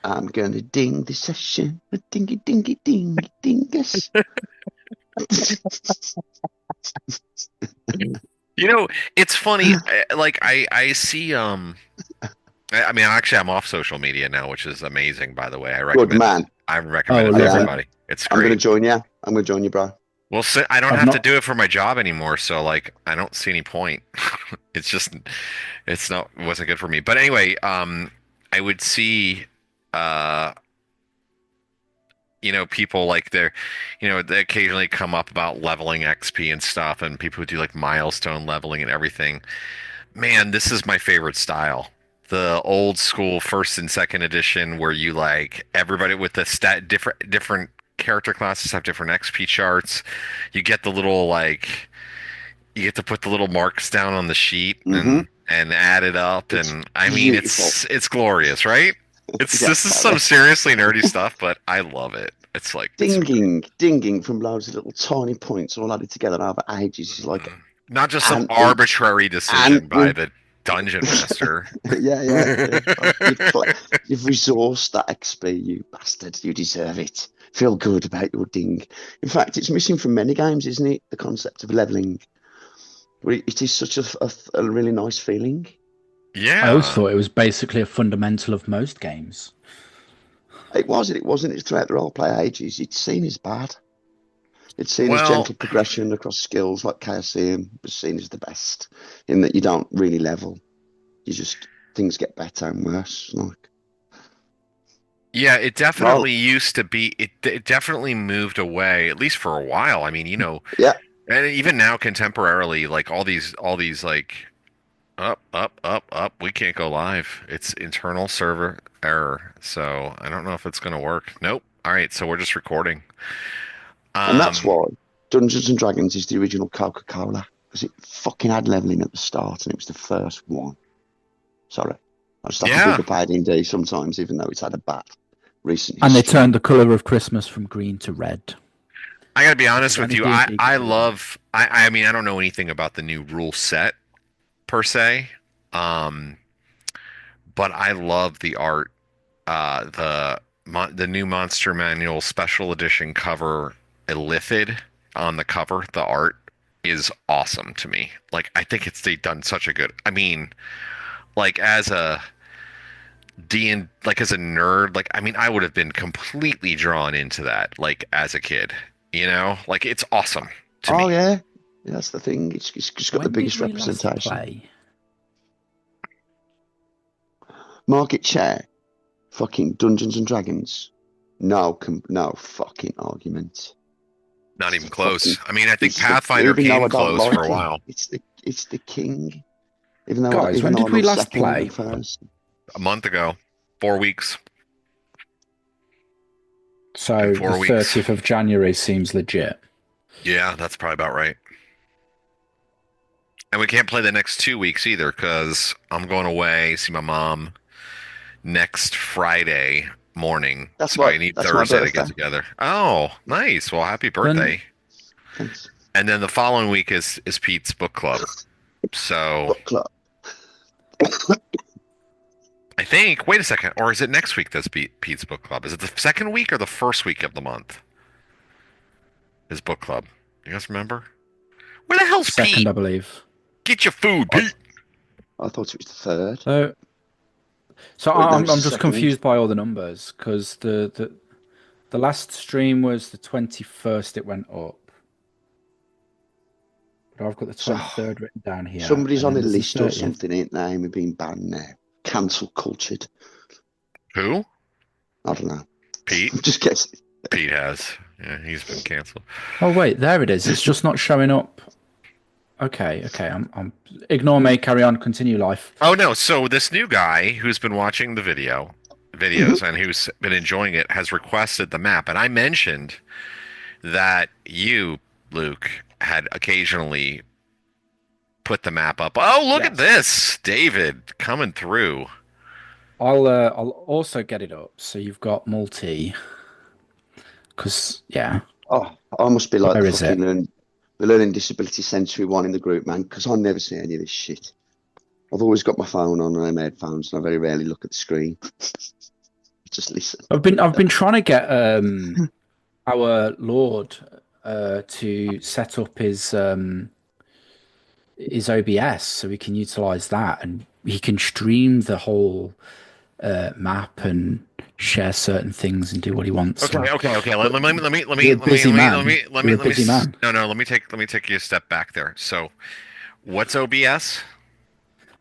I'm gonna ding the session. A dingy dingy ding dingus. It's funny. Like I see. I mean, actually, I'm off social media now, which is amazing. By the way, Good man. I Oh, recommend it to lovely. everybody. It's I'm gonna great. join you. I'm gonna join you, bro. Well, I don't I've have to not. do it for my job anymore, so like I don't see any point. It's just it's not wasn't good for me. But anyway, I would see uh people like they occasionally come up about leveling XP and stuff, and people who do like milestone leveling and everything. Man, this is my favorite style. The old school first and second edition where you like everybody with the different character classes have different XP charts. You get the little like you get to put the little marks down on the sheet Mm-hmm. and add it up, It's and I mean beautiful. it's glorious, right? Yeah, This is some seriously nerdy stuff, but I love it. It's like dinging from loads of little tiny points all added together over ages. Is like not just some anthem, arbitrary decision by anthem. the dungeon master. Yeah. Like, you've resourced that XP, you bastard. You deserve it. Feel good about your ding. In fact, it's missing from many games, isn't it? The concept of leveling. It is such a really nice feeling. I always Yeah. thought it was basically a fundamental of most games. It wasn't it throughout the role play ages. It's seen as bad. It's seen as Well, gentle progression across skills, like Chaosium was seen as the best, in that you don't really level. You just things get better and worse. Like, yeah, it well, definitely used to be. It definitely moved away, at least for a while. I mean, yeah, and even now, contemporarily, like all these like up. We can't go live. It's internal server error. So I don't know if it's gonna work. Nope. All right, so we're just recording. and that's Um, why Dungeons and Dragons is the original Coca-Cola, because it fucking had leveling at the start, and it was the first one. Sorry, I just have to yeah, big up AD&D sometimes, even though it's had a bad recent And they history. turned the colour of Christmas from green to red. I gotta be honest Is with any you. D&D I can do that. love. I mean, I don't know anything about the new rule set per se. Um, but I love the art. The new Monster Manual Special Edition cover, Illithid on the cover. The art is awesome to me. Like I think they've done such a good. I mean, like as a like as a nerd, like I mean, I would have been completely drawn into that like as a kid. Like it's awesome to Oh me. yeah, that's the thing. It's just got the When did biggest we last representation. play? Market share, fucking Dungeons and Dragons. No fucking argument. Not It's even the close. fucking. I mean, I think It's the. Pathfinder Even though came I don't close for a like it, while. it's the king. Even though Guys, when I did we love last second play? and first. A month ago, 4 weeks. In So the 4 weeks. 30th of January seems legit. Yeah, that's probably about right. And we can't play the next 2 weeks either because I'm going away, see my mom next Friday morning. That's So my I need that's my Thursday to get birthday. together. Oh, nice. Well, happy Then birthday. Thanks. And then the following week is Pete's book club. So Book club. I think, wait a second, or is it next week that's Pete's book club? Is it the second week or the first week of the month? His book club. You guys remember? Where the hell's second, Pete? I believe. Get your food, I, Pete. I thought it was the third. So Oh, no, I'm it's the just second. confused by all the numbers because the last stream was the 21st. It went up. But I've got the So 23rd written down here, somebody's and on then a there's the list or 30th. something, ain't they? And we're being banned now. Cancel cultured. Who? I don't know. Pete. Just guessing. Pete has. Yeah, he's been canceled. Oh wait, there it is. It's just not showing up. Okay. I'm ignore me. Carry on. Continue life. Oh no! So this new guy who's been watching the videos and who's been enjoying it has requested the map, and I mentioned that you, Luke, had occasionally put the map up. Oh, look at Yes. this, David coming through. I'll also get it up so you've got multi. Because yeah, Oh, I must be like where the is it? fucking the learning disability sensory one in the group, man, because I never see any of this shit. I've always got my phone on and I'm headphones, and I very rarely look at the screen. It's Just listen. I've been trying to get our Lord to set up his OBS so we can utilize that, and he can stream the whole map and share certain things and do what he wants. Okay. Let me take you a step back there. So, what's OBS?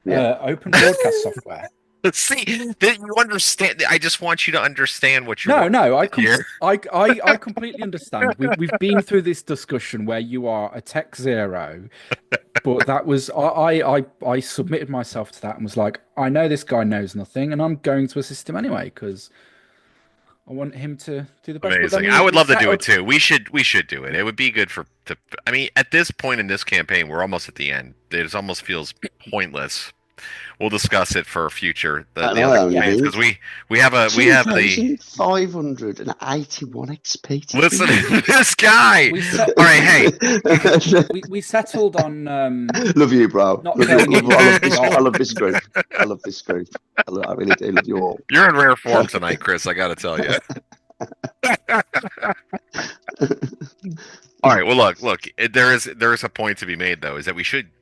Open broadcast software. See, that you understand. I just want you to understand what you're. No, I completely understand. We've been through this discussion where you are a tech zero, but that was I submitted myself to that and was like, I know this guy knows nothing, and I'm going to assist him anyway because I want him to do the best. Amazing. I would love to do it too. We should do it. It would be good I mean, at this point in this campaign, we're almost at the end. It almost feels pointless. We'll discuss it for future the other campaigns because we have the 581 XP. Listen to this guy. All right, hey. we settled on. Love you, bro. I love this group. I love this group. I really do love you all. You're in rare form tonight, Chris. I got to tell you. All right. Well, look. There is a point to be made, though. Is that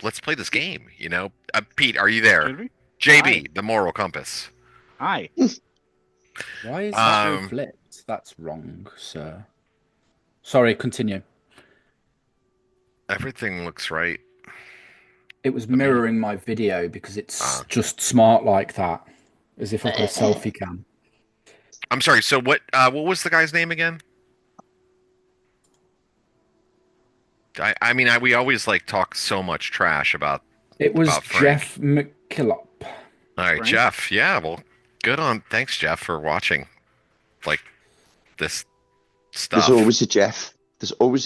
let's play this game. You know, Pete, are you there? JB, Hi. the moral compass. Hi. Why is that flipped? That's wrong, sir. Sorry, continue. Everything looks right. It was mirroring my video because it's just smart like that, as if I put a selfie cam. I'm sorry. So what was the guy's name again? I mean, we always talk so much trash about. It was Jeff McKillop. All right, Frank? Jeff. Yeah, well, good on. Thanks, Jeff, for watching. This stuff. There's always a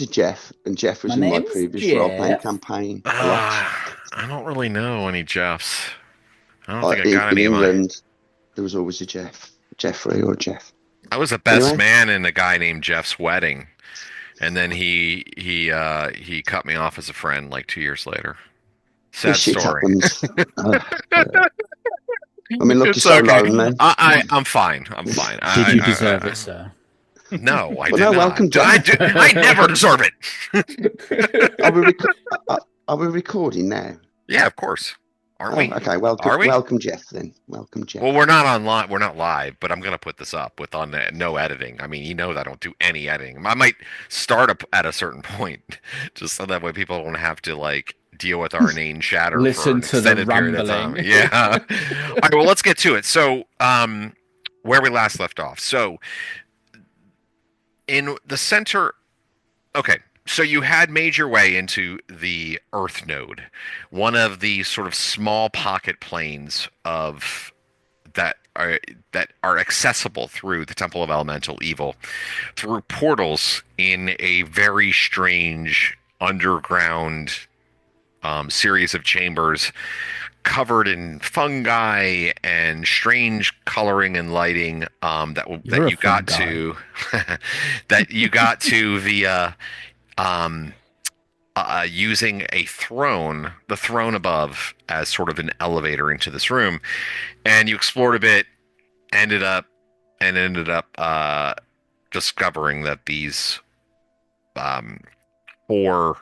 Jeff. And Jeff was My in my name's previous role-playing Jeff. campaign. I don't really know any Jeffs. I don't think I got in any of mine. England, there was always a Jeffrey or Jeff. I was the best Anyway. man in a guy named Jeff's wedding, and then he cut me off as a friend 2 years later. Sad This shit story. happens. I mean, look, It's you're so okay. alone, man. I'm fine. Did you deserve it, sir? No, I Well, did no, not. welcome, I Jeff. never deserve it. Are we recording now? Yeah, of course. Aren't we? Okay, welcome. Are we? Welcome, Jeff. Then welcome, Jeff. Well, we're not online. We're not live, but I'm gonna put this up with no editing. I mean, you know that I don't do any editing. I might start up at a certain point, just so that way people don't have to deal with our inane chatter. Listen for an to the extended period of time. rambling. Yeah. All right. Well, let's get to it. So, where we last left off. So, in the center. Okay. So you had made your way into the Earth node, one of the sort of small pocket planes that are accessible through the Temple of Elemental Evil, through portals in a very strange underground series of chambers, covered in fungi and strange coloring and lighting that you got to via. Using the throne above as sort of an elevator into this room, and you explored a bit, ended up discovering that these 4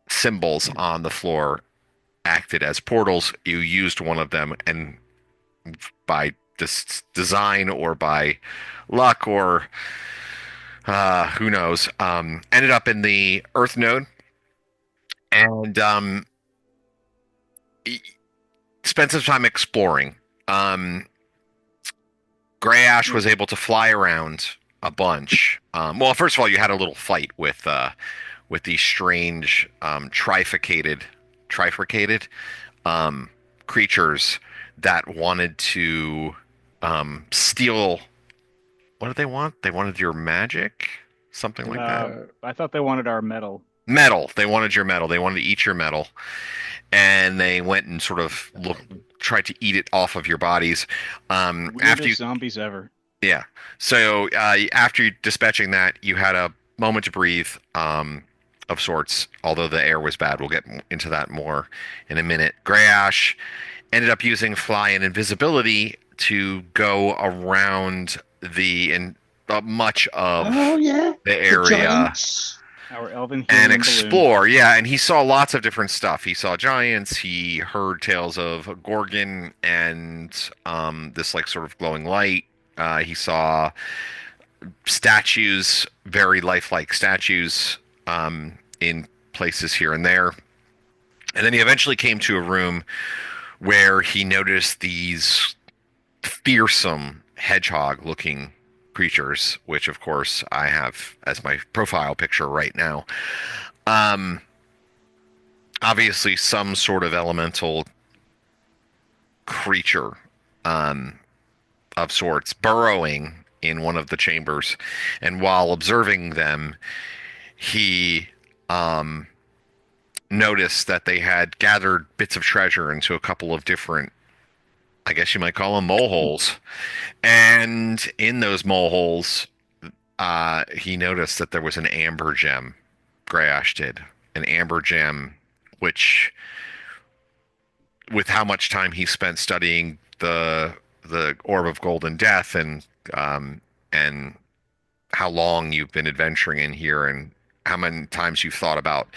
symbols on the floor acted as portals. You used one of them, and by design or by luck or who knows, ended up in the Earth node, and spent some time exploring. Gray Ash was able to fly around a bunch. Well, first of all, you had a little fight with these strange trifurcated creatures that wanted to steal. What did they want? They wanted your magic? Something like that. I thought they wanted our metal. Metal. They wanted your metal. They wanted to eat your metal. And they went and sort of tried to eat it off of your bodies. Weirdest zombies ever. Yeah. So after dispatching that, you had a moment to breathe of sorts, although the air was bad. We'll get into that more in a minute. Gray Ash ended up using fly and invisibility to go around much of Oh yeah, the area. giants. Our elven And helium explore, balloon. yeah, and he saw lots of different stuff. He saw giants, he heard tales of a Gorgon and this like sort of glowing light. He saw statues, very lifelike statues, in places here and there. And then he eventually came to a room where he noticed these fearsome hedgehog looking creatures, which of course I have as my profile picture right now. Um, Obviously some sort of elemental creature, um, of sorts, burrowing in one of the chambers. And while observing them, he noticed that they had gathered bits of treasure into a couple of different, I guess you might call them mole holes. And in those mole holes, he noticed that there was an amber gem. Greyash did. An amber gem, which, with how much time he spent studying the Orb of Golden Death and how long you've been adventuring in here and how many times you've thought about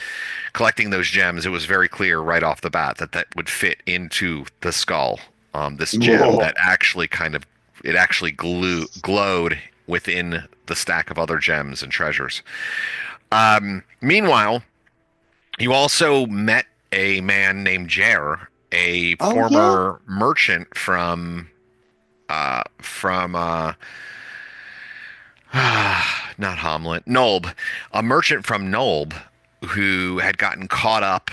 collecting those gems, it was very clear right off the bat that that would fit into the skull. This gem Whoa. that actually it actually glowed within the stack of other gems and treasures. Meanwhile, you also met a man named Jer, a Oh, former merchant from not Hommlet, Nulb, a merchant from Nulb who had gotten caught up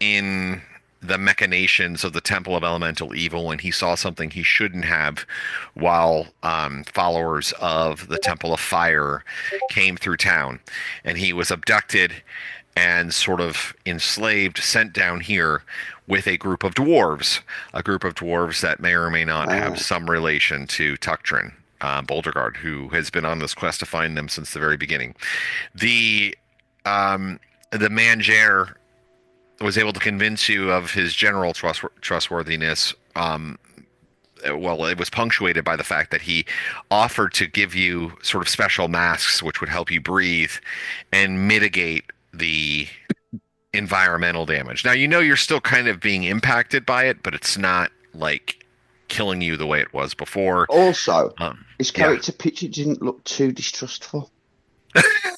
in the machinations of the Temple of Elemental Evil when he saw something he shouldn't have, while followers of the Temple of Fire came through town. And he was abducted and sort of enslaved, sent down here with a group of dwarves, that may or may not have some relation to Tuctrin, Boulderguard, who has been on this quest to find them since the very beginning. The man Jer was able to convince you of his general trustworthiness. Well, it was punctuated by the fact that he offered to give you sort of special masks which would help you breathe and mitigate the environmental damage. Now, you know you're still kind of being impacted by it, but it's not like killing you the way it was before. Also, his character picture didn't look too distrustful.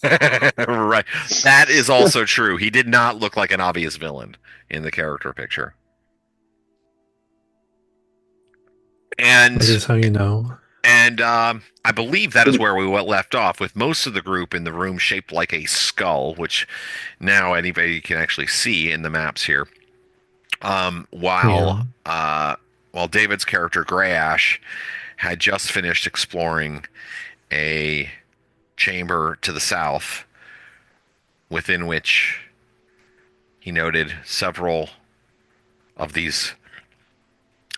Right. That is also true. He did not look like an obvious villain in the character picture. And that is how you know. And I believe that is where we left off, with most of the group in the room shaped like a skull, which now anybody can actually see in the maps here. While David's character Greyash had just finished exploring a chamber to the south, within which he noted several of these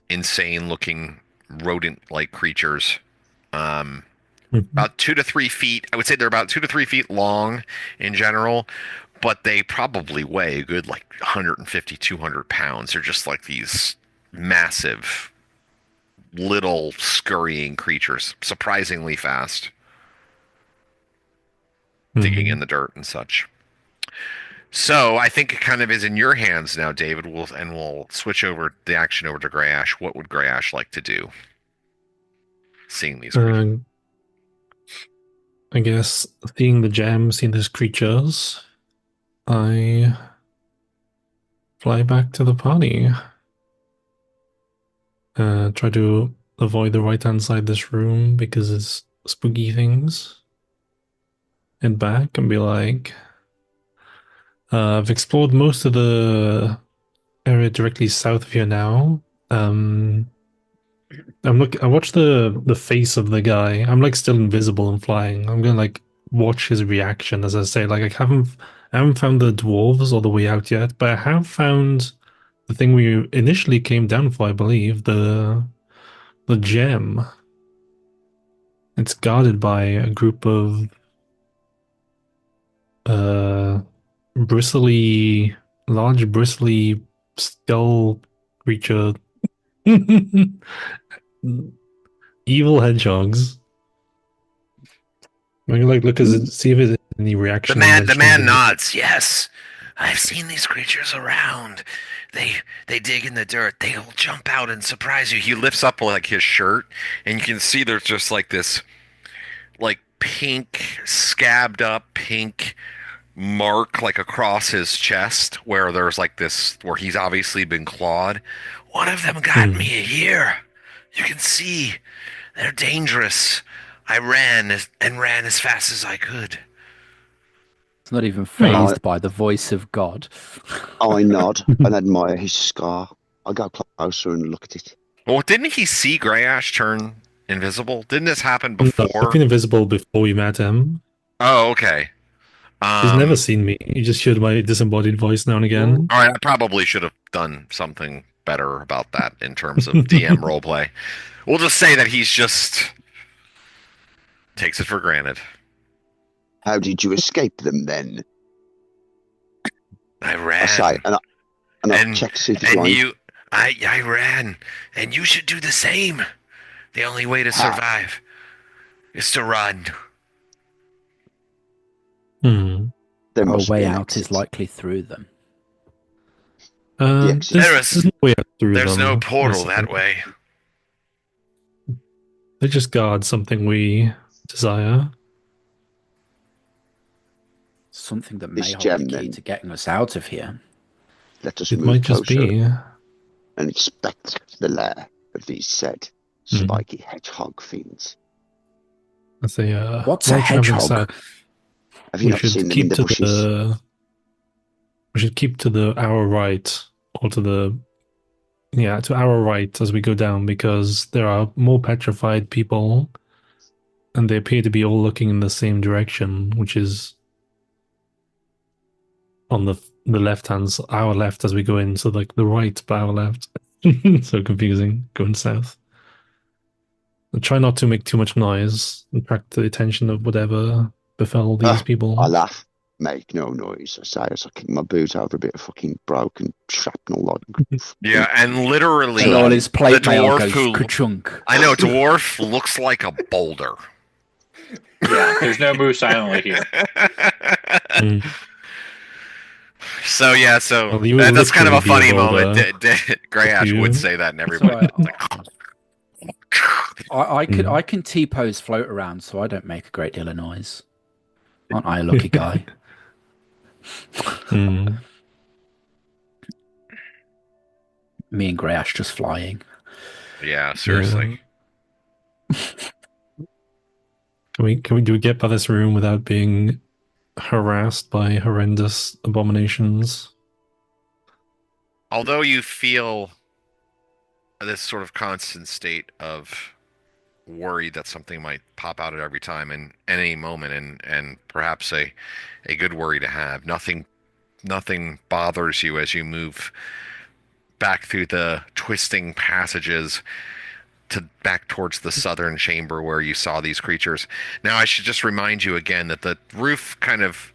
insane-looking rodent-like creatures, about 2 to 3 feet. I would say they're about 2 to 3 feet long in general, but they probably weigh a good like 150, 200 pounds. They're just like these massive, little scurrying creatures, surprisingly fast, digging in the dirt and such. So I think it kind of is in your hands now, David. We'll switch over the action over to Greyash. What would Greyash like to do, seeing these creatures? I guess seeing the gems, seeing these creatures, I fly back to the party. Try to avoid the right-hand side of this room because it's spooky things. And back and be like, I've explored most of the area directly south of here now. I watch the face of the guy. I'm like still invisible and flying. I'm gonna like watch his reaction as I say. Like I haven't found the dwarves all the way out yet, but I have found the thing we initially came down for, I believe, the gem. It's guarded by a group of large bristly skull creature evil hedgehogs. I can look see if there's any reaction. The man nods. Yes, I've seen these creatures around. They dig in the dirt. They'll jump out and surprise you. He lifts up like his shirt, and you can see there's just like this, like pink, scabbed up pink mark like across his chest where there's like this where he's obviously been clawed. One of them got me here. You can see they're dangerous. I ran as fast as I could. It's not even phased by the voice of God. I nod and admire his scar. I go closer and look at it. Well, didn't he see Greyash turn invisible? Didn't this happen before? I've been invisible before we met him. Oh, okay. He's never seen me. He just heard my disembodied voice now and again. All right, I probably should have done something better about that in terms of DM roleplay. We'll just say that he's just takes it for granted. How did you escape them then? I ran. I say, and I check to see if he's I ran, and you should do the same. The only way to survive is to run. Our way out is likely through them. There's no way out through there's them, no portal basically. that way. They just guard something we desire. Something that This may hold gem, the key then. to getting us out of here. Let us It move might just closer be. and inspect the lair of these said spiky hedgehog fiends. I say, What's a while traveling hedgehog? south, Have you we not should seen them in keep the to bushes? we should keep to our right, or to our right as we go down, because there are more petrified people, and they appear to be all looking in the same direction, which is on the left hand, our left as we go in. So like the right, but our left. So confusing going south. And try not to make too much noise and attract the attention of whatever befell these people. I laugh. Make no noise, I say as I kick my boot over a bit of fucking broken shrapnel. Like, Yeah, and literally, And all his plate the mail dwarf goes who ka-chunk. I know dwarf looks like a boulder. Yeah, there's no move silently here. So yeah, so Well, you would that's kind of a literally funny be a moment. boulder. Greyash You. would say that, and everybody. I can T-pose float around, so I don't make a great deal of noise. Aren't I a lucky guy? Me and Greyash just flying. Yeah, seriously. Can we get by this room without being harassed by horrendous abominations? Although you feel this sort of constant state of worry that something might pop out at every time and any moment, and perhaps a good worry to have. Nothing bothers you as you move back through the twisting passages back towards the southern chamber where you saw these creatures. Now, I should just remind you again that the roof kind of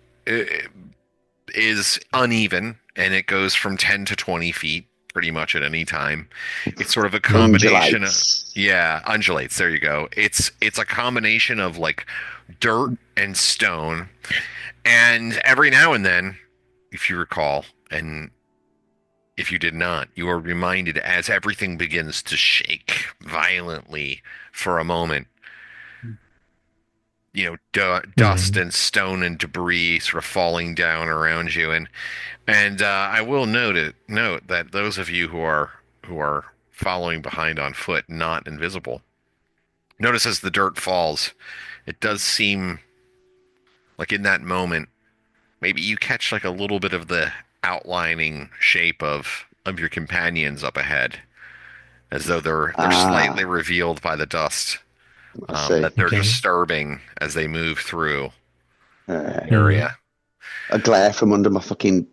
is uneven, and it goes from 10 to 20 feet pretty much at any time. It's sort of a combination undulates. There you go. It's a combination of like dirt and stone, and every now and then, if you recall, and if you did not, you are reminded as everything begins to shake violently for a moment. You know, dust and stone and debris sort of falling down around you, and I will note that those of you who are following behind on foot, not invisible, notice as the dirt falls, it does seem like in that moment, maybe you catch like a little bit of the outlining shape of your companions up ahead, as though they're slightly revealed by the dust. That they're disturbing as they move through the area. I glare from under my fucking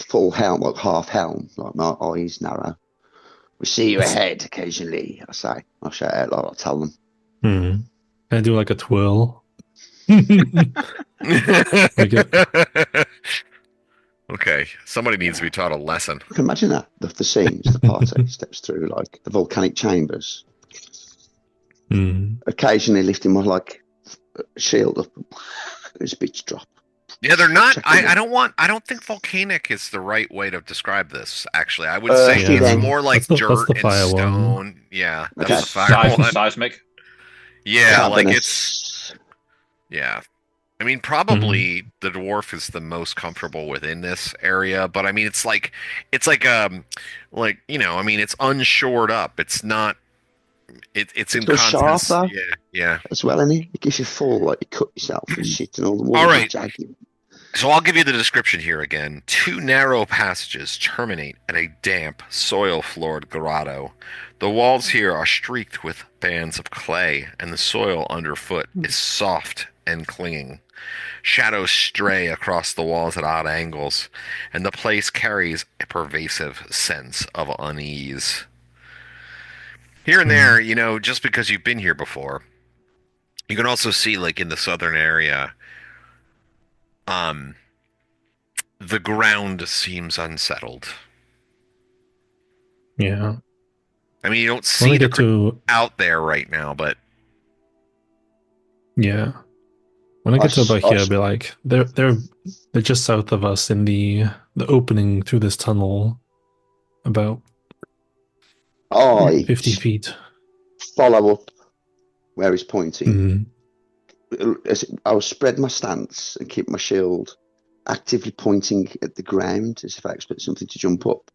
full helm, like half helm, like my eyes narrow. We see you ahead occasionally, I say. I'll shout out loud, I'll tell them. I do like a twirl. Okay, somebody needs to be taught a lesson. I can imagine that, the scenes, the party steps through, like the volcanic chambers. Occasionally lifting my shield up. His bits drop. Yeah, they're not. Check it out. I don't think volcanic is the right way to describe this. Actually, I would say Earthy it's then. more like That's dirt the and fire one. stone. Yeah, that's Okay. the fire one. Seismic. Yeah, like Carbonous. yeah. I mean, probably the dwarf is the most comfortable within this area, but I mean, it's like I mean, it's unshored up. It's not. It's in Still sharp, constant. though. Yeah. As well, innit? It gives you full, like you cut yourself and shit, and all the walls All are right. jagged. So I'll give you the description here again. 2 narrow passages terminate at a damp, soil-floored grotto. The walls here are streaked with bands of clay, and the soil underfoot is soft and clinging. Shadows stray across the walls at odd angles, and the place carries a pervasive sense of unease. Here and there, just because you've been here before, you can also see, like, in the southern area, the ground seems unsettled. Yeah. I mean, you don't When see I the get to out there right now, but yeah, when I I get to s- about I here, s- I'll be like, they're just south of us in the opening through this tunnel, about I 50 feet. follow up where he's pointing. Mm. I'll spread my stance and keep my shield actively pointing at the ground as if I expect something to jump up.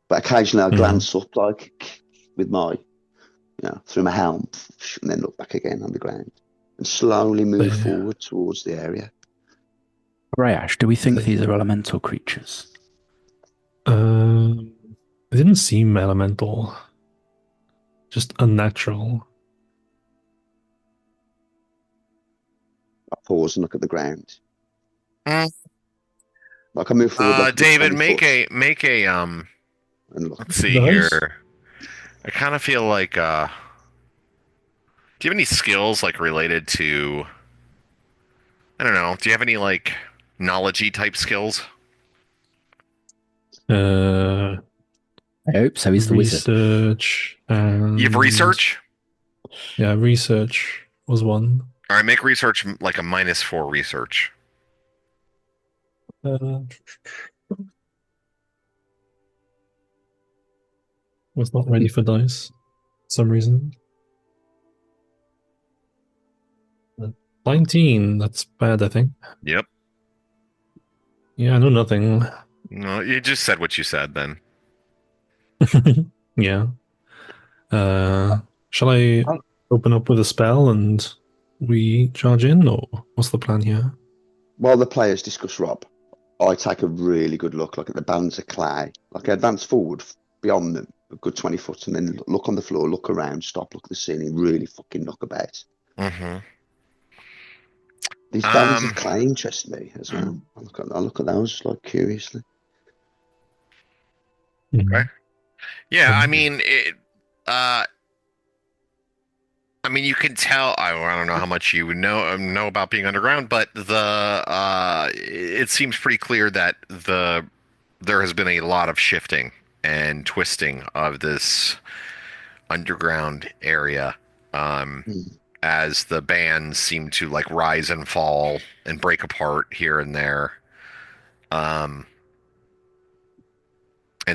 But occasionally I'll glance up, like with my, through my helm, and then look back again on the ground and slowly move forward towards the area. Rayash, do we think these are elemental creatures? It didn't seem elemental, just unnatural. I pause and look at the ground. Mm. Like I move forward. Like David, 20 make foot a and look. let's see here. I kind of feel like do you have any skills like related to, I don't know, do you have any like knowledge-y type skills? I hope so. He's the wizard. Research. And You have research? Yeah, research was one. All right, make research like a -4 research. Was not ready for dice for some reason. 19, that's bad, I think. Yep. Yeah, I know nothing. No, you just said what you said then. Yeah. Shall I open up with a spell and we charge in, or what's the plan here? While the players discuss Rob, I take a really good look, like at the bands of clay. Like I advance forward beyond them, a good 20 foot, and then look on the floor, look around, stop, look at the ceiling, really fucking look about. Mm-hmm. These bands of clay interest me as well. I look at those like curiously. Okay. Yeah, I mean, you can tell. I don't know how much you would know about being underground, but it seems pretty clear that there has been a lot of shifting and twisting of this underground area. As the bands seem to like rise and fall and break apart here and there, and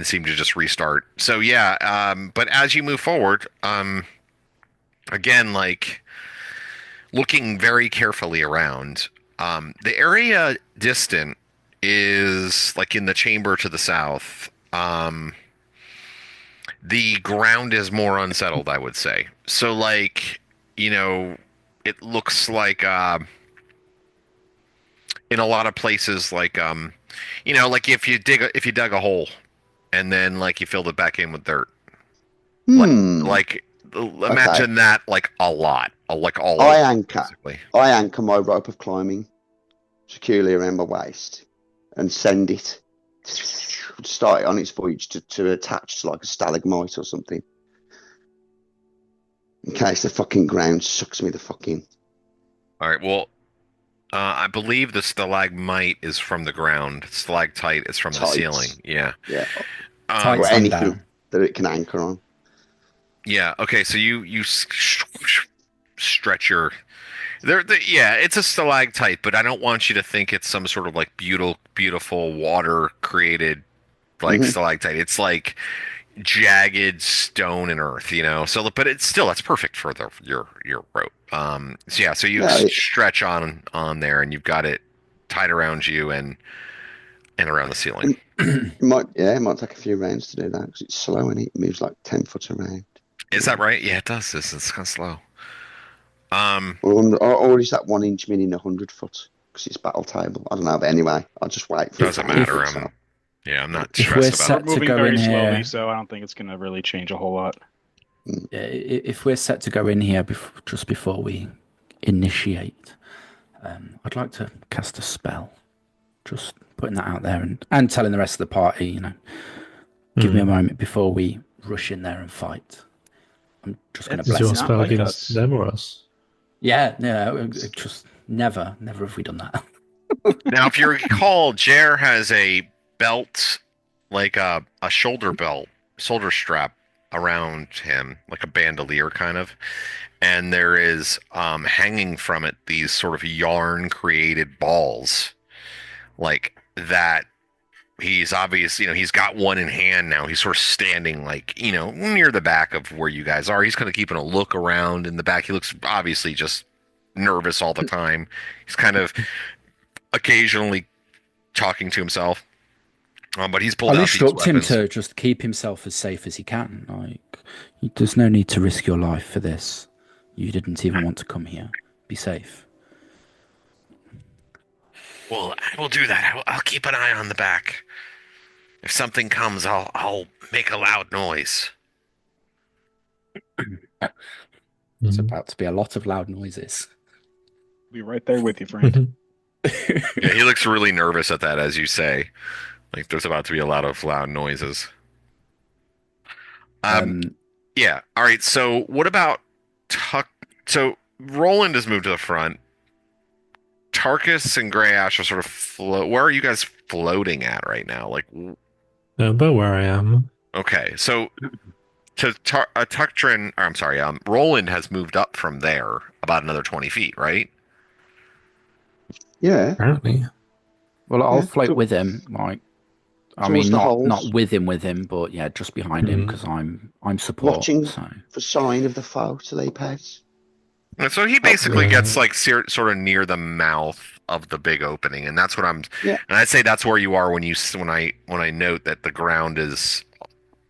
seem to just restart. So yeah, but as you move forward, again, like looking very carefully around, the area distant is like in the chamber to the south. The ground is more unsettled, I would say. So like, it looks like in a lot of places like like if you dug a hole and then like you filled it back in with dirt. Like imagine that like a lot. Like all I over, anchor. basically. I anchor my rope of climbing securely around my waist and send it. Start it on its voyage to attach to like a stalagmite or something. In case the fucking ground sucks me the fucking. All right. Well, I believe the stalagmite is from the ground. Stalactite is from the ceiling. Yeah. Yeah. Tights Or on anything down. that it can anchor on. Yeah. Okay. So you stretch your Yeah, it's a stalactite, but I don't want you to think it's some sort of like beautiful water created like stalactite. It's like jagged stone and earth, So, but it's still that's perfect for your rope. So you stretch on there, and you've got it tied around you and around the ceiling. It might take a few rounds to do that because it's slow and it moves like 10 foot around. Is that right? Yeah, it does. It's kind of slow. Or is that 1 inch meaning 100 foot? Because it's battle table. I don't know, but anyway, I'll just wait for doesn't matter. I'm not If we're stressed about set it. to go in slowly, here, so I don't think it's going to really change a whole lot. if we're set to go in here just before we initiate, I'd like to cast a spell. Just putting that out there and telling the rest of the party, give me a moment before we rush in there and fight. I'm just going to bless Is your it. spell like against us. them or us? Yeah, just never have we done that. Now, if you recall, Jer has a belt, like a shoulder strap around him, like a bandolier kind of, and there is hanging from it these sort of yarn created balls, like that. He's obviously, he's got one in hand now. He's sort of standing like, near the back of where you guys are. He's kind of keeping a look around in the back. He looks obviously just nervous all the time. He's kind of occasionally talking to himself. But he's pulled out these instruct him weapons. to just keep himself as safe as he can. Like, there's no need to risk your life for this. You didn't even want to come here. Be safe. Well, I will do that. I'll keep an eye on the back. If something comes, I'll make a loud noise. It's about to be a lot of loud noises. Be right there with you, Frank. Yeah, he looks really nervous at that, as you say. Like there's about to be a lot of loud noises. Yeah. All right. So what about Tuck? So Roland has moved to the front. Tarkus and Grey Ash are sort of where are you guys floating at right now? Like About where I am. okay, so Roland has moved up from there about another 20 feet, right? Yeah. Apparently. Well, I'll float with him. Like, I Towards mean, the not holes. with him, but yeah, just behind him because I'm support. Watching So. for sign of the foe to lay pads. And so he basically yeah. gets like sort of near the mouth of the big opening, and that's what I'm. Yeah. And I'd say that's where you are when I note that the ground is,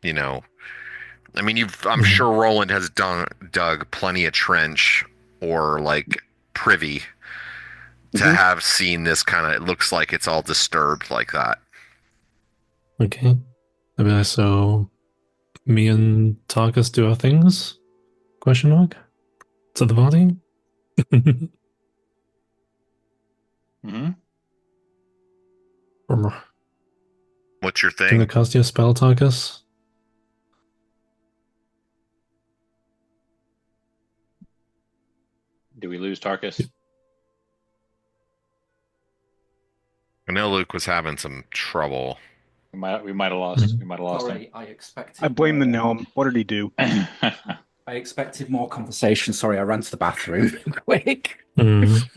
I mean, I'm sure Roland has dug plenty of trench or like privy to have seen this kind of. It looks like it's all disturbed like that. Okay. I mean, so me and Tarkus do our things? Question mark? To the party? What's your Can thing? I cast your spell, Tarkus? Do we lose Tarkus? I know Luke was having some trouble. We might have lost. We might have lost Sorry, I expected. I blame the gnome. What did he do? him. I expected more conversation. Sorry, I ran to the bathroom quick. Mm.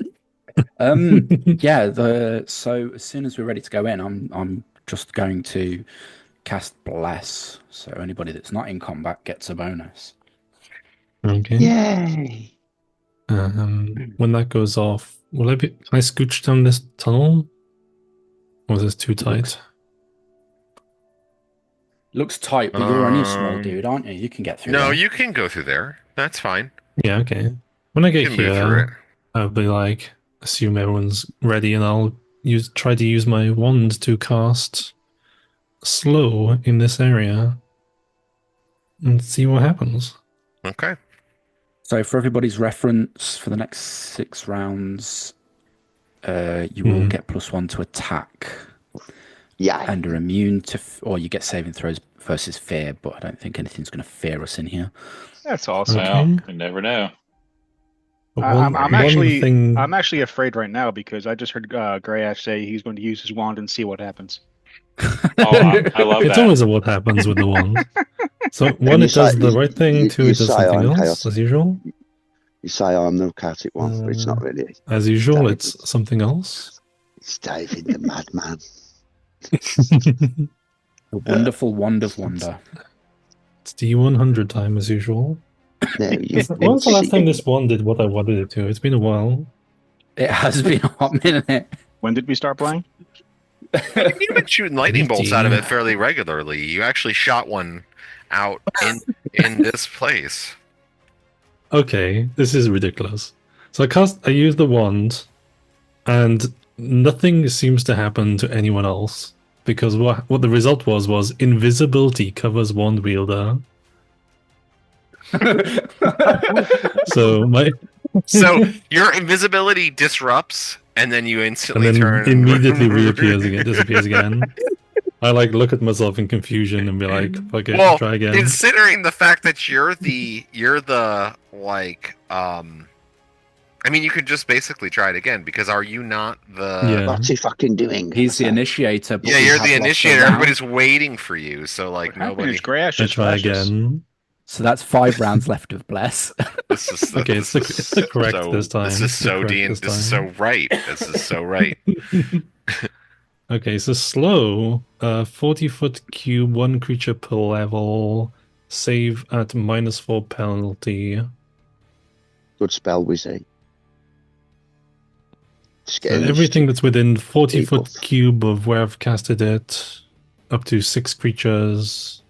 Yeah. So as soon as we're ready to go in, I'm just going to cast Bless. So anybody that's not in combat gets a bonus. Okay. Yay! When that goes off, can I scooch down this tunnel? Or is this too tight? Looks tight, but you're only a small dude, aren't you? You can get through. No, there. you can go through there. That's fine. Yeah, okay. When I get You can move through it. here, I'll be like, assume everyone's ready, and I'll try to use my wand to cast slow in this area and see what happens. Okay. So for everybody's reference, for the next 6 rounds, you will get +1 to attack. Yeah. And are immune to, or you get saving throws versus fear, but I don't think anything's going to fear us in here. That's awesome. Okay. Well, you never know. But I'm thing- actually afraid right now because I just heard Grey Ash say he's going to use his wand and see what happens. Oh, I love It's that. always what happens with the wand. So And one, you it does say- the right thing. you- Two, you it does say something I'm else, chaotic. as usual. You say I'm the chaotic one, but it's not really. As usual, David. it's something else. It's David the Madman. A wonderful wand of wonder. It's D100 time as usual. No, you When was the last time this one did what I wanted it to? It's been a while. It has been a hot minute. When did we start playing? You've been shooting lightning bolts out of it fairly regularly. You actually shot one out in this place. Okay, this is ridiculous. So I use the wand, and nothing seems to happen to anyone else because what the result was invisibility covers wand wielder. So your invisibility disrupts, and then you instantly and then turn immediately reappears again, disappears again. I look at myself in confusion and be like, "Fuck it, Well, try again." considering the fact that you're the like I mean, you could just basically try it again because are you not the? Yeah. What's he fucking doing? He's the initiator. But Yeah, we you're have the lost a initiator. round. Everybody's waiting for you. So like nobody. It's Grash. I try again. So that's 5 rounds left of bless. This is Okay, it's the correct so, this time. This is It's the so correct D. this This is time. so right. This is so right. Okay, so slow, 40-foot cube, 1 creature per level, save at -4 penalty. Good spell, Wizzy. Just So get everything that's within 40-foot Equals. cube of where I've casted it, up to 6 creatures,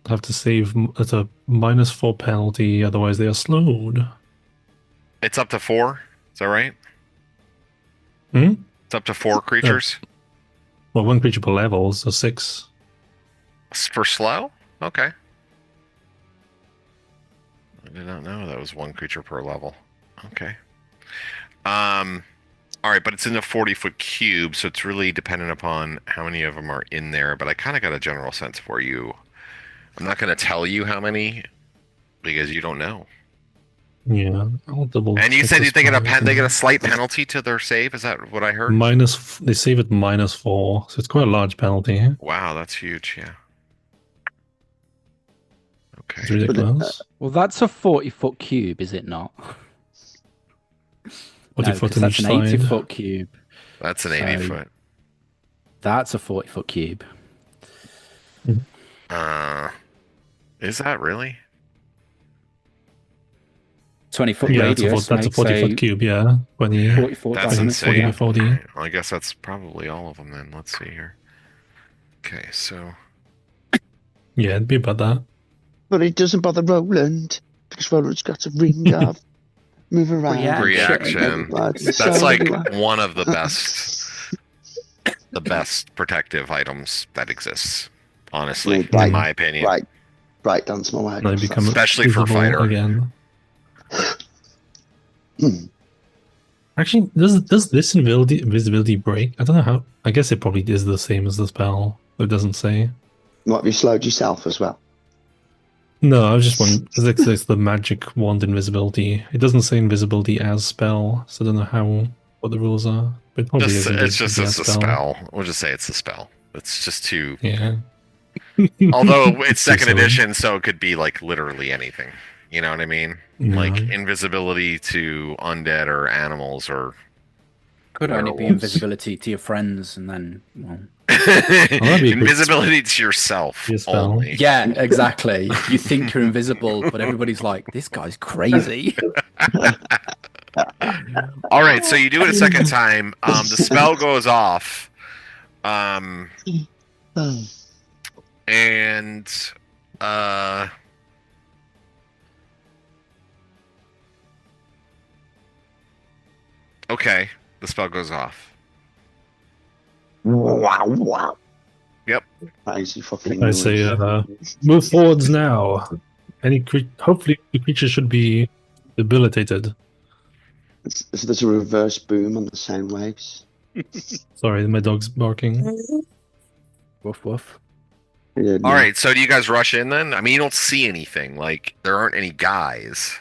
have to save at a -4 penalty, otherwise they are slowed. It's up to 4. Is that right? Hmm? It's up to 4 creatures Well, 1 creature per level, so 6. for slow. Okay. I did not know that was 1 creature per level. Okay. All right, but it's in a 40-foot cube, so it's really dependent upon how many of them are in there. But I kind of got a general sense for you. I'm not going to tell you how many because you don't know. Yeah, I'll double. And you check said this they get part. a slight penalty to their save. Is that what I heard? They save at -4, so it's quite a large penalty. Wow, that's huge. Yeah. It's Okay. ridiculous. Well, that's a 40-foot cube, is it not? 40 No, foot 'cause on that's each an side. 80-foot cube. That's an So- 80-foot. That's a 40-foot cube. Is that really? 20-foot Yeah, radius. that's a 40-foot mate, cube, yeah. 20, 40-foot That's diameter. 40 by insane. 40. Alright, well, I guess that's probably all of them then. Let's see here. Okay, so Yeah, it'd be about that. But it doesn't bother Roland because Roland's got a ring of move around. reaction. It's That's so like everywhere. one of the best protective items that exists. Honestly, Yeah, right, in my opinion. Right, dance my way. And I become Especially for visible fighter. again. Hmm. Actually, does this invisibility break? I don't know how. I guess it probably is the same as the spell. But it doesn't say. Might be slowed yourself as well. No, I was just wondering. It's the magic wand invisibility. It doesn't say invisibility as spell, so I don't know what the rules are. But it probably is It's just invisibility a as spell. We'll just say it's a spell. It's just too. Yeah. Although it's second silly. edition, so it could be like literally anything. You know what I mean? Yeah. Like invisibility to undead or animals or Could only be werewolves. invisibility to your friends, and then, well, that'd be a good invisibility to yourself Be a spell. only. yeah, exactly. You think you're invisible, but everybody's like, "This guy's crazy." All right, so you do it a second time. The spell goes off, and okay, the spell goes off. Wow. Yep. Crazy fucking. I say, move forwards now. Hopefully the creature should be debilitated. There's a reverse boom on the sound waves. Sorry, my dog's barking. Woof woof. Yeah, All right, so do you guys rush in then? I mean, you don't see anything. Like there aren't any guys.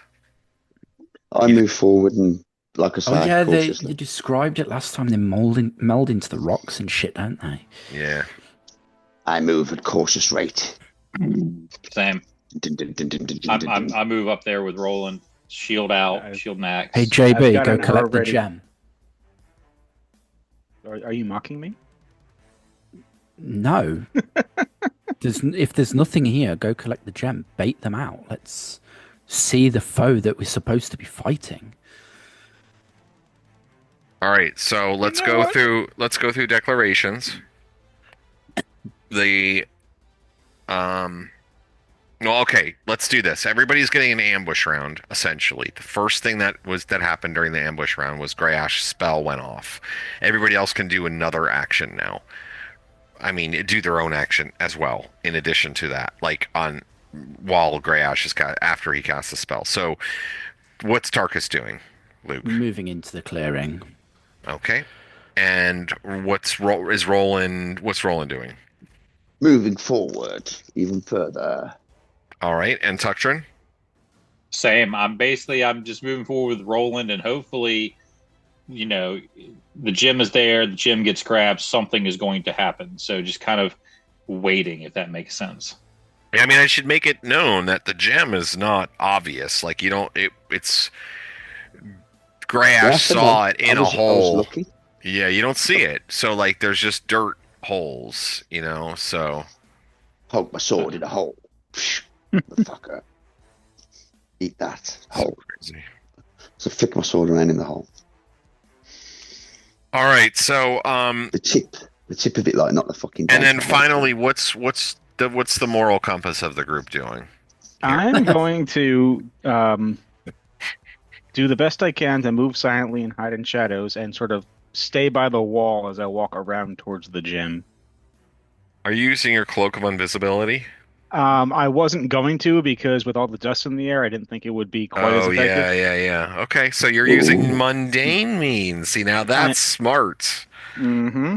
I move forward and, like I say, Oh yeah, they cautiously. described it last time. They meld into the rocks and shit, don't they? Yeah. I move at cautious rate. Same. Dun, dun, dun, dun, dun, dun, dun, dun. I move up there with Roland Shield out, I've- shield max. Hey I've JB, got go an collect the already. gem. Are you mocking me? No. If there's nothing here, go collect the gem. Bait them out. Let's see the foe that we're supposed to be fighting. All right, so let's know go what? through declarations. The well, okay, let's do this. Everybody's getting an ambush round, essentially. The first thing that happened during the ambush round was Greyhawk's spell went off. Everybody else can do another action now. I mean, do their own action as well, in addition to that, like while Greyhawk is after he casts a spell. So, what's Tarkus doing, Luke? Moving into the clearing. Okay, and what's Roland doing? Moving forward even further. All right, and Tuctrin? Same. I'm just moving forward with Roland, and hopefully, the gem is there. The gem gets grabbed. Something is going to happen. So just kind of waiting, if that makes sense. I mean, I should make it known that the gem is not obvious. Like, you don't. It's Greyhawk saw it in a I was hole. lucky. Yeah, you don't see it. So like, there's just dirt holes. So. Poke my sword in a hole. Motherfucker. Eat that hole. Crazy. So flick my sword around in the hole. All right, so The tip of it, like not the fucking. and then finally, what's the moral compass of the group doing? I'm going to do the best I can to move silently and hide in shadows and sort of stay by the wall as I walk around towards the gym. Are you using your cloak of invisibility? I wasn't going to because with all the dust in the air, I didn't think it would be quite as Oh effective. yeah. Okay, so you're Ooh. using mundane means. See, now that's smart. Mm-hmm.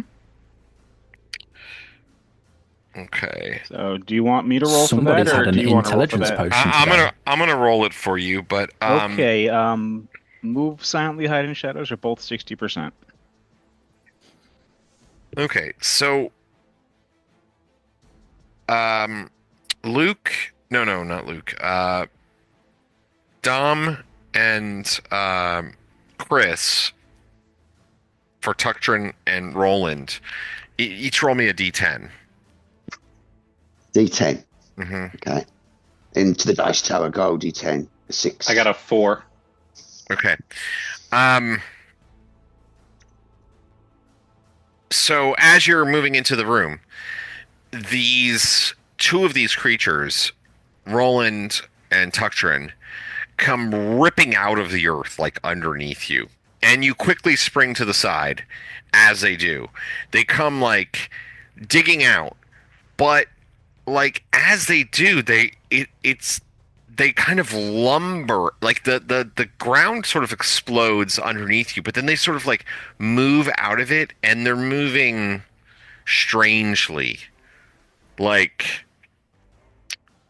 Okay, So, do you want me to roll Somebody's for that, had or an do you want to roll for intelligence that? potion. I'm today. gonna roll it for you, but Okay. Move silently, hide in shadows are both 60%. Okay, so Luke, no, not Luke. Dom and Chris for Tuctrin and Roland, each roll me a D10. D10. Mm-hmm. Okay. Into the dice tower, go D10. 6. I got a 4. Okay. So as you're moving into the room, two of these creatures, Roland and Tuctrin, come ripping out of the earth like underneath you. And you quickly spring to the side as they do. They come like digging out, but like as they do, they kind of lumber, like the ground sort of explodes underneath you, but then they sort of like move out of it, and they're moving strangely, like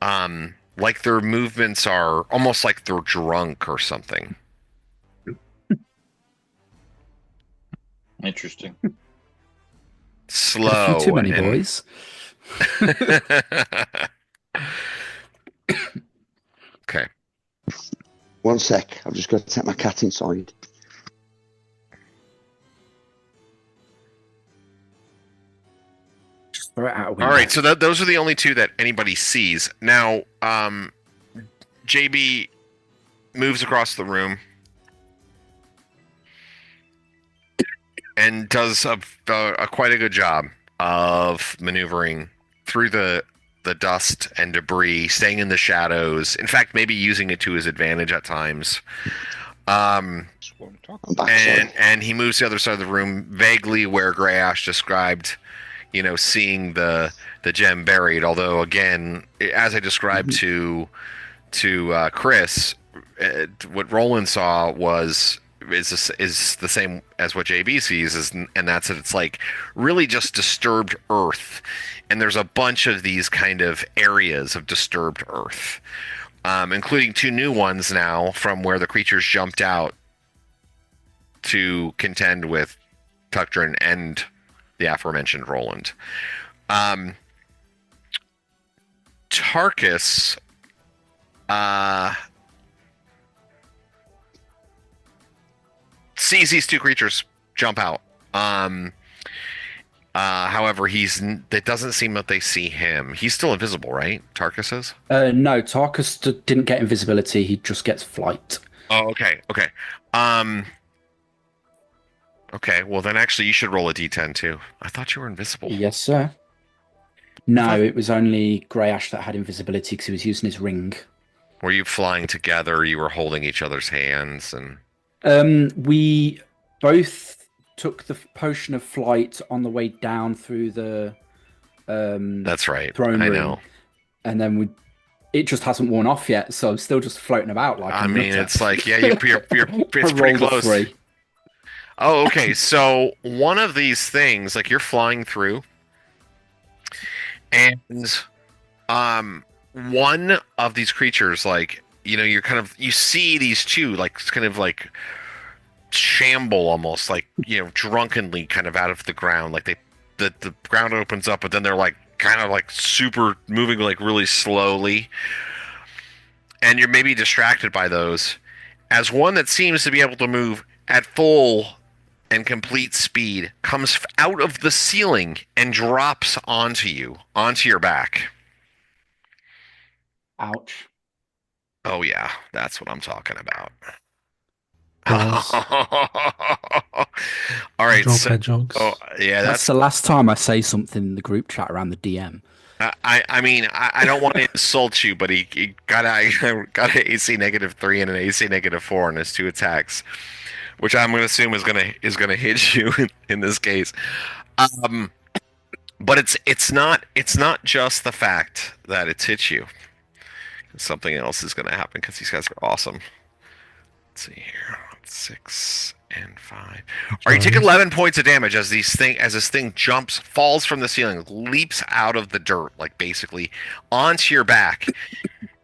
their movements are almost like they're drunk or something. Interesting. Slow. Had a few too many and- boys. Okay. 1 sec. I've just got to take my cat inside. Just throw it out a All window. right, so those are the only two that anybody sees. Now, JB moves across the room and does a quite a good job of maneuvering through the dust and debris, staying in the shadows. In fact, maybe using it to his advantage at times. I'm back, sorry. And he moves to the other side of the room, vaguely where Greyhawk described, seeing the gem buried. Although, again, as I described to Chris, what Roland saw is the same as what JB sees, and that's that it's like really just disturbed earth, and there's a bunch of these kind of areas of disturbed earth, including 2 new ones now from where the creatures jumped out to contend with Tuctrin and the aforementioned Roland. Tarkus sees these two creatures jump out. However, it doesn't seem that they see him. He's still invisible, right? Tarkus is? No, Tarkus didn't get invisibility. He just gets flight. Oh, okay. Okay, well then actually you should roll a d10 too. I thought you were invisible. Yes, sir. No, it was only Greyash that had invisibility because he was using his ring. Were you flying together? You were holding each other's hands and... We both took the potion of flight on the way down through the That's right. throne room. I know. And then it just hasn't worn off yet, so I'm still just floating about like I a mean, nutter. it's like, yeah, it's I pretty rolled a close. 3. Oh, okay. So one of these things, like you're flying through, and one of these creatures, like, you see these two, like, kind of like shamble almost, like, drunkenly kind of out of the ground. Like the ground opens up, but then they're like kind of like super moving, like really slowly. And you're maybe distracted by those, as one that seems to be able to move at full and complete speed comes out of the ceiling and drops onto your back. Ouch. Oh yeah, that's what I'm talking about. Balls. All right. Drop head jokes. Oh yeah, That's the last time I say something in the group chat around the DM. I mean, I don't want to insult you, but he got an AC -3 and an AC -4 on his 2 attacks, which I'm going to assume is going to hit you in this case. But it's not just the fact that it's hit you. Something else is going to happen because these guys are awesome. Let's see here. 6 and 5. All right, you take 11 points of damage as this thing jumps, falls from the ceiling, leaps out of the dirt, like basically onto your back.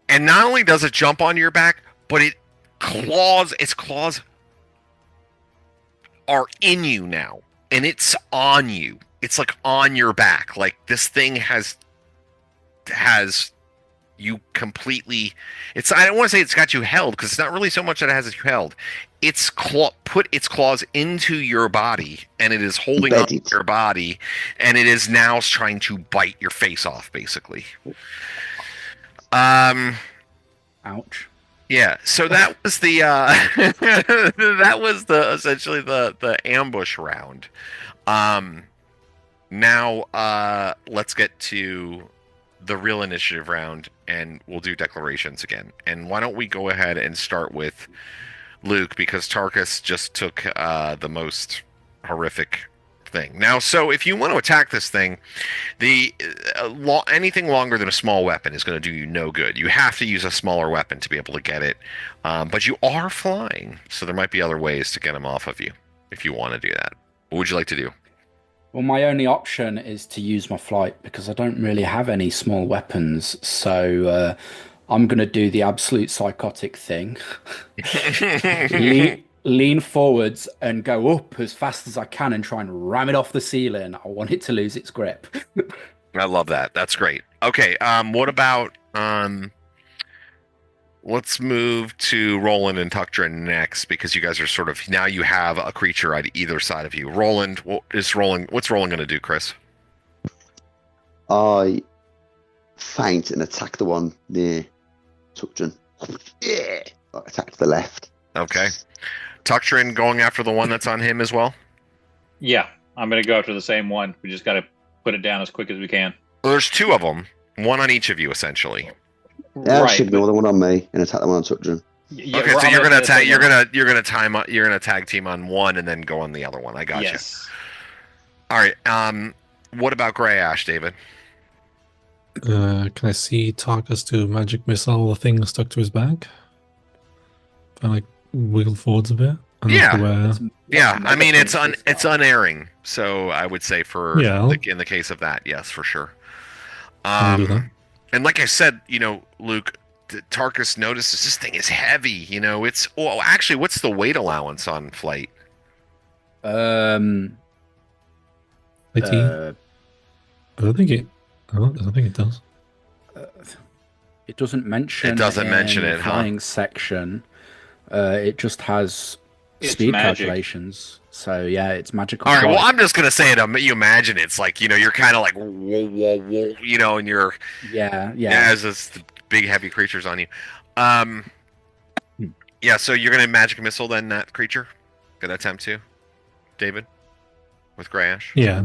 And not only does it jump onto your back, but its claws are in you now, and it's on you. It's like on your back. Like this thing has you completely. I don't want to say it's got you held, because it's not really so much that it has you held. It's put its claws into your body, and it is holding on to your body, and it is now trying to bite your face off, basically. Ouch. Yeah, so that was the essentially the ambush round. Now let's get to the real initiative round, and we'll do declarations again. And why don't we go ahead and start with Luke, because Tarkus just took the most horrific thing. Now, so if you want to attack this thing, anything longer than a small weapon is going to do you no good. You have to use a smaller weapon to be able to get it. But you are flying, so there might be other ways to get him off of you if you want to do that. What would you like to do? Well, my only option is to use my flight, because I don't really have any small weapons. So I'm going to do the absolute psychotic thing. Lean forwards and go up as fast as I can and try and ram it off the ceiling. I want it to lose its grip. I love that. That's great. Okay, what about let's move to Roland and Tuctrin next, because you guys are sort of, now you have a creature at either side of you. Roland, what's Roland going to do, Chris? I feint and attack the one near Tuctrin. Yeah, attack to the left. Okay. Tuctrin going after the one that's on him as well? Yeah, I'm going to go after the same one. We just got to put it down as quick as we can. Well, there's 2 of them, one on each of you, essentially. Yeah, right, ignore the one on me and attack the one on Tuctrin. Yeah, okay, so you're gonna attack. You're gonna tag team on one and then go on the other one. I got you. All right. What about Greyash, David? Can I see Tarkus to magic missile the thing stuck to his back? If I like wiggle forwards a bit. Yeah. Yeah. I mean, it's unerring. So I would say in the case of that, yes, for sure. I'll do that. And like I said, Luke, Tarkus notices this thing is heavy. Actually, what's the weight allowance on flight? IT? I don't think it does. It doesn't mention. It doesn't mention it, flying section. It just has It's speed magic. calculations. So yeah, it's magical. All right. Well, flight. I'm just gonna say it. You imagine it's like you're kind of like whoa, whoa, whoa, and you're Yeah. as this big heavy creatures on you. Um, yeah. So you're gonna magic missile then that creature. Gonna attempt to, David, with Grash. Yeah.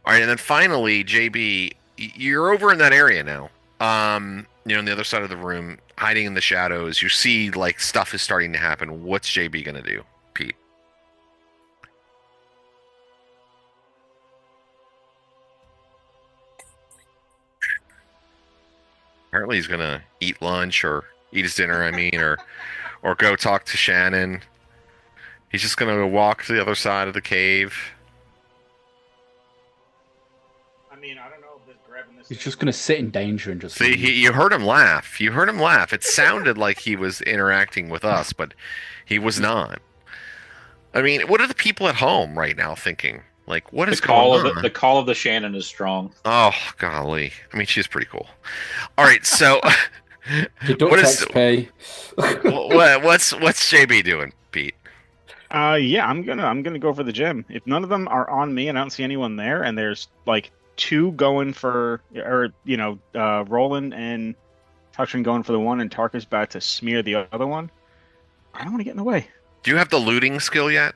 All right, and then finally, JB, you're over in that area now. On the other side of the room, hiding in the shadows. You see like stuff is starting to happen. What's JB gonna do, Pete? Apparently he's gonna eat lunch or eat his dinner, or go talk to Shannon. He's just gonna walk to the other side of the cave. I mean, I don't know if this grabbing this. He's just going to sit in danger and just. See, you heard him laugh. You heard him laugh. It sounded like he was interacting with us, but he was not. I mean, what are the people at home right now thinking? Like, what is going on? The call of the Shannon is strong. Oh, golly. I mean, she's pretty cool. All right, so what's JB doing, Pete? Yeah, I'm gonna go for the gym. If none of them are on me and I don't see anyone there, and there's like two going for, Roland and Tuxton going for the one, and Tarka's about to smear the other one, I don't want to get in the way. Do you have the looting skill yet?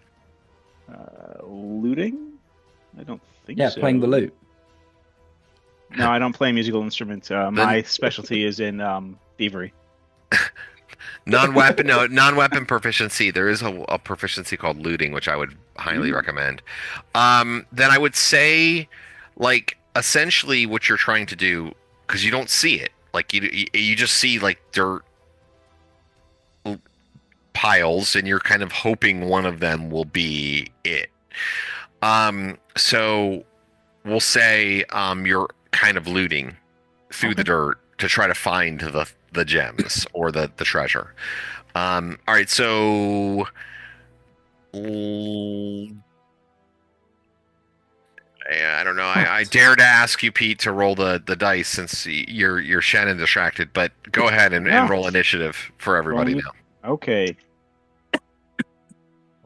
Looting? I don't think so. Yeah, playing the lute. No, I don't play musical instruments. My specialty is in thievery. Non-weapon proficiency. There is a proficiency called looting, which I would highly recommend. Then I would say, like, essentially what you're trying to do, because you don't see it. Like, you just see, like, dirt piles, and you're kind of hoping one of them will be it. So we'll say you're kind of looting through the dirt to try to find the gems or the treasure. All right, so I don't know. I dare to ask you, Pete, to roll the dice since you're Shannon distracted, but go ahead and roll initiative for everybody now. Okay.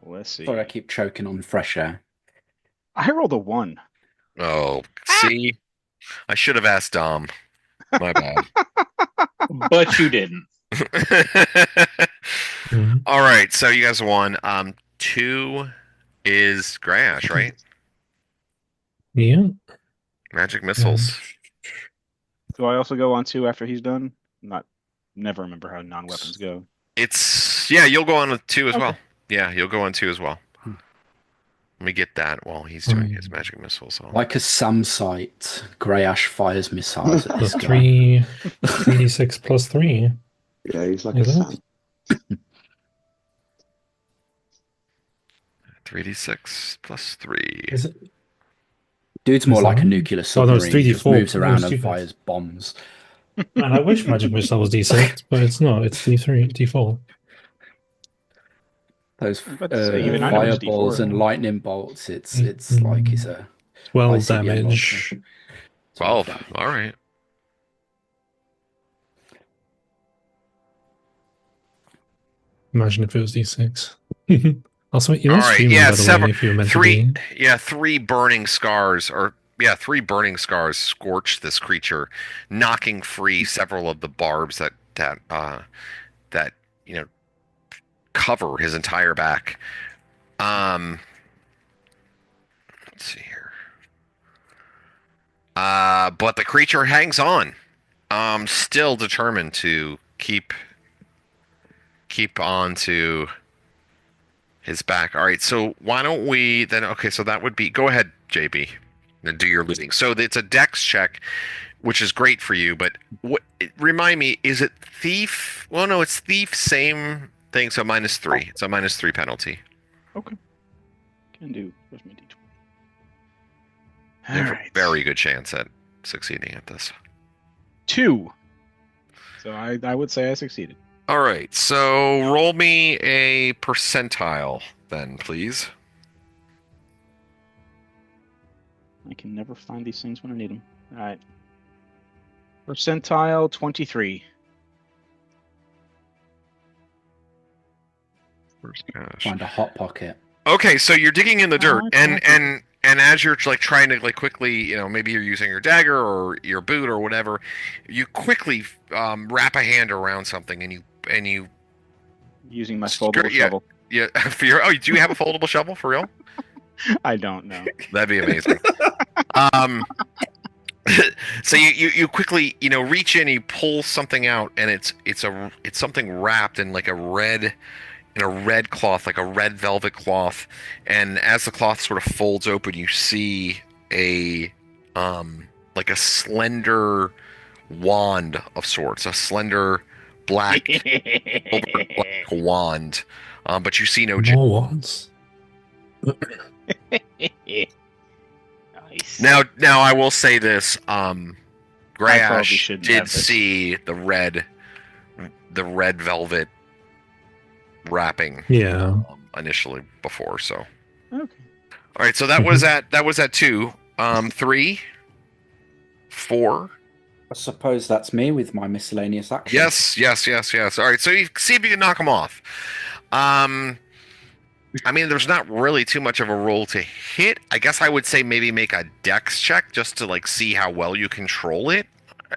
Let's see. Sorry, I keep choking on fresh air. I rolled a 1. Oh, see? I should have asked Dom. My bad. But you didn't. All right, so you guys won. 2 is Grash, right? Yeah. Magic missiles. Do I also go on 2 after he's done? Never remember how non-weapons go. You'll go on with 2 as well. Yeah, you'll go on 2 as well. Let me get that while he's doing his magic missiles. Like a SAM site, Grey Ash fires missiles at this guy. 3d6 plus 3. Yeah, he's like Is a it? Sam. 3d6 plus 3. Is it? Dude's more Is like that a one? nuclear Oh, submarine. no, it's 3d4. Just moves Oh, around and stupid. fires bombs. Man, I wish magic missile was d6, but it's not. It's d3, d4. Those about to say, even I know it's fireballs D4. and lightning bolts. It's like it's a 12 ICBM damage. launcher. 12. All right. Imagine if it was d6. Also, you All don't right. stream Yeah, by the way, if you're meant to be. three burning scars, three burning scars scorched this creature, knocking free several of the barbs that cover his entire back. Let's see here. But the creature hangs on, still determined to keep on to his back. All right, so why don't we then? Okay, so that would be. Go ahead, JB, and do your looting. So it's a dex check, which is great for you. But remind me, is it thief? Well, no, it's thief. Same thing. So -3. It's a -3 penalty. Okay. Can do. Where's my d20? You have All right. a very good chance at succeeding at this. 2. So I would say I succeeded. All right, so roll me a percentile then, please. I can never find these things when I need them. All right. Percentile 23. First cache. Find a hot pocket. Okay, so you're digging in the dirt, Oh, and as you're like trying to like quickly, maybe you're using your dagger or your boot or whatever, you quickly wrap a hand around something, and you Using my foldable yeah, shovel. yeah. For your, do you have a foldable shovel for real? I don't know. That'd be amazing. So you quickly reach in, you pull something out, and it's something wrapped in like a red cloth, like a red velvet cloth, and as the cloth sort of folds open, you see a like a slender wand of sorts, a slender black wand, but you see no gem. More wands. Nice. Now I will say this: probably Grayash shouldn't did have this. see the red velvet wrapping Yeah. initially before. So, Okay. all right. So that was at 2, 3, 4. I suppose that's me with my miscellaneous action. Yes. All right. So you see if you can knock them off. I mean, there's not really too much of a roll to hit. I guess I would say maybe make a dex check just to like see how well you control it.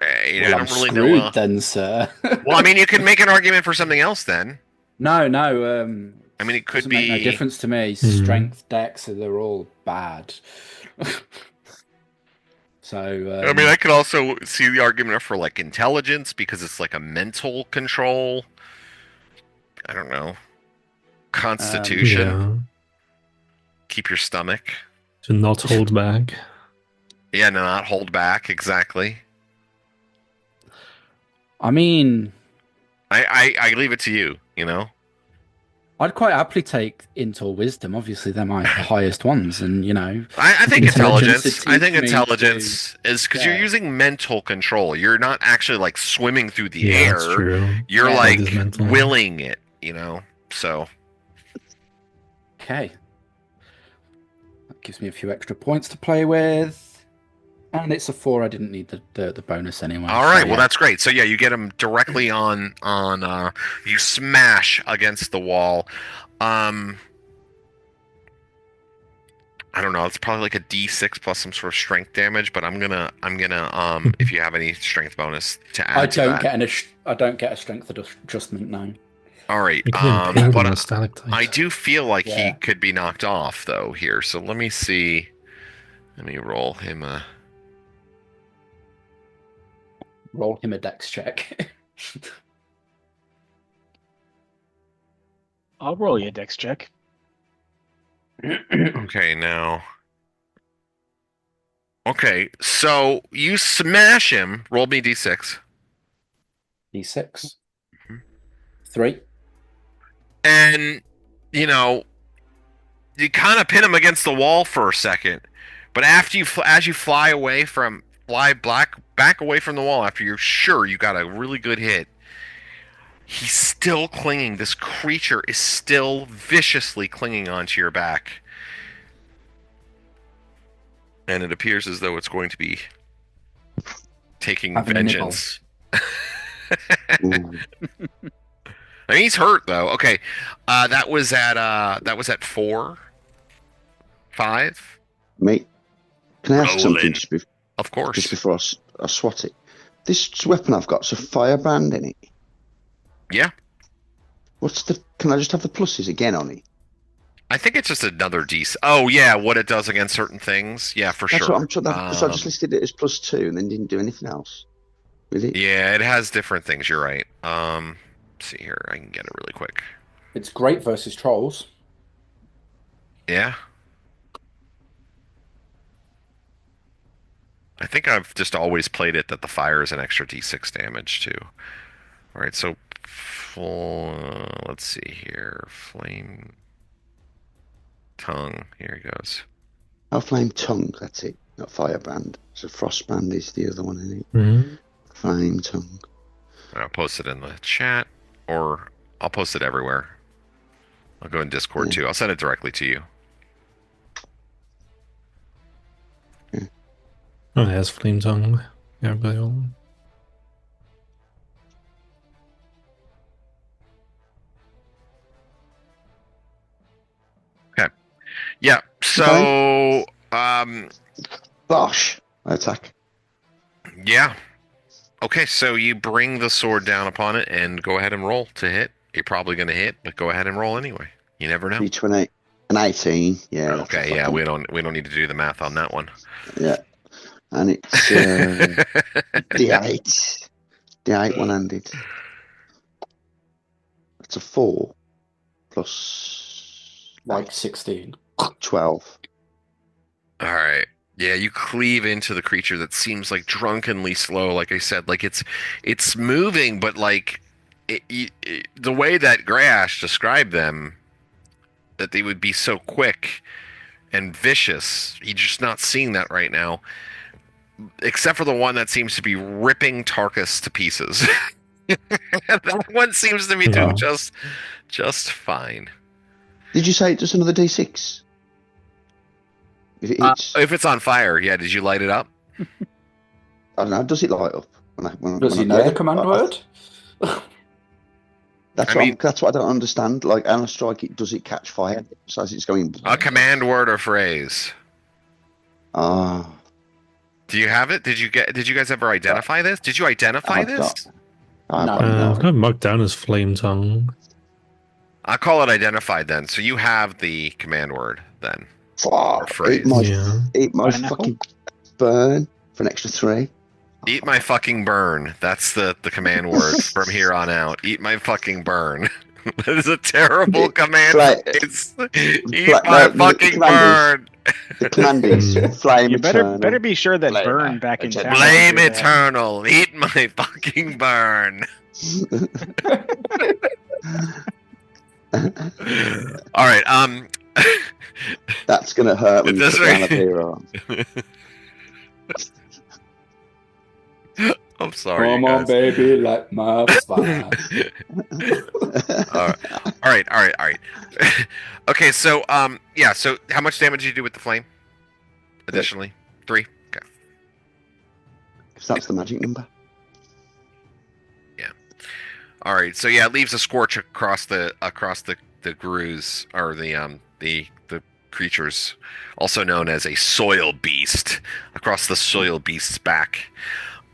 I Well, I'm don't really screwed know. then, sir. Well, I mean, you can make an argument for something else then. No. I mean, it could Doesn't make no be. difference to me. Strength, dex, they're all bad. So. I mean, I could also see the argument for like intelligence because it's like a mental control. I don't know. Constitution. Yeah. Keep your stomach. To not hold back. Yeah, no, not hold back. Exactly. I mean, I leave it to you. I'd quite happily take int or wisdom. Obviously, they're my highest ones, and I think Intelligence intelligence. to I think teach me intelligence is because you're Yeah. using mental control. You're not actually like swimming through the Yeah, air. that's true. You're Yeah. like That is mental. willing it. So okay. That gives me a few extra points to play with, and it's a 4. I didn't need the bonus anyway. all right. So, Well, yeah. that's great. So yeah, you get them directly on. You smash against the wall. I don't know. It's probably like a D6 plus some sort of strength damage, but I'm gonna if you have any strength bonus to add I to that. I don't get a strength adjustment now. All right. You can impale them But on stalactites. I do feel like he Yeah. could be knocked off though here. So let me see. Let me roll him a. Roll him a dex check. I'll roll you a dex check. Okay, now. Okay, so you smash him. Roll me D6. D6. Mhm. 3. And, you kind of pin him against the wall for a second. But as you fly back away from the wall after you're sure you got a really good hit, he's still clinging. This creature is still viciously clinging onto your back. And it appears as though it's going to be taking Having a nibble. vengeance. Ooh. I mean, he's hurt though. Okay, that was at 4, 5. Mate, can I ask something Roland. just Of course. before I swat it? This weapon I've got's a firebrand in it. Yeah. Can I just have the pluses again on it? I think it's just another DC. Oh yeah, what it does against certain things. Yeah, for That's sure. what I'm trying. So I just listed it as +2 and then didn't do anything else with it. Yeah, it has different things. You're right. Let's see here. I can get it really quick. It's great versus trolls. Yeah. I think I've just always played it that the fire is an extra D6 damage too. All right, so let's see here. Flame tongue. Here he goes. Oh, flame tongue. That's it. Not firebrand. So frostbrand is the other one in it. Mhm. Flame tongue. I'll post it in the chat, or I'll post it everywhere. I'll go in Discord too. I'll send it directly to you. Oh, it has flame tongue. Yeah, I've got it all. Yeah. So, Bosh. I attack. yeah. Okay, so you bring the sword down upon it and go ahead and roll to hit. You're probably going to hit, but go ahead and roll anyway. You never know. D20. An 18. Yeah. That's Okay, a yeah, fucking- we don't need to do the math on that one. Yeah. And it's D8. D8 one-handed. It's a 4 plus Like 16. 12. All right. Yeah, you cleave into the creature that seems like drunkenly slow. Like I said, like it's moving, but like the way that Greyhawk described them, that they would be so quick and vicious. You're just not seeing that right now, except for the one that seems to be ripping Tarkus to pieces. That one seems to be doing just fine. Did you say it does another D6? If it hits, If it's on fire, yeah. Did you light it up? I don't know. Does it light up? Does he know the command word? That's what I don't understand. Like, on a strike, does it catch fire? So as it's going. A command word or phrase. Ah. Do you have it? Did you guys ever identify this? Did you identify this? I've got it marked down as flame tongue. I'll call it identified then. So you have the command word then. Or phrase. Eat my fucking burn for an extra 3. Eat my fucking burn. That's the command word from here on out. Eat my fucking burn. That is a terrible command. Eat my fucking burn. The command is flame You eternal. better be sure that burn back in town. Flame eternal. Eat my fucking burn. All right. That's gonna hurt when you That's put down right. a hero. I'm sorry. Come you on, guys. baby, like my fire. All right. Okay, so yeah. So how much damage did you do with the flame? Additionally, 3. Okay. Because that's the magic number. Yeah. All right. So yeah, it leaves a scorch across the grooves or the creatures, also known as a soil beast, across the soil beast's back.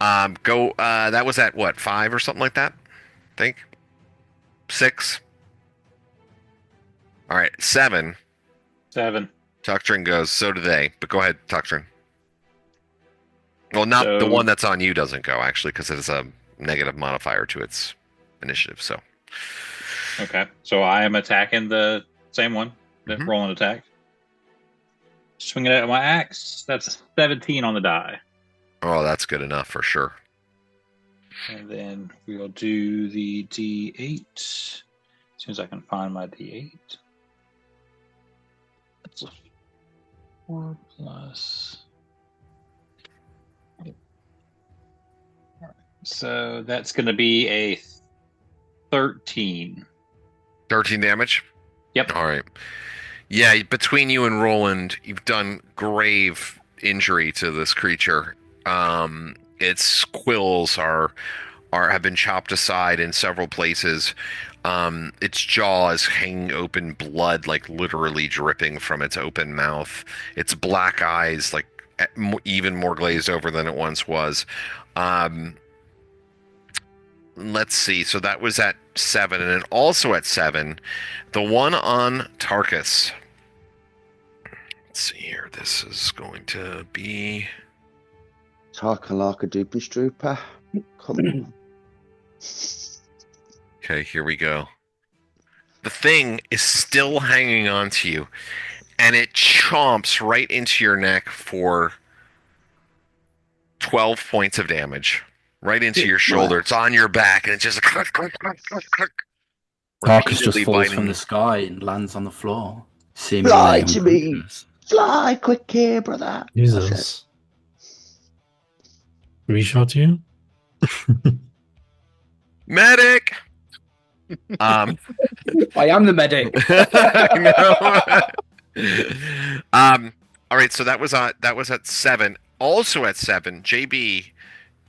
That was at what, 5 or something like that? I think 6. All right, 7. 7. Tucktrin goes. So do they. But go ahead, Tucktrin. Well, not the one that's on you doesn't go actually, because it is a negative modifier to its initiative. So. Okay, so I am attacking the same one that Roland attacked. Swinging at my axe. That's 17 on the die. Oh, that's good enough for sure. And then we'll do the D8. As soon as I can find my D8. That's a 4 plus. All right. So that's going to be a 13. 13 damage? Yep. All right. Yeah, between you and Roland, you've done grave injury to this creature. Its quills have been chopped aside in several places. Its jaw is hanging open, blood like literally dripping from its open mouth. Its black eyes like even more glazed over than it once was. Let's see. So that was at 7, and then also at 7, the one on Tarkus. Let's see here. This is going to be Tarkalaka Dupenstrooper. Come on. okay. Here we go. The thing is still hanging on to you, and it chomps right into your neck for 12 points of damage. Right into your shoulder. It's on your back, and it's just click, click, click, click, click. Tarkus just falls biting. from the sky and lands on the floor. Fly to me. Fly quick here, brother. Jesus. Reshot you? Medic! I am the medic. I know. All right, so that was at 7. Also at 7, JB,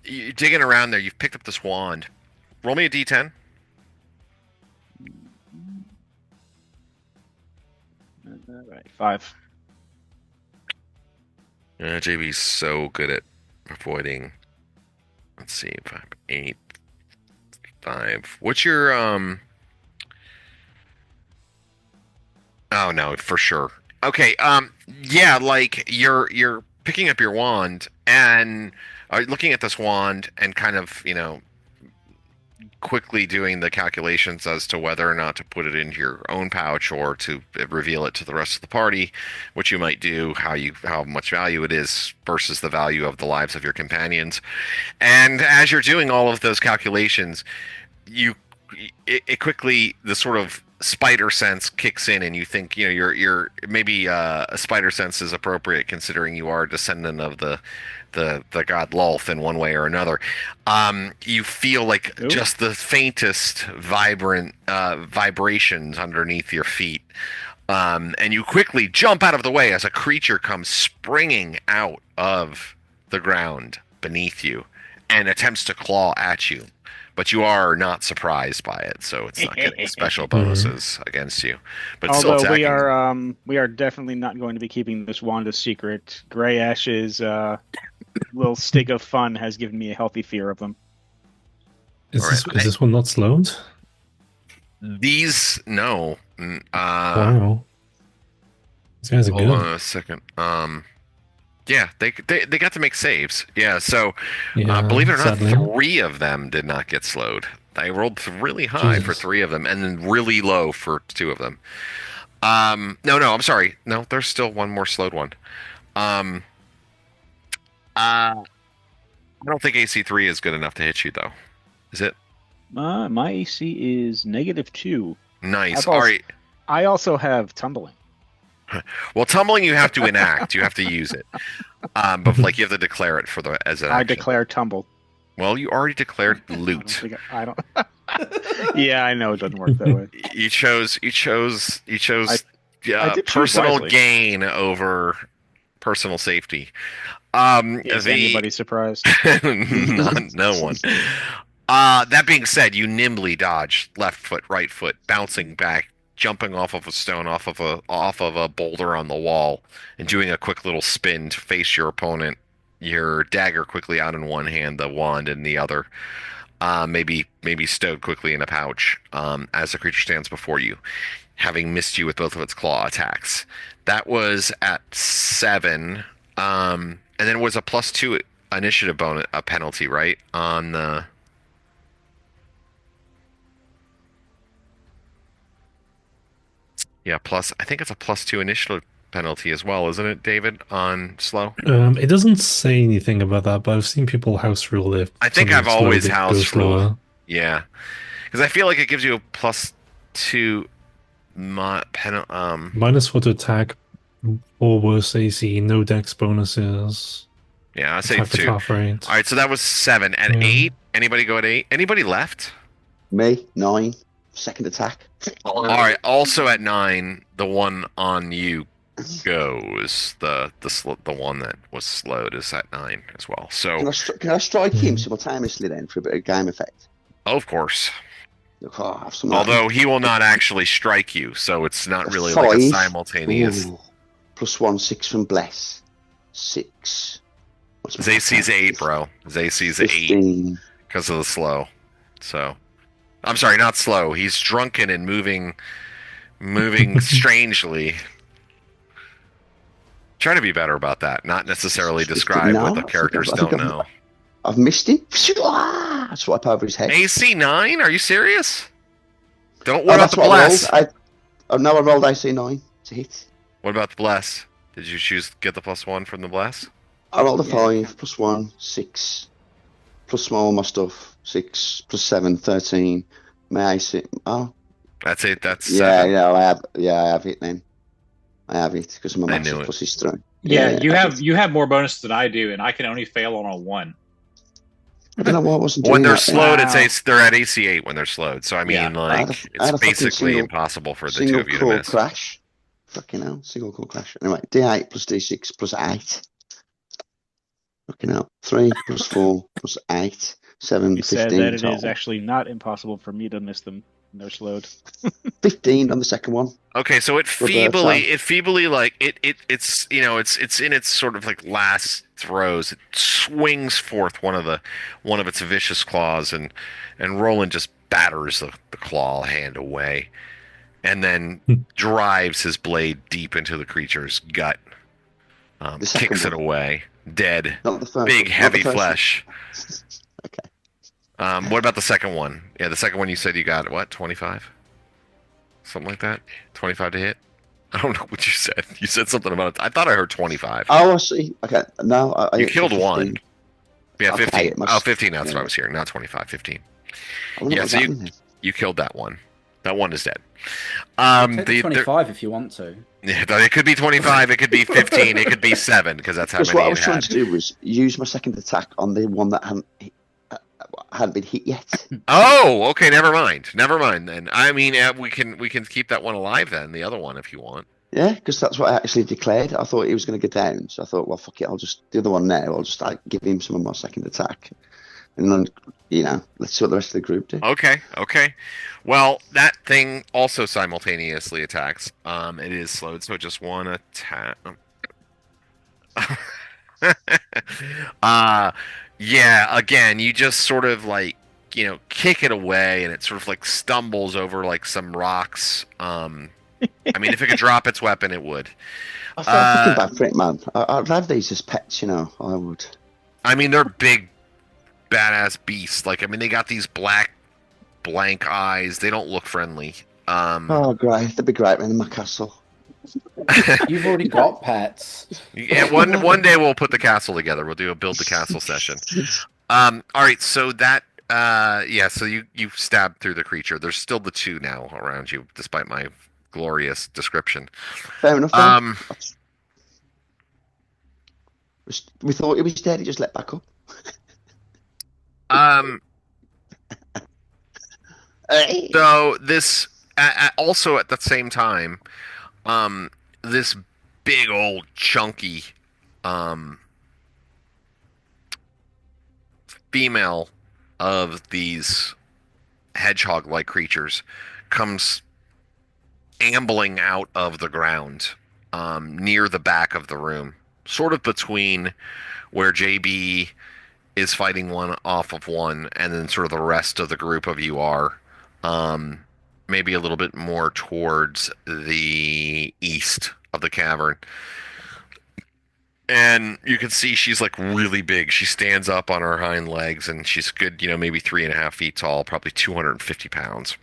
you're digging around there. You've picked up this wand. Roll me a d10. All right, 5. JB's so good at avoiding. Let's see, 5, 8, 5. What's your Oh no, for sure. Okay, yeah, like you're picking up your wand and looking at this wand and kind of, quickly doing the calculations as to whether or not to put it into your own pouch or to reveal it to the rest of the party, what you might do, how much value it is versus the value of the lives of your companions. And as you're doing all of those calculations, it quickly, the sort of spider sense kicks in, and you think, you're maybe a spider sense is appropriate considering you are a descendant of the god Lolth in one way or another. You feel like just the faintest vibrations underneath your feet, and you quickly jump out of the way as a creature comes springing out of the ground beneath you and attempts to claw at you. But you are not surprised by it, so it's not getting special bonuses against you. But although still we are definitely not going to be keeping this wand a secret. Grey Ash's little stick of fun has given me a healthy fear of them. Is this one not slowed? These no. Wow. These guys are good. Hold on a second. Yeah, they got to make saves. Yeah, so believe it or not, sadly. 3 of them did not get slowed. I rolled really high for 3 of them, and then really low for 2 of them. No, I'm sorry. No, there's still one more slowed one. I don't think AC3 is good enough to hit you, though. Is it? My AC is -2. Nice. All right. I also have tumbling. Well, tumbling you have to enact. You have to use it. But you have to declare it as an action. I declare tumble. Well, you already declared loot. I don't. Yeah, I know it doesn't work that way. You chose I did choose personal wisely. gain over personal safety. Is anybody surprised? No one. That being said, you nimbly dodge left foot, right foot, bouncing back, jumping off of a stone, off of a boulder on the wall, and doing a quick little spin to face your opponent. Your dagger quickly out in one hand, the wand in the other. Maybe stowed quickly in a pouch as the creature stands before you, having missed you with both of its claw attacks. That was at 7, and then it was a +2 initiative bonus, a penalty, right? On the I think it's a +2 initiative penalty as well, isn't it, David, on slow? It doesn't say anything about that, but I've seen people house rule it. I think I've always house ruled. slower. Yeah, because I feel like it gives you a +2 -4 to attack or worse AC, no dex bonuses. Yeah, I say Attack for 2. top rate. All right, so that was 7 and 8. Anybody go at 8? Anybody left? Me, 9. Second attack. All right. Also at 9, the one on you goes. The one that was slowed is at 9 as well. So Can I strike him simultaneously then for a bit of game effect? of course, Oh, although he will not actually strike you, so it's not really like a 5. simultaneous. Ooh. +1, 6 from bless. 6. What's my Zayc's attack? 8, bro. Zayc's 8 15. because of the slow. So I'm sorry, not slow. He's drunken and moving strangely. Try to be better about that. Not necessarily describe what the characters don't know. I've missed him. Swipe over his head. AC 9? Are you serious? What about the bless? I rolled AC 9 to hit. What about the bless? Did you get the +1 from the bless? I rolled a 5, +1, 6. Plus small my stuff, 6, +7, 13. May I see? Oh. That's it. That's Yeah, 7. I have it then. I have it because I'm a massive pussy strong. You have more bonuses than I do, and I can only fail on a 1. I don't know why I wasn't doing When they're that. slowed, Wow. they're at AC 8 when they're slowed. So I mean, Yeah. I had a it's fucking basically single- impossible for the 2 Single of you to core miss. crash. Fucking hell, single core crash. Anyway, D8 + D6 + 8. Fucking hell. 3 + 4 + 8. 7, You 15 said that it total. is actually not impossible for me to miss them. No slowed. 15 on the second one. Okay, so it feebly like it's it's in its sort of like last throes. It swings forth one of its vicious claws, and Roland just batters the claw hand away, and then drives his blade deep into the creature's gut. Kicks it away, dead. Not the first big one. heavy Not the first flesh. Okay. What about the second one? Yeah, the second one you said you got what, 25? Something like that? 25 to hit? I don't know what you said. You said something about it. I thought I heard 25. Oh, I see. Okay, no, I You hit killed 15. one. Yeah, Okay, 15. it must- Oh, 15, that's yeah. what I was hearing. Not 25, 15. I wonder Yeah, what so that means. you killed that one. That one is dead. Take the 25 if you want to. Yeah, it could be 25, it could be 15, it could be 7, because that's how Because many what I it was trying had. to do was use my second attack on the one that hadn't been hit yet. Oh, okay, never mind. Never mind then. I mean, we can keep that one alive then, the other one, if you want. Yeah, because that's what I actually declared. I thought he was going to go down, so I thought, well, fuck it, I'll just do the one now. I'll just like give him some of my second attack, and then let's see what the rest of the group do. Okay. Well, that thing also simultaneously attacks. It is slowed, so just one attack. Yeah, again, you just sort of like, kick it away, and it sort of like stumbles over like some rocks. I mean, if it could drop its weapon, it would. I felt fucking bad for it, man. I'd have these as pets, I would. I mean, they're big, badass beasts. Like, I mean, they got these black, blank eyes. They don't look friendly. Oh, great. That'd be great, man, in my castle. You've already got pets. Yeah, one day we'll put the castle together. We'll do a build the castle session. All right, so that so you stabbed through the creature. There's still the two now around you, despite my glorious description. Fair enough. Then. We thought he was dead. He just let back up. So this also at the same time, this big old chunky female of these hedgehog-like creatures comes ambling out of the ground near the back of the room, sort of between where JB is fighting one off of one, and then sort of the rest of the group of you are. Maybe a little bit more towards the east of the cavern. And you can see she's like really big. She stands up on her hind legs, and she's good, maybe 3.5 feet tall, probably 250 pounds.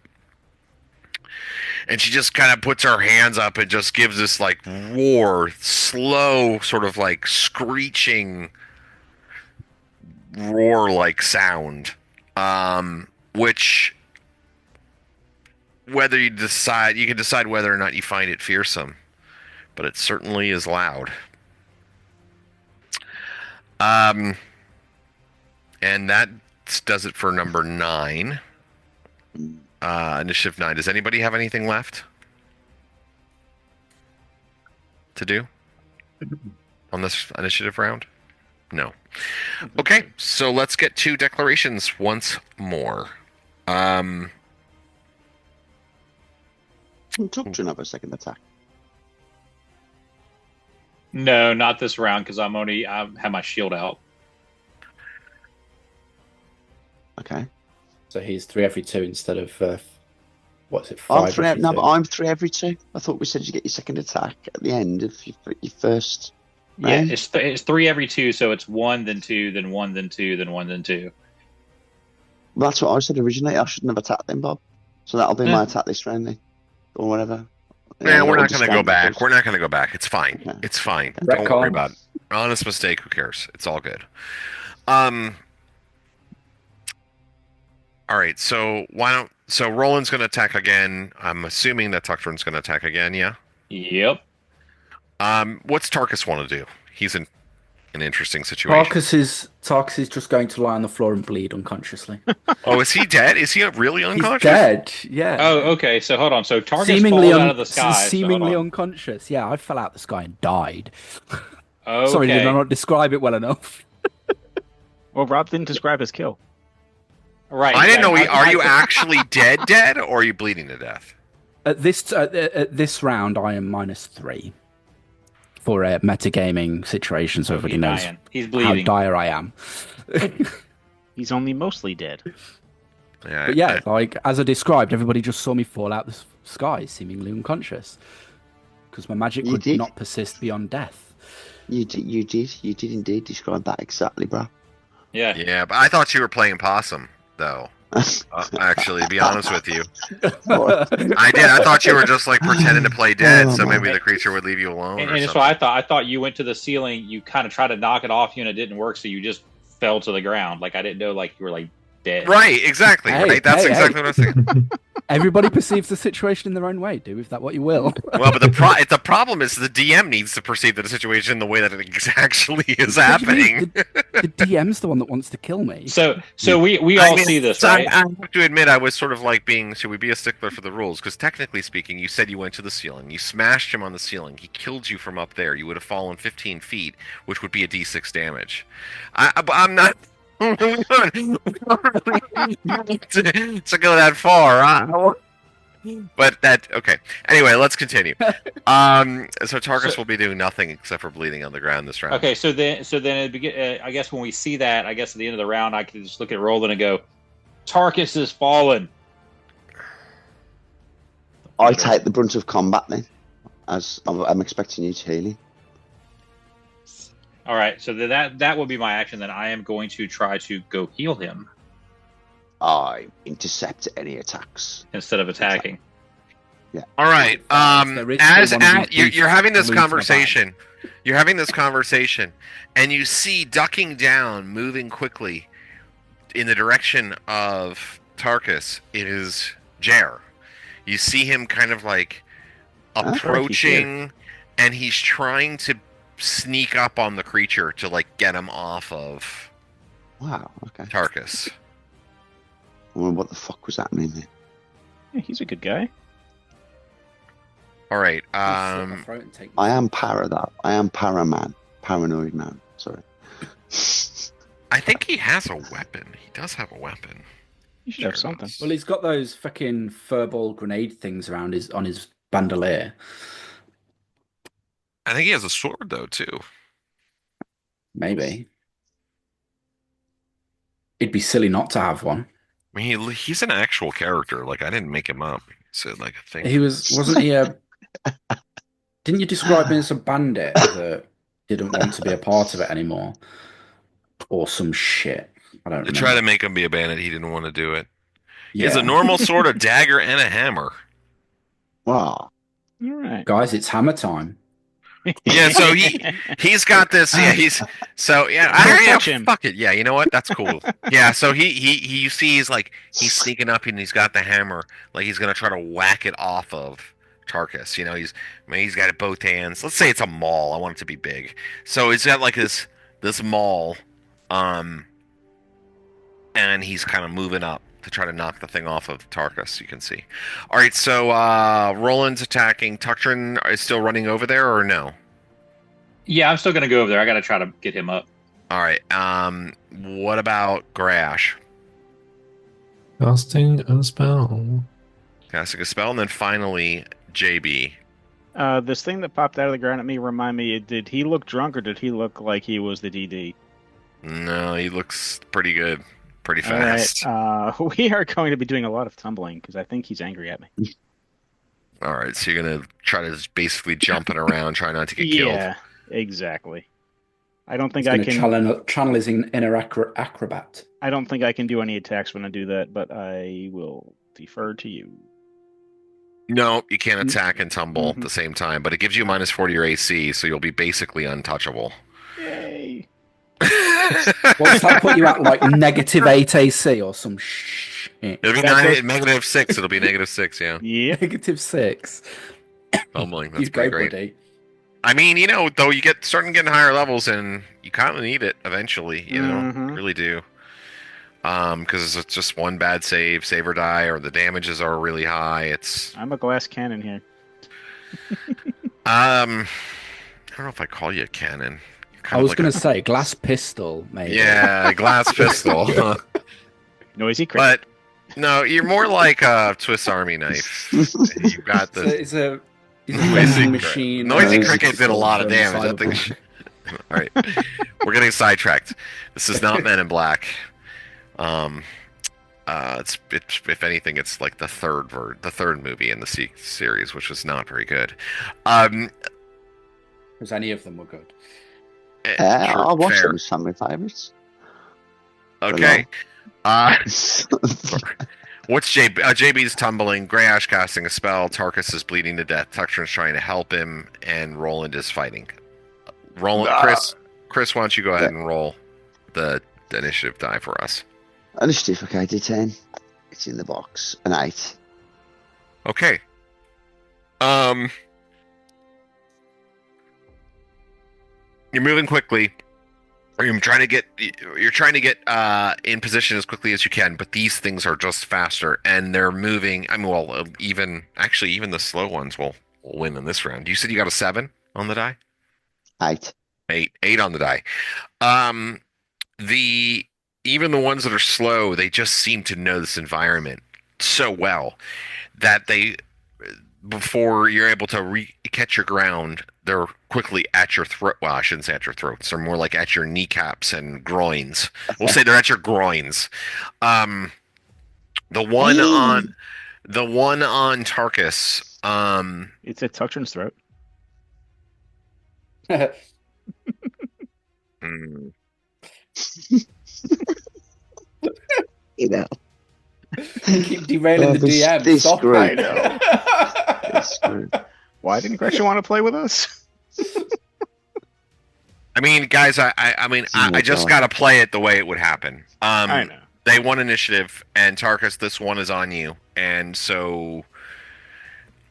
And she just kind of puts her hands up and just gives this like roar, slow, sort of like screeching roar-like sound, which whether you can decide whether or not you find it fearsome, but it certainly is loud. And that does it for number 9. Initiative 9. Does anybody have anything left to do on this initiative round? No. Okay, so let's get to declarations once more. Took to another second attack. No, not this round because I have my shield out. Okay. So he's 3 every 2 instead of what's it? 5 I'm 3. every No, 2? but I'm 3 every 2. I thought we said you get your second attack at the end of your first. Yeah, round. it's 3 every 2, so it's 1, then 2, then 1, then 2, then 1, then 2. Well, that's what I said originally. I shouldn't have attacked them, Bob. So that'll be my attack this round then, or whatever. Yeah, we're or not going to go discount back. because- We're not going to go back. It's fine. Okay. It's fine. Okay. Don't worry Retcon. about it. Honest mistake. Who cares? It's all good. All right. So Roland's going to attack again. I'm assuming that Tuckturn's going to attack again. Yeah. Yep. What's Tarkus want to do? He's in an interesting situation. Tarkus is just going to lie on the floor and bleed unconsciously. Oh, is he dead? Is he really unconscious? He's dead. Yeah. Oh, okay. So hold on. So Targus Seemingly falls out of the sky. Seemingly so hold unconscious. Yeah, I fell out the sky and died. on. Okay. Sorry, did I not describe it well enough? Well, Rob didn't describe his kill. Right. I didn't know. exactly. Are you actually dead, or are you bleeding to death? At this round, I am -3 for a metagaming situation, so everybody He's knows dying. He's how bleeding. dire I am. He's only mostly dead. But yeah, like as I described, everybody just saw me fall out the sky, seemingly unconscious, because my magic You could did. not persist beyond death. You did indeed describe that exactly, bro. Yeah. Yeah, but I thought you were playing possum, though. Actually, to be honest with you, I did. I thought you were just like pretending to play dead, so maybe the creature would leave you alone. And or that's something. what I thought. I thought you went to the ceiling. You kind of tried to knock it off you, and it didn't work. So you just fell to the ground. Like I didn't know. Like you were like dead. Right, exactly. Hey, right, that's hey, exactly what I was thinking. Everybody perceives the situation in their own way. Do with that what you will. Well, but the problem is the DM needs to perceive the situation the way that it actually is What do you mean? happening. The DM's the one that wants to kill me. So we I all mean, see this, so right? I have to admit, I was sort of like being. Should we be a stickler for the rules? Because technically speaking, you said you went to the ceiling, you smashed him on the ceiling, he killed you from up there. You would have fallen 15 feet, which would be a D6 damage. I'm not. We don't need to go that far. But that okay. Anyway, let's continue. So Tarkus will be doing nothing except for bleeding on the ground this round. Okay, so then I guess when we see that, I guess at the end of the round, I can just look at Roland and go, Tarkus has fallen. I take the brunt of combat then, as I'm expecting you to heal him. All right, so then that will be my action. Then I am going to try to go heal him I intercept any attacks. instead of attacking. All right. There is still one of these You're having this beasts loose in a bag. conversation. You're having this conversation, and you see ducking down, moving quickly in the direction of Tarkus. It is Jer. You see him kind of like approaching, and he's trying to sneak up on the creature to like get him off of Wow. Okay. Tarkus. Well, what the fuck was happening there? Yeah, he's a good guy. All right. I am para that. I am paraman. Paranoid man. Sorry. I think he has a weapon. He does have a weapon. He should have something. Well, he's got those fucking furball grenade things around on his bandolier. I think he has a sword though too. Maybe. It'd be silly not to have one. I mean, he's an actual character. Like I didn't make him up. He said like a thing. Wasn't he a? Didn't you describe him as a bandit that didn't want to be a part of it anymore, or some shit? I don't know. They try to make him be a bandit. He didn't want to do it. He Yeah. has a normal sword, a dagger, and a hammer. Wow. All right. Guys, it's hammer time. Yeah, so he's got this. Yeah, he's so yeah. Don't I touch him. Fuck it. Yeah, you know what? That's cool. Yeah, so he you see he's sneaking up and he's got the hammer, like he's gonna try to whack it off of Tarkus. You know, he's got it both hands. Let's say it's a maul. I want it to be big. So he's got like this maul, and he's kind of moving up to try to knock the thing off of Tarkus. You can see. All right, so Roland's attacking. Tuctrin is still running over there, or no? Yeah, I'm still gonna go over there. I gotta try to get him up. All right. What about Grash? Casting a spell. Casting a spell, and then finally JB. This thing that popped out of the ground at me, remind me, did he look drunk or did he look like he was the DD? No, he looks pretty good, pretty All right. fast. We are going to be doing a lot of tumbling because I think he's angry at me. All right, so you're gonna try to just basically jumping around, try not to get killed. Yeah, exactly. I don't think He's I gonna can. channel his inner acrobat. I don't think I can do any attacks when I do that, but I will defer to you. No, you can't attack and tumble at Mhm. the same time, but it gives you -40 your AC, so you'll be basically untouchable. Yay! What's that put you at, like -8 AC or some shit? It'll be That's -6. It'll be -6. Yeah, Yeah. -6. tumbling. You That's go, pretty great. buddy. I mean, you know, though you starting getting higher levels, and you kind of need it eventually. You know, Mhm. really do. Because it's just one bad save or die, or the damages are really high. It's I'm a glass cannon here. I don't know if I call you a cannon. You're kind I of was like going to say glass pistol, maybe. yeah, glass pistol. Noisy cricket. But no, you're more like a Swiss Army knife. You got So this. it's a Noisy vending machine. Noisy Noisy cricket did a lot of on the damage. side I of think. one. All right, we're getting sidetracked. This is not Men in Black. It's if anything, it's like the third movie in the series, which was not very good. Because any of them were good. I watched fair. them as family favourites. Okay. What's JB's tumbling, Greyhawk casting a spell, Tarkus is bleeding to death, Tuxtron's trying to help him, and Roland is fighting. Roland, Chris, why don't you go ahead and roll the initiative die for us? Initiative, okay, D10. It's in the box. An 8. Okay. You're moving quickly. You're trying to get in position as quickly as you can, but these things are just faster and they're moving. I mean, well, even the slow ones will win in this round. You said you got a 7 on the die? 8. 8 on the die. Even the ones that are slow, they just seem to know this environment so well that before you're able to catch your ground, they're quickly at your throat. Well, I shouldn't say at your throats. They're more like at your kneecaps and groins. We'll say they're at your groins. The one on Tarkus. It's at Tuxtron's throat. You know. Keep derailing the this- DM. this Stop great. it. It's good. Why didn't Gretchen want to play with us? I mean, guys, I just got to play it the way it would happen. I know. They won initiative, and Tarkus, this one is on you, and so,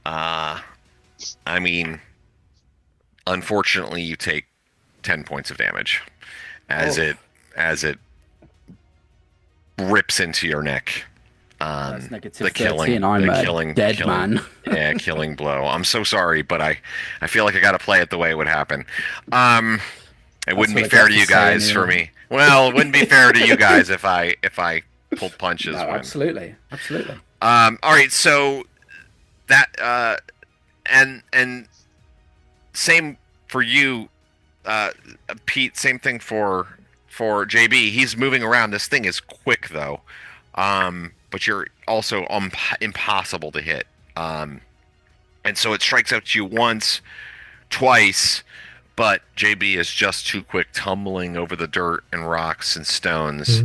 I mean, unfortunately, you take 10 points of damage as it rips into your neck. That's negative The 13. I'm a dead man. Yeah, killing blow. I'm so sorry, but I feel like I got to play it the way it would happen. It wouldn't be what I fair got to to you say guys for anyway. me. Well, it wouldn't be fair to you guys if I pulled punches. No, absolutely. All right, so that and same for you, Pete. Same thing for JB. He's moving around. This thing is quick though, but you're also impossible to hit. And so it strikes out to you once, twice, but JB is just too quick, tumbling over the dirt and rocks and stones.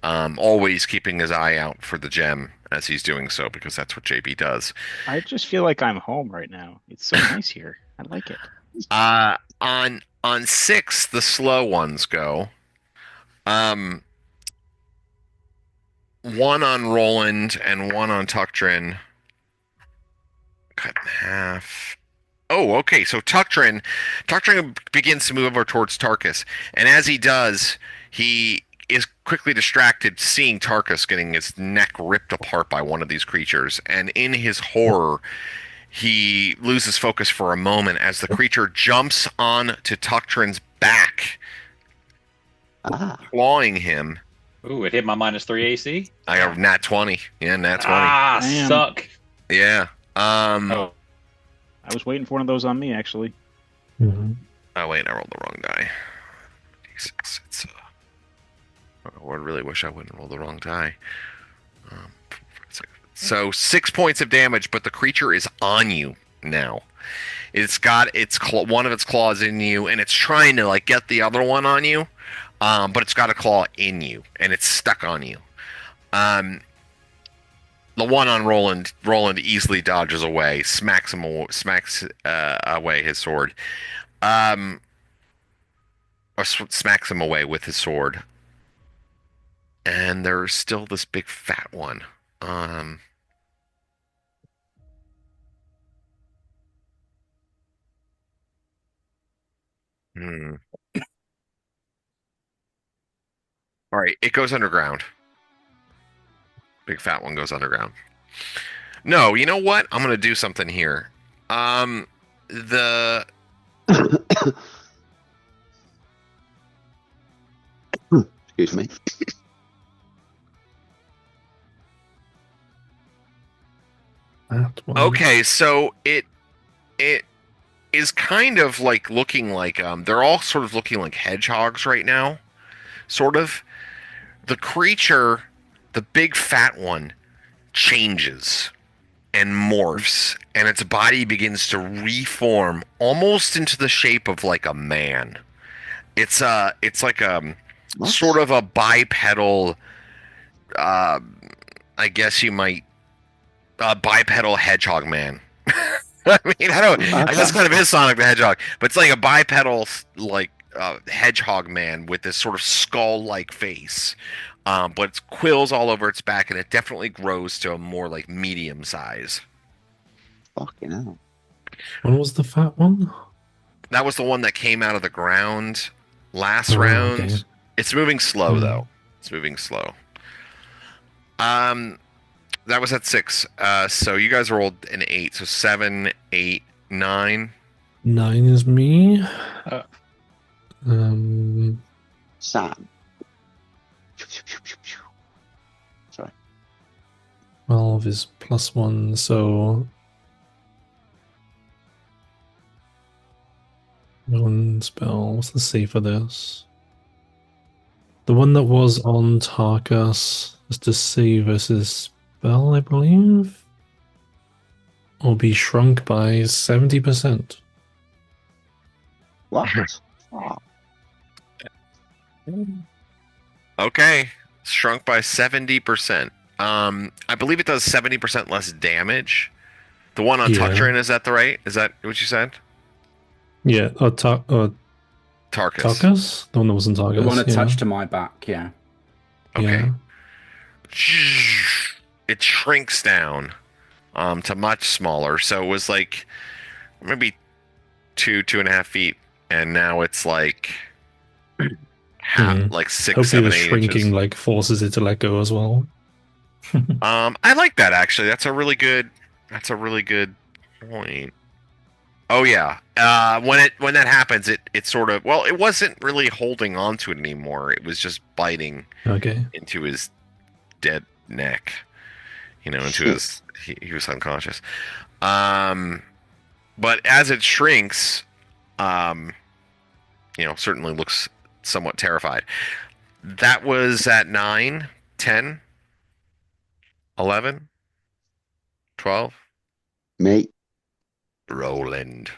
Always keeping his eye out for the gem as he's doing so, because that's what JB does. I just feel like I'm home right now. It's so nice here. I like it. On 6, the slow ones go. One on Roland and one on Tuctrin. Cut in half. Oh, okay. So Tuctrin begins to move over towards Tarkus, and as he does, he is quickly distracted seeing Tarkus getting his neck ripped apart by one of these creatures, and in his horror, he loses focus for a moment as the creature jumps on to Tuctrin's back, clawing him. Ooh, it hit my -3 AC. I got nat 20. Yeah, nat 20. Ah, Damn. suck. Yeah. Oh, I was waiting for one of those on me, actually. Oh wait, I rolled the wrong die. D6. It's I really wish I wouldn't roll the wrong die. So 6 points of damage, but the creature is on you now. It's got one of its claws in you, and it's trying to like get the other one on you, but it's got a claw in you, and it's stuck on you. The one on Roland easily dodges away, smacks away his sword, or smacks him away with his sword. And there's still this big fat one. All right, it goes underground. Big fat one goes underground. No, you know what? I'm gonna do something here. Excuse me. That one. Okay, so it is kind of like looking like they're all sort of looking like hedgehogs right now. Sort of. The creature, the big fat one, changes and morphs, and its body begins to reform almost into the shape of like a man. It's like What? sort of a bipedal, I guess you might, bipedal hedgehog man. I mean, I guess kind of is Sonic the Hedgehog, but it's like a bipedal like hedgehog man with this sort of skull-like face. But it's quills all over its back, and it definitely grows to a more like medium size. Fucking hell. When was the fat one? That was the one that came out of the ground last Oh, round. okay. It's moving slow Hmm. though. It's moving slow. That was at 6. So you guys rolled an 8. So 7, 8, 9. 9 is me. Uh. Sam. Sorry. 12 is +1, so 1 spell. What's the save for this? The one that was on Tarkus is to save versus spell, I believe. Will be shrunk by 70%. What? Oh, Okay, shrunk by 70%. I believe it does 70% less damage. The one on Yeah. Tuctrin, is that Is that what you said? Yeah, Tarkus. Tarkus? The one that was in Tarkus. The one attached yeah. to my back, yeah. Okay. Yeah. It shrinks down to much smaller. So it was like maybe 2.5 feet, and now it's like like 6, Hopefully 7, the 8 shrinking inches. like forces it to let go as well. I like that actually. That's a really good point. Oh yeah. When that happens, it sort of, well, it wasn't really holding on to it anymore. It was just biting Okay. into his dead neck. Into his he was unconscious. But as it shrinks, certainly looks somewhat terrified. That was at 9, 10, 11, 12. me. Roland.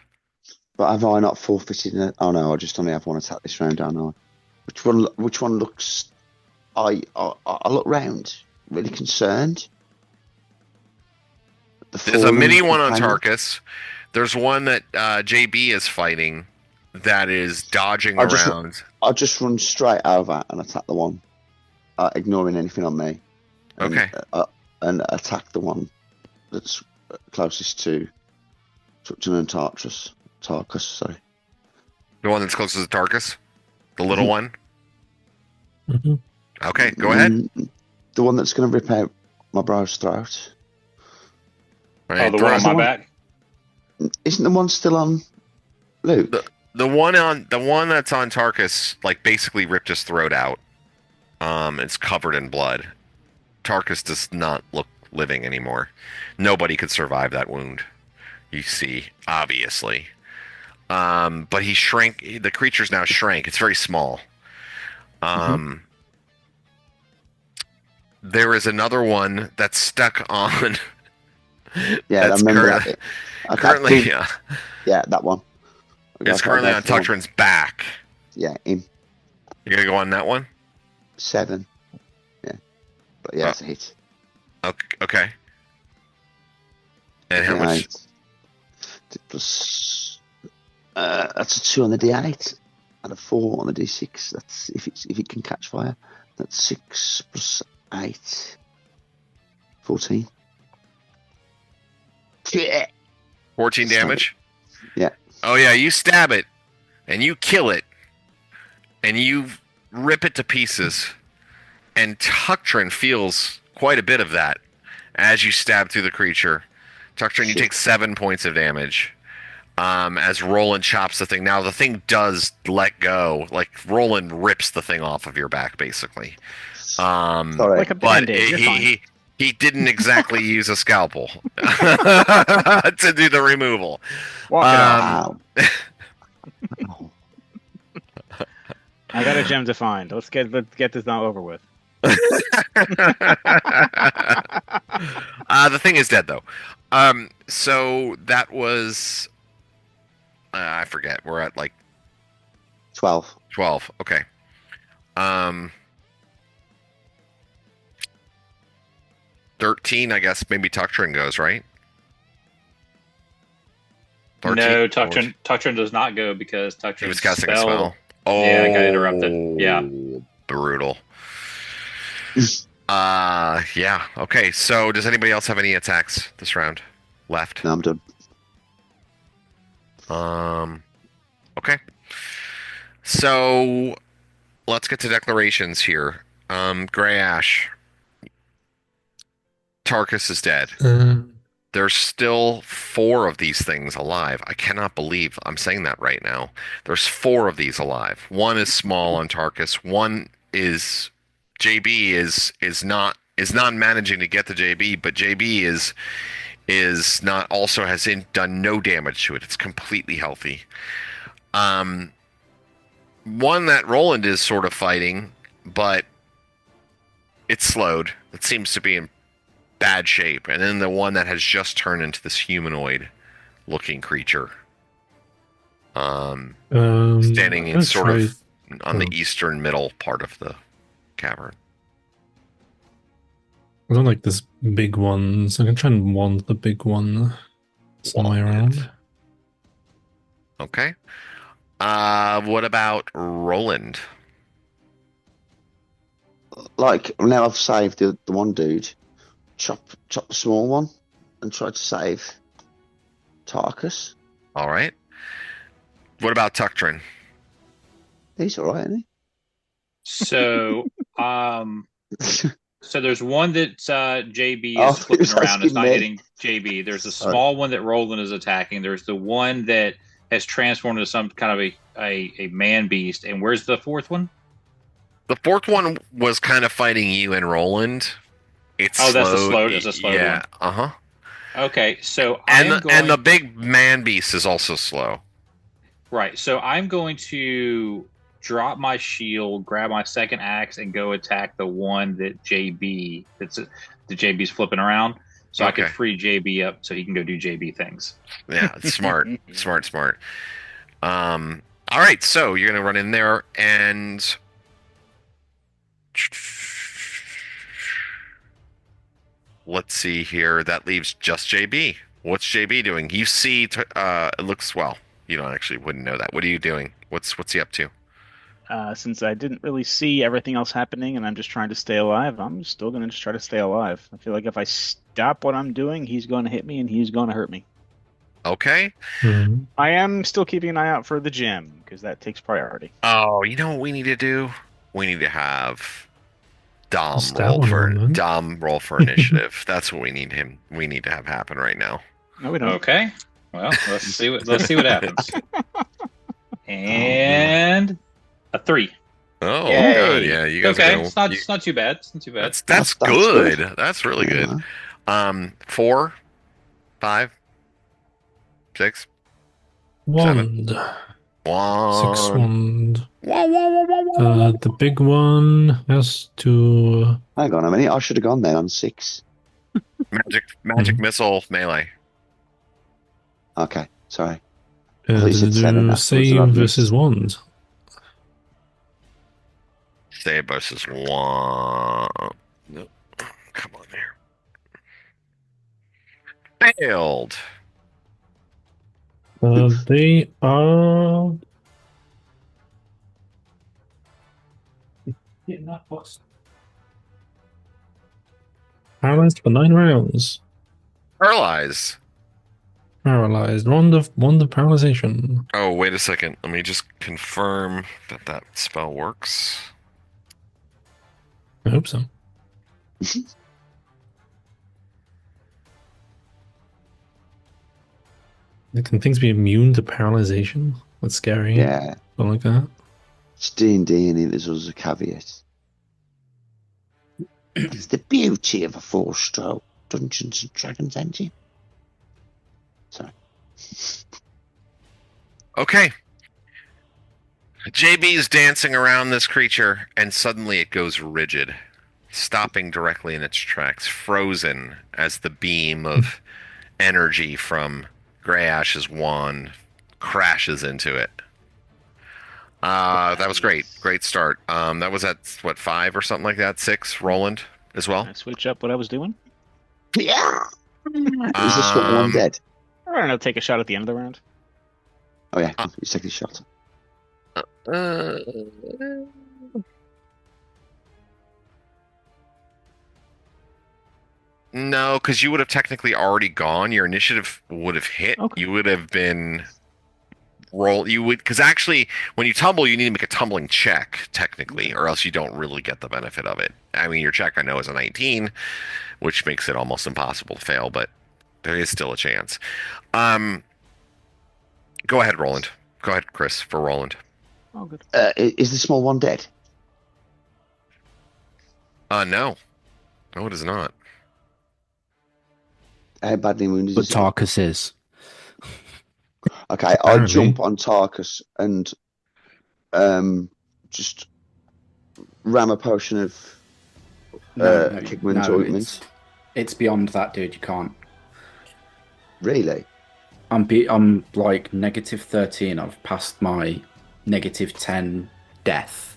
But have I not forfeited it? Oh no, I just only have one attack this round, don't I? Which one looks? I look round, really concerned. There's a mini fallen one on companion. Tarkus. There's one that JB is fighting that is dodging I just- around. I'll just run straight over and attack the one, ignoring anything on me. And, Okay. And attack the one that's closest to Tucton and Tarkus. Sorry. The one that's closest to Tarkus? The little Mhm. one? hmm Okay, go ahead. The one that's going to rip out my bro's throat. All Oh, right, the throw one on my him. back. Isn't the one still on Luke? The one that's on Tarkus, like, basically ripped his throat out. It's covered in blood. Tarkus does not look living anymore. Nobody could survive that wound. You see, obviously. But he shrank. The creature's now shrank. It's very small. There is another one that's stuck on. Yeah, that's I remember current- that. Okay, currently, cool. yeah, Yeah, that one. it's currently on Tuctrin's back. Yeah, him. You're gonna go on that one? 7. Yeah. But yeah, it's a hit. Okay. And how Yeah, much? Plus, that's a 2 on the D8 and a 4 on the D6. That's if it can catch fire. That's 6 plus 8. 14. Yeah. 14 damage? Yeah. Oh yeah, you stab it, and you kill it, and you rip it to pieces, and Tuctrin feels quite a bit of that as you stab through the creature. Tuctrin, you take 7 points of damage. As Roland chops the thing. Now the thing does let go. Like Roland rips the thing off of your back, basically. Sorry. Like a But band-aid. You're fine. He didn't exactly use a scalpel to do the removal. Walk it off. Wow. Oh, I got a gem to find. Let's get this now over with. The thing is dead though. So that was I forget. We're at like 12. 12. Okay. 13, I guess maybe Tuctrin goes, right? 13? No, Tuctrin does not go because He Tuctrin was casting a spell. Oh, Yeah, I got interrupted. Yeah. Brutal. Yeah. Okay. So, does anybody else have any attacks this round left? No, I'm done. Okay. So, let's get to declarations here. Gray Ash. Tarkus is dead. There's still 4 of these things alive. I cannot believe I'm saying that right now. There's 4 of these alive. One is small on Tarkus. One is JB is not managing to get the JB, but JB is not also has done no damage to it. It's completely healthy. One that Roland is sort of fighting, but it's slowed. It seems to be in bad shape. And then the one that has just turned into this humanoid looking creature. Standing in sort of on the eastern middle part of the cavern. I don't like this big one, so I can try and wand the big one somewhere around. Okay. What about Roland? Like, now I've saved the one dude. Chop the small one and try to save Tarkus. All right. What about Tuctrin? He's all right, isn't he? So, so there's one that JB is Oh, flipping he was around. It's asking not me. hitting JB. There's a small one that Roland is attacking. There's the one that has transformed into some kind of a man beast. And where's the 4th one? The 4th one was kind of fighting you and Roland. It's Oh, that's slowed. a slow Yeah. one. Uh-huh. Okay, so And I'm going... and the big man beast is also slow. Right, so I'm going to drop my shield, grab my second axe, and go attack the one that the JB's flipping around, so I Okay. can free JB up so he can go do JB things. Yeah, it's smart. Smart. All right, so you're gonna run in there and let's see here. That leaves just JB. What's JB doing? You see, it looks well. You don't actually wouldn't know that. What are you doing? What's he up to? Since I didn't really see everything else happening and I'm just trying to stay alive, I'm still going to just try to stay alive. I feel like if I stop what I'm doing, he's going to hit me and he's going to hurt me. Okay. Mm-hmm. I am still keeping an eye out for the gem because that takes priority. Oh, you know what we need to do? We need to have Dom Stat roll one for on, then. Dom roll for initiative. That's what we need to have happen right now. No, we don't. Okay, well, let's see what happens. And a 3. Oh, Yay. God, yeah, you guys Okay, are gonna, it's not too bad. It's not too bad. that's That's good. good. That's really good. Yeah. 4, 5, 6, Wand. 1. 6 wand. Wah. The big one has to... Hang on a minute. I should have gone there on 6. Magic missile melee. Okay, sorry. Uh, thought you said 7 afterwards, save I've versus wand. Save versus 1. Nope. Come on there. Failed. They are... Paralyzed for 9 rounds. Paralyzed. Paralyzed. Wand of paralyzation. Oh, wait a second. Let me just confirm that spell works. I hope so. Can things be immune to paralyzation? That's scary. Yeah. Something like that. It's D&D and there's always a caveat. It's the beauty of a 4-stroke Dungeons and Dragons engine. Sorry. Okay. JB's dancing around this creature, and suddenly it goes rigid, stopping directly in its tracks, frozen as the beam of energy from Grey Ash's wand crashes into it. That was great. Great start. That was at, what, 5 or something like that? 6, Roland, as well? Can I switch up what I was doing? Yeah. Is this what one dead? I don't know. Take a shot at the end of the round. Oh yeah, he's taking a shot. No, because you would have technically already gone. Your initiative would have hit. Okay. You would have been because actually when you tumble you need to make a tumbling check technically, or else you don't really get the benefit of it. I mean, your check I know is a 19, which makes it almost impossible to fail, but there is still a chance. Go ahead, Roland. Go ahead, Chris, for Roland. Oh, good. Is the small one dead? No, it is not. How badly wounded But is it? Tarkus is. Okay, I Apparently. jump on Tarkus and just ram a potion of Kigman's ointment. It's beyond that, dude. You can't. Really? I'm like -13. I've passed my -10 death,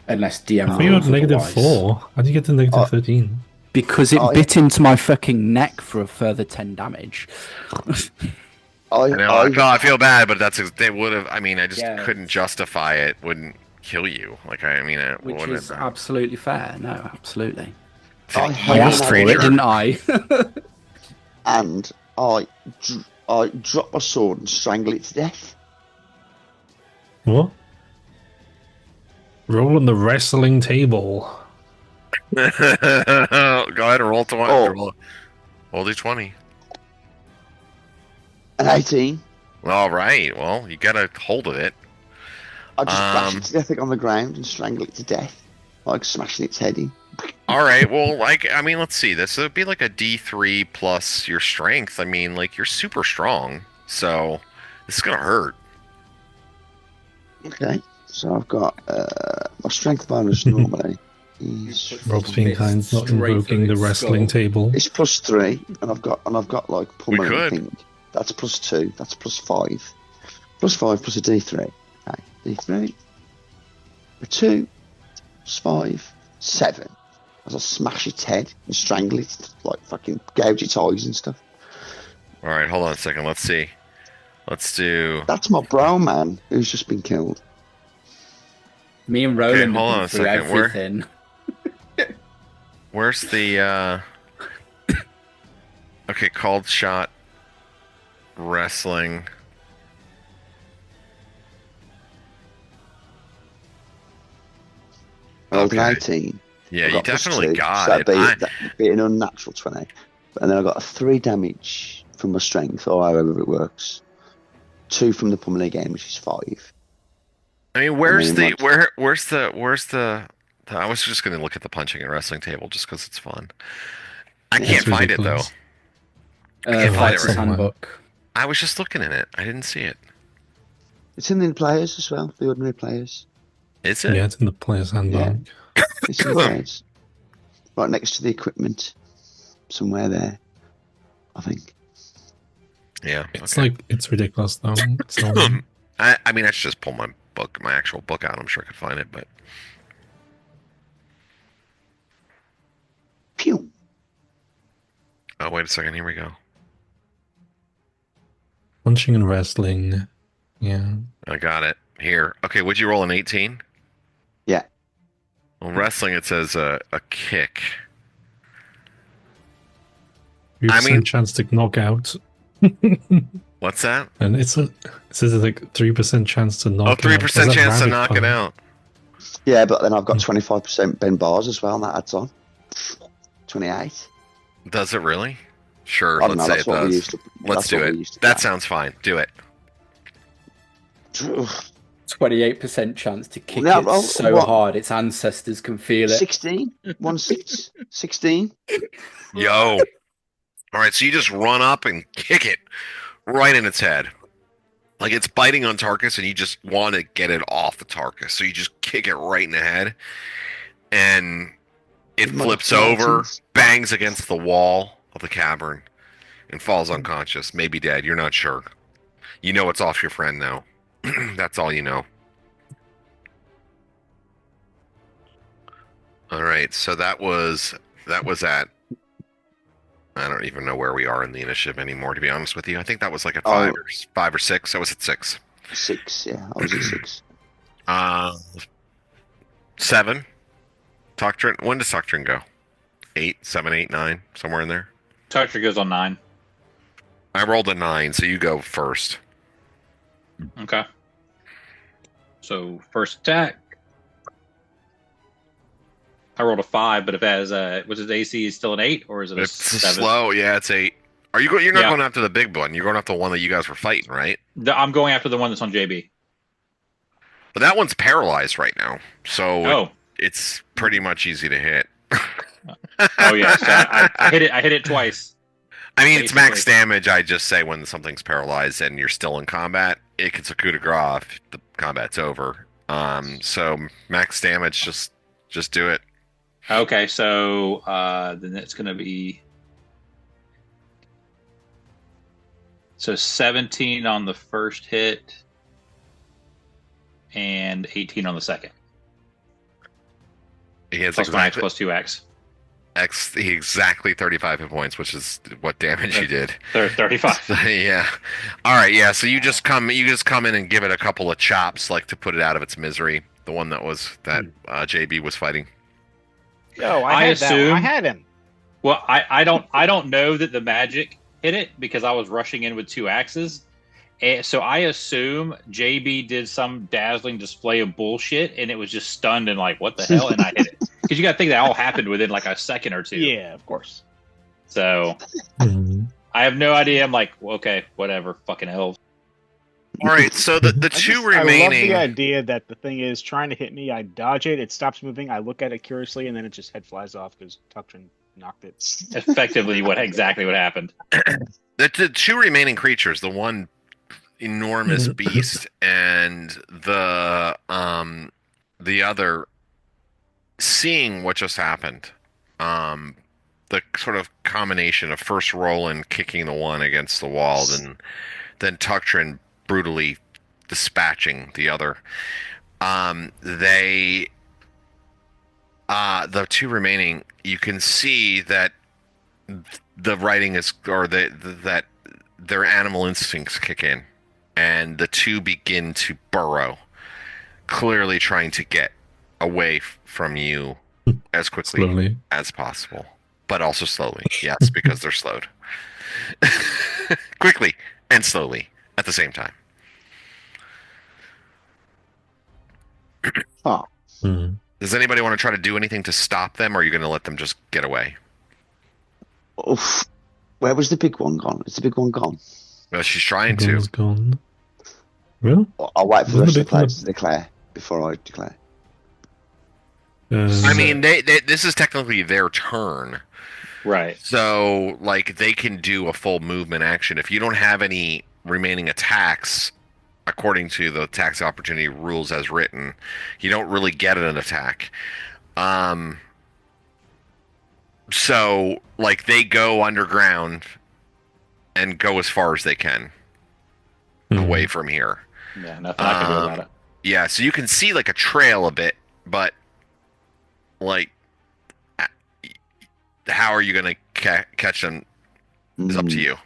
unless DM. I thought you were rules otherwise. -4. How do you get to -13? Because it bit into my fucking neck for a further 10 damage. I feel bad, but they would have. I mean, I just Yeah. couldn't justify it. Wouldn't kill you. Like, I mean, it Which wouldn't. is absolutely fair. No, absolutely. I I asked for it, stranger. didn't I? And I drop my sword and strangle it to death. What? Roll on the wrestling table. Go ahead and roll 20. Oh. Roll d20. An 18. All right. Well, you got a hold of it. I just bash it to death on the ground and strangle it to death, like smashing its head in. All right. Well, I mean, let's see. This would be like a D3 plus your strength. I mean, like, you're super strong, so this is gonna hurt. Okay, so I've got my strength bonus normally is Rob's being kind, not invoking the wrestling table. it's +3, and I've got like pulmonary could. thing. That's +2. That's +5. +5 plus a D3. Okay, D3. A 2 +5 7. As I smash its head and strangle it, like fucking gouge its eyes and stuff. All right. Hold on a second. Let's see. Let's do. That's my brown man who's just been killed. Me and Roland hold on have a been through second, where- everything. Where's the Okay, called shot wrestling. I rolled an Okay. 18. Yeah, I you got definitely +2, got so it. that'd be an unnatural 20. And then I got a 3 damage from my strength, or however it works. 2 from the pummeling again, which is 5. I mean, where's mean, the like- where's the I was just gonna look at the punching and wrestling table just because it's fun. I Yeah, can't it's find ridiculous. it though. can't find it Fighter's right. Handbook. I was just looking in it. I didn't see it. It's in the players as well, the ordinary players. Is it? Yeah, it's in the player's handbook. It's in the players. Right next to the equipment. Somewhere there, I think. Yeah. It's okay. like, it's ridiculous though. So, I mean, I should just pull my actual book out. I'm sure I could find it, but Pew! oh, wait a second. Here we go. punching and wrestling. Yeah. I got it here. Okay, would you roll an 18? Yeah. Well, wrestling it says a kick. 3% mean- chance to knock out. What's that? And it says it's like 3% chance to knock Oh, out. 3% Was that chance to rabbit knock pun? it out. Yeah, but then I've got 25% Ben bars as well, and that adds on. 28. Does it really? Sure. I don't Let's know, say that's it what we does. used to. Let's that's do what we it. used to That play. sounds fine. Do it. 28% chance to kick No, it well, so what? hard its ancestors can feel it. 16? 1/6? 16? Yo. All right, so you just run up and kick it right in its head. Like it's biting on Tarkus, and you just want to get it off of Tarkus. So you just kick it right in the head, and it flips over, bangs against the wall of the cavern, and falls unconscious. Maybe dead. You're not sure. You know it's off your friend now. That's all you know. All right, so that was at. I don't even know where we are in the initiative anymore, to be honest with you. I think that was like at 5 or 6. I was at 6. 6, yeah. I was at 6. 7. Doctrine. When does Doctrine go? 8, 7, 8, 9, somewhere in there. Doctrine goes on 9. I rolled a 9, so you go first. Okay. So first attack. I rolled a 5, but if it has was his AC still an 8 or is it a It's 7? slow. Yeah, it's 8. Are you? You're not Yeah. going after the big one. You're going after the one that you guys were fighting, right? I'm going after the one that's on JB. But that one's paralyzed right now, so Oh, it's pretty much easy to hit. oh yeah. So I hit it. I hit it twice. I mean, it's max Basically. damage. I just say when something's paralyzed and you're still in combat, it gets a coup de grace if the combat's over. So max damage, just do it. Okay, so then it's going to be 17 on the first hit and 18 on the second. He has Plus max plus 2x. exactly 35 hit points, which is what damage you did. 35. Yeah. All right. Yeah. So you just come in and give it a couple of chops, like to put it out of its misery. The one that JB was fighting. Yo, I assume- I had him. Well, I don't know that the magic hit it because I was rushing in with 2 axes. And so I assume JB did some dazzling display of bullshit and it was just stunned and like, what the hell? And I hit it. Because you got to think that all happened within like a second or 2. Yeah, of course. So I have no idea. I'm like, well, okay, whatever. Fucking elves. All right. So the two I love remaining. the idea that the thing is trying to hit me. I dodge it. It stops moving. I look at it curiously, and then it just head flies off because Tuctrin knocked it. Effectively, exactly what happened. The two remaining creatures, the one enormous beast and the other, seeing what just happened, the sort of combination of first Roland kicking the one against the wall, then Tuctrin brutally dispatching the other. The two remaining, you can see that the writing is, or that their animal instincts kick in, and the two begin to burrow, clearly trying to get away from you as quickly Slowly. as possible, but also slowly. Yes, because they're slowed. Quickly and slowly at the same time. Oh, Does anybody want to try to do anything to stop them, or are you going to let them just get away? oof. Where was the big one gone? Is the big one gone? Well, she's trying to. Gone's gone. Well, I'll wait for the Wasn't rest the of the big players to declare before I declare. I mean, this is technically their turn. Right. So, like, they can do a full movement action. If you don't have any remaining attacks, according to the tax opportunity rules as written, you don't really get an attack. So, like, they go underground and go as far as they can away from here. Yeah, nothing I can do about it. Yeah, so you can see, like, a trail a bit, but, like, how are you going to catch them is up to you.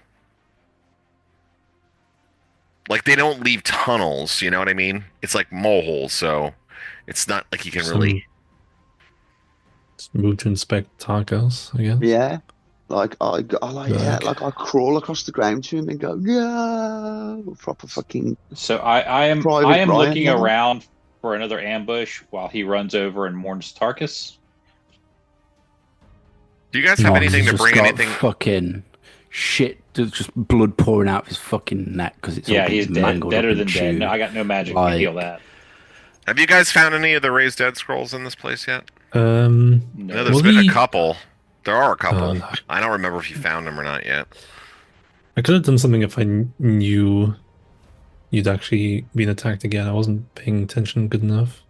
Like, they don't leave tunnels, you know what I mean? It's like mole holes, so it's not like you can really... Move to inspect Tarkus, I guess. Yeah, like I like I crawl across the ground to him and go, yeah, proper fucking. So I am Private Brian looking now. around for another ambush while he runs over and mourns Tarkus. Do you guys have anything to bring anything? Fucking shit, there's just blood pouring out of his fucking neck because it's all Yeah, he's dead, mangled deader up than and dead. No, chewed. I got no magic Like, to heal that. Have you guys found any of the Raised Dead scrolls in this place yet? I No. know there's been a couple. There are a couple. No. I don't remember if you found them or not yet. I could have done something if I knew you'd actually been attacked again. I wasn't paying attention good enough.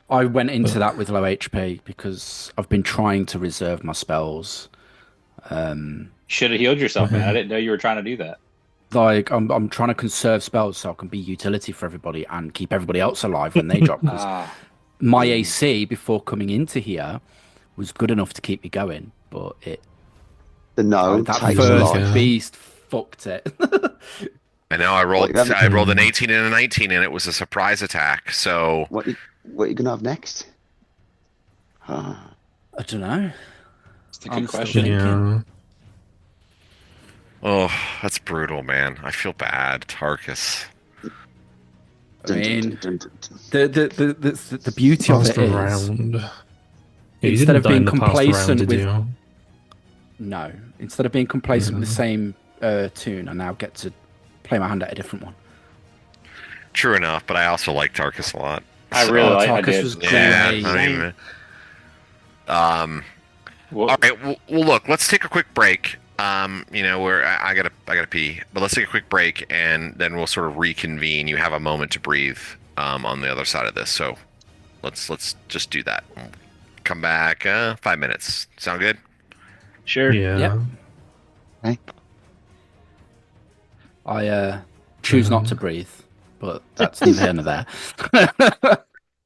I went into that with low HP because I've been trying to reserve my spells. Should have healed yourself, man. I didn't know you were trying to do that. Like I'm trying to conserve spells so I can be utility for everybody and keep everybody else alive when they drop. Because my AC before coming into here was good enough to keep me going, but that first beast fucked it. I know. I rolled an 18 and a 19, and it was a surprise attack. So what are you gonna have next? I don't know. It's a good question. Yeah. Oh, that's brutal, man. I feel bad, Tarkus. I mean, the beauty of it is, instead of being complacent with, no, instead of being complacent with the same tune, I now get to play my hand at a different one. True enough, but I also like Tarkus a lot. I really like Tarkus. Was great. All right. Well, look. Let's take a quick break. Where I gotta pee, but let's take a quick break and then we'll sort of reconvene. You have a moment to breathe on the other side of this, so let's just do that. Come back 5 minutes. Sound good? Sure. Yeah. Yep. Okay. I choose not to breathe, but that's neither here nor there.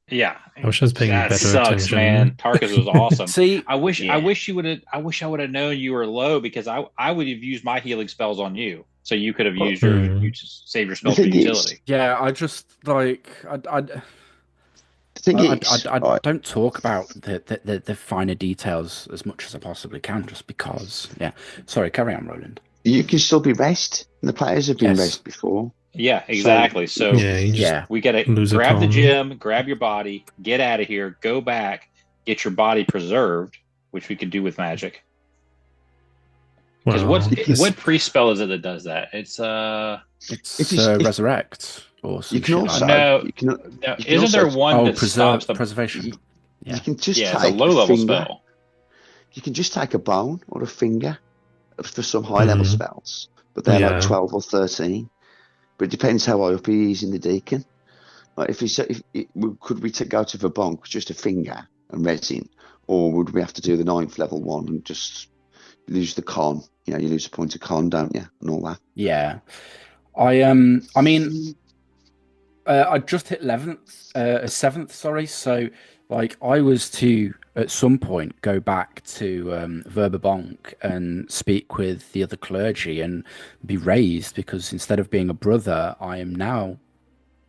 Yeah, I wish I was paying better attention. Man. Tarkus was awesome. See, I wish I would have known you were low because I would have used my healing spells on you, so you could have used you to save your spells for utility. Yeah, I just like I don't talk about the finer details as much as I possibly can, just because. Yeah, sorry, carry on, Roland. You can still be rest. The players have been rest before. Yeah, exactly. So we gotta grab the gem, grab your body, get out of here, go back, get your body preserved, which we could do with magic. Because what priest spell is it that does that? It's resurrect or you can also isn't there one that stops the preservation? You can just take a low level finger. spell. You can just take a bone or a finger for some high level spells, but they're like 12 or 13. But it depends how high up he is in the deacon. Like could we go to the bonk, just a finger and resin, or would we have to do the 9th level one and just lose the con? You lose a point of con, don't you, and all that. Yeah, I mean, I just hit 7th. Sorry, so like I was to at some point go back to Verba Bonk and speak with the other clergy and be raised, because instead of being a brother, I am now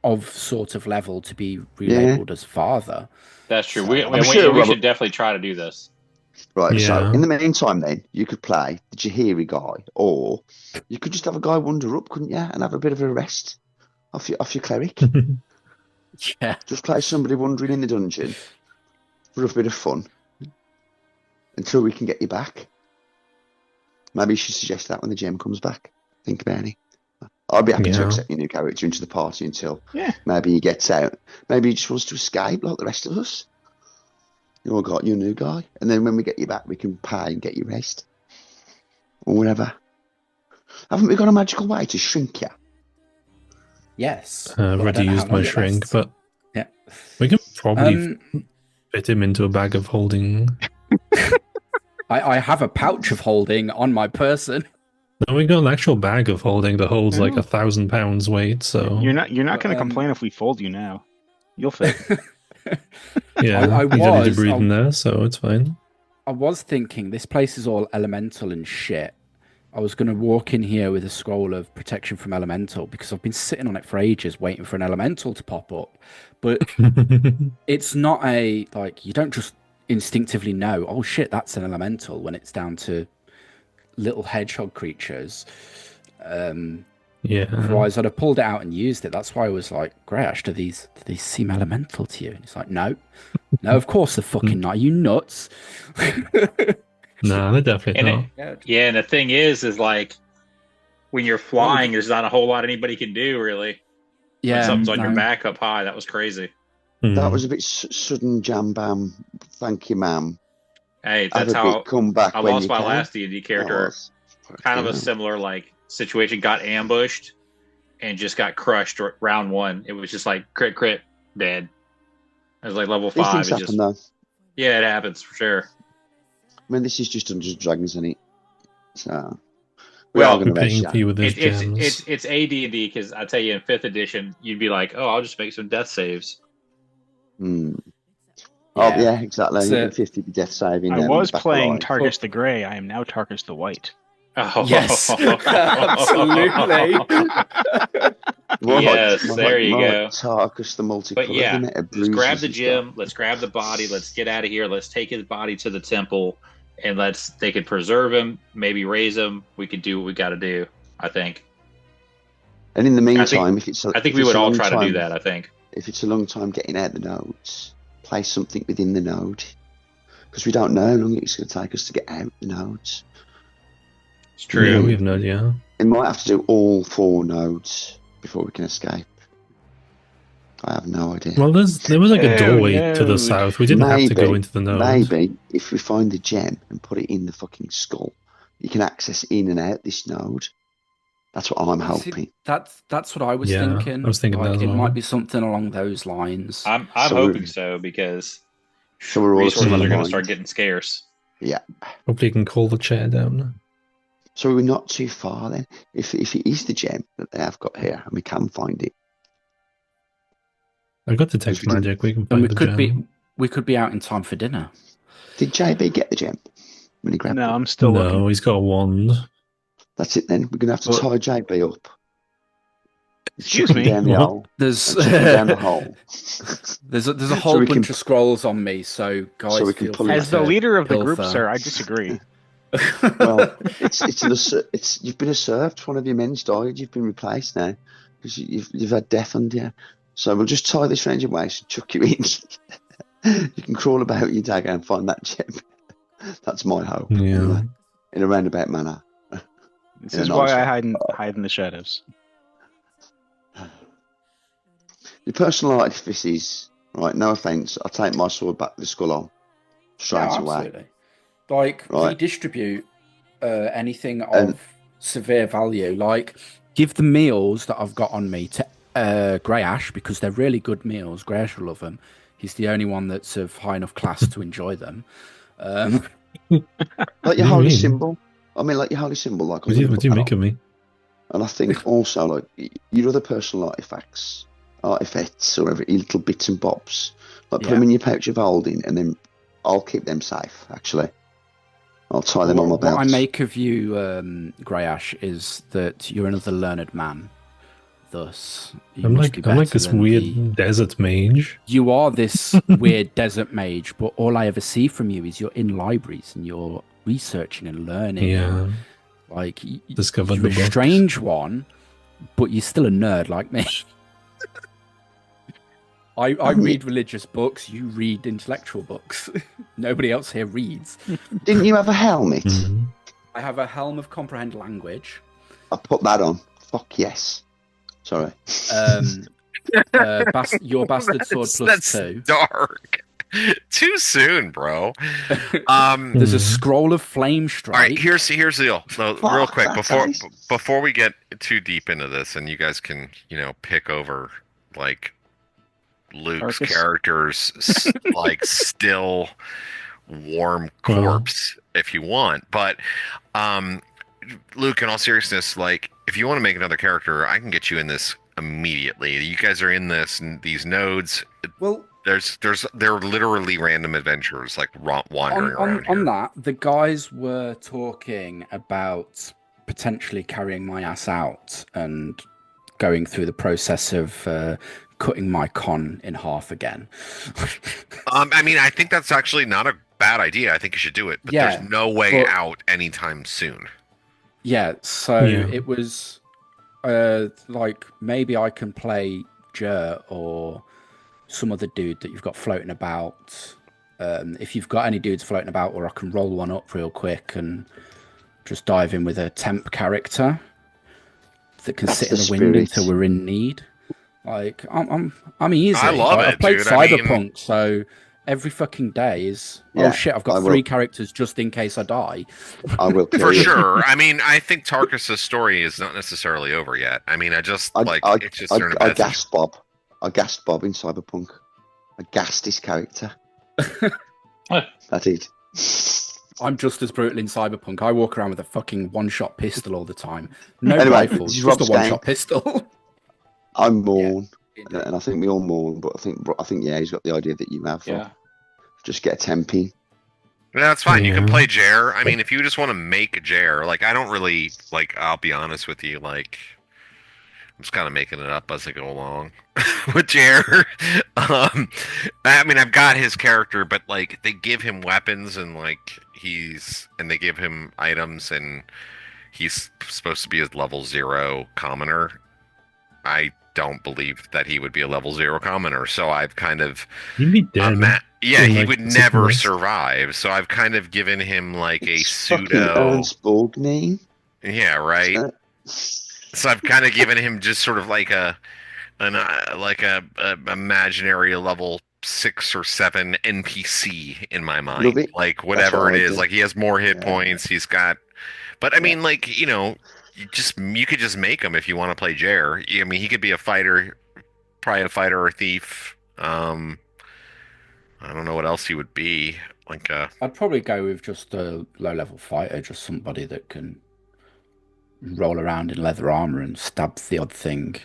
of sort of level to be relabeled as father. That's true. We should definitely try to do this. Right, so in the meantime then, you could play the Jahiri guy, or you could just have a guy wander up, couldn't you, and have a bit of a rest off your cleric. Yeah. Just play somebody wandering in the dungeon for a bit of fun until we can get you back. Maybe you should suggest that when the gem comes back. Think about it. I'd be happy to accept your new character into the party until maybe he gets out. Maybe he just wants to escape like the rest of us. You all got your new guy, and then when we get you back, we can pay and get you rest or whatever. Haven't we got a magical way to shrink you? Yes. I've already used my shrink, but we can probably fit him into a bag of holding. I have a pouch of holding on my person. No, we got an actual bag of holding that holds like 1,000 pounds weight. So you're not going to complain if we fold you now. You'll fit. Yeah, I was ready to breathe in there, so it's fine. I was thinking this place is all elemental and shit. I was going to walk in here with a scroll of protection from elemental because I've been sitting on it for ages waiting for an elemental to pop up. But it's not you don't just instinctively know, oh shit, that's an elemental when it's down to little hedgehog creatures. Otherwise I'd have pulled it out and used it. That's why I was like, Greyash, do these seem elemental to you? And it's like, no, of course they're fucking not. Are you nuts? No, they're definitely not. And the thing is like when you're flying, there's not a whole lot anybody can do, really. Yeah, when something's on your no. back up high. That was crazy. That was a bit sudden jam bam. Thank you, ma'am. Hey, Have that's a how bit come back I when lost you my can. last D&D character. Kind of a similar like situation. Got ambushed and just got crushed round one. It was just like crit, dead. It was like level These 5. things It happen, just though. yeah, it happens for sure. I mean, this is just Dungeons and Dragons, isn't it? So we are Well, going to paying race for you with those gems. It's AD&D because I tell you in 5th edition you'd be like, oh, I'll just make some death saves. Oh yeah, exactly. So- 50 death saving. I was back playing alive. Targus the Grey. I am now Targus the White. Oh. Yes, absolutely. Yes, there you go. Tarkus the multicolored. But yeah, isn't it? let's grab the Bruises and gem. Let's grab the body. Let's get out of here. Let's take his body to the temple, and they could preserve him, maybe raise him. We could do what we got to do. I think. stuff. And in the meantime, if it's I think we would all try to do that. I think. If it's a long time getting out the nodes, play something within the node, because we don't know how long it's going to take us to get out the nodes. It's true. Yeah, we have no idea. We might have to do all 4 nodes before we can escape. I have no idea. Well, there was like a Oh, doorway no. to the south. We didn't have to go Maybe- into the node. Maybe if we find the gem and put it in the fucking skull, you can access in and out this node. That's what I'm hoping. That's what I was Yeah, thinking. I was thinking that as it well. might be something along those lines. I'm So hoping we're- so because So we're all resources are similar going to mind. start getting scarce. Yeah. Hopefully, you can call the chair down. So we're not too far then. If it is the gem that they have got here and we can find it, I've got detect We didn't- magic. We can and find we the could gem. we could be out in time for dinner. did JB get the gem when he grabbed No, it? I'm still No, looking. he's got a wand. That's it then. We're gonna have to But- tie JB up. Excuse Chuck him me? down the What? hole. There's And chuck him down the hole. there's a whole we can- bunch of scrolls on me, so guys, So we can feel pull free it As the to leader of the group, pilfer. sir, I disagree. Well, it's you've been usurped. One of your men's died. You've been replaced now because you've had death under you. So we'll just tie this around your waist and chuck you in. You can crawl about your dagger and find that gem. That's my hope. Yeah. Anyway, in a roundabout manner. This Yeah, is no, why it's- I hide in the shadows. Your personal artifices, right? No offense. I'll take my sword back to the skull on straight Yeah, away. absolutely. Like Right. redistribute anything of And- severe value. Like give the meals that I've got on me to Grey Ash because they're really good meals. Grey Ash will love them. He's the only one that's of high enough class to enjoy them. Like What your do you holy mean? symbol. I mean, like your holy symbol. Like, What do you make of me? And I think also like your other personal artifacts, or whatever, your little bits and bobs. Like put Yeah. them in your pouch of holding, and then I'll keep them safe. Actually, I'll tie them on my What belt. I make of you, Grey Ash, is that you're another learned man. Thus, you I'm must like be I'm like better this than weird the- desert mage. You are this weird desert mage, but all I ever see from you is you're in libraries and you're researching and learning. Yeah, Like discovered you're the a books. strange one, but you're still a nerd like me. I read religious books. You read intellectual books. Nobody else here reads. Didn't you have a helmet? Mhm. I have a helm of comprehend language. I put that on. Fuck yes. Sorry. Your bastard sword plus That's 2. dark. Too soon, bro. There's a Mhm. scroll of flame strike. All right, here's the deal. So, real Fuck, quick, that's before nice. before we get too deep into this, and you guys can pick over like Luke's Tarkus? character's like still warm Well. corpse if you want, but Luke, in all seriousness, like if you want to make another character, I can get you in this immediately. You guys are in these nodes. Well, They're literally random adventures, like wandering around on here. that, the guys were talking about potentially carrying my ass out and going through the process of cutting my con in half again. I mean, I think that's actually not a bad idea. I think you should do it, but Yeah, there's no way but- out anytime soon. Yeah, so Yeah. it was like maybe I can play Jer or some other dude that you've got floating about. If you've got any dudes floating about, or I can roll one up real quick and just dive in with a temp character that can That's sit in the the wind spirit. until we're in need. Like I'm easy. I love Like, it, I've played dude. I mean- Cyberpunk, so every fucking day is Yeah, oh shit, I've got I will. 3 characters just in case I die. I will kill For you. sure. I mean, I think Tarkus's story is not necessarily over yet. I mean, I just it's just sort of I gassed Bob. I gassed Bob in Cyberpunk. I gassed his character. That's it. I'm just as brutal in Cyberpunk. I walk around with a fucking one-shot pistol all the time. No Anyway, rifles, this is just a Rob's one-shot pistol. I mourn, and I think we all mourn. But I think yeah, he's got the idea that you have. Yeah. Just get a 10p. Yeah, that's fine. You can Yeah. play Jer. I mean, if you just want to make a Jer, like I don't really like. I'll be honest with you, like I'm just kind of making it up as I go along with Jer. I mean, I've got his character, but like they give him weapons and like they give him items and he's supposed to be a level 0 commoner. I don't believe that he would be a level 0 commoner, so I've kind of He'd be dead. yeah, in, he like, would 6 never months. survive. So I've kind of given him like a It's fucking pseudo. Ernst Borgnine. Yeah, right. So I've kind of given him just sort of like a imaginary level 6 or 7 NPC in my mind. Love it. Like whatever what it I is. do. Like he has more hit Yeah. points. He's got. But I mean, like you could just make him if you want to play Jer. I mean, he could be a fighter, probably a fighter or a thief. I don't know what else he would be. Like I'd probably go with just a low-level fighter, just somebody that can roll around in leather armor and stab the odd thing.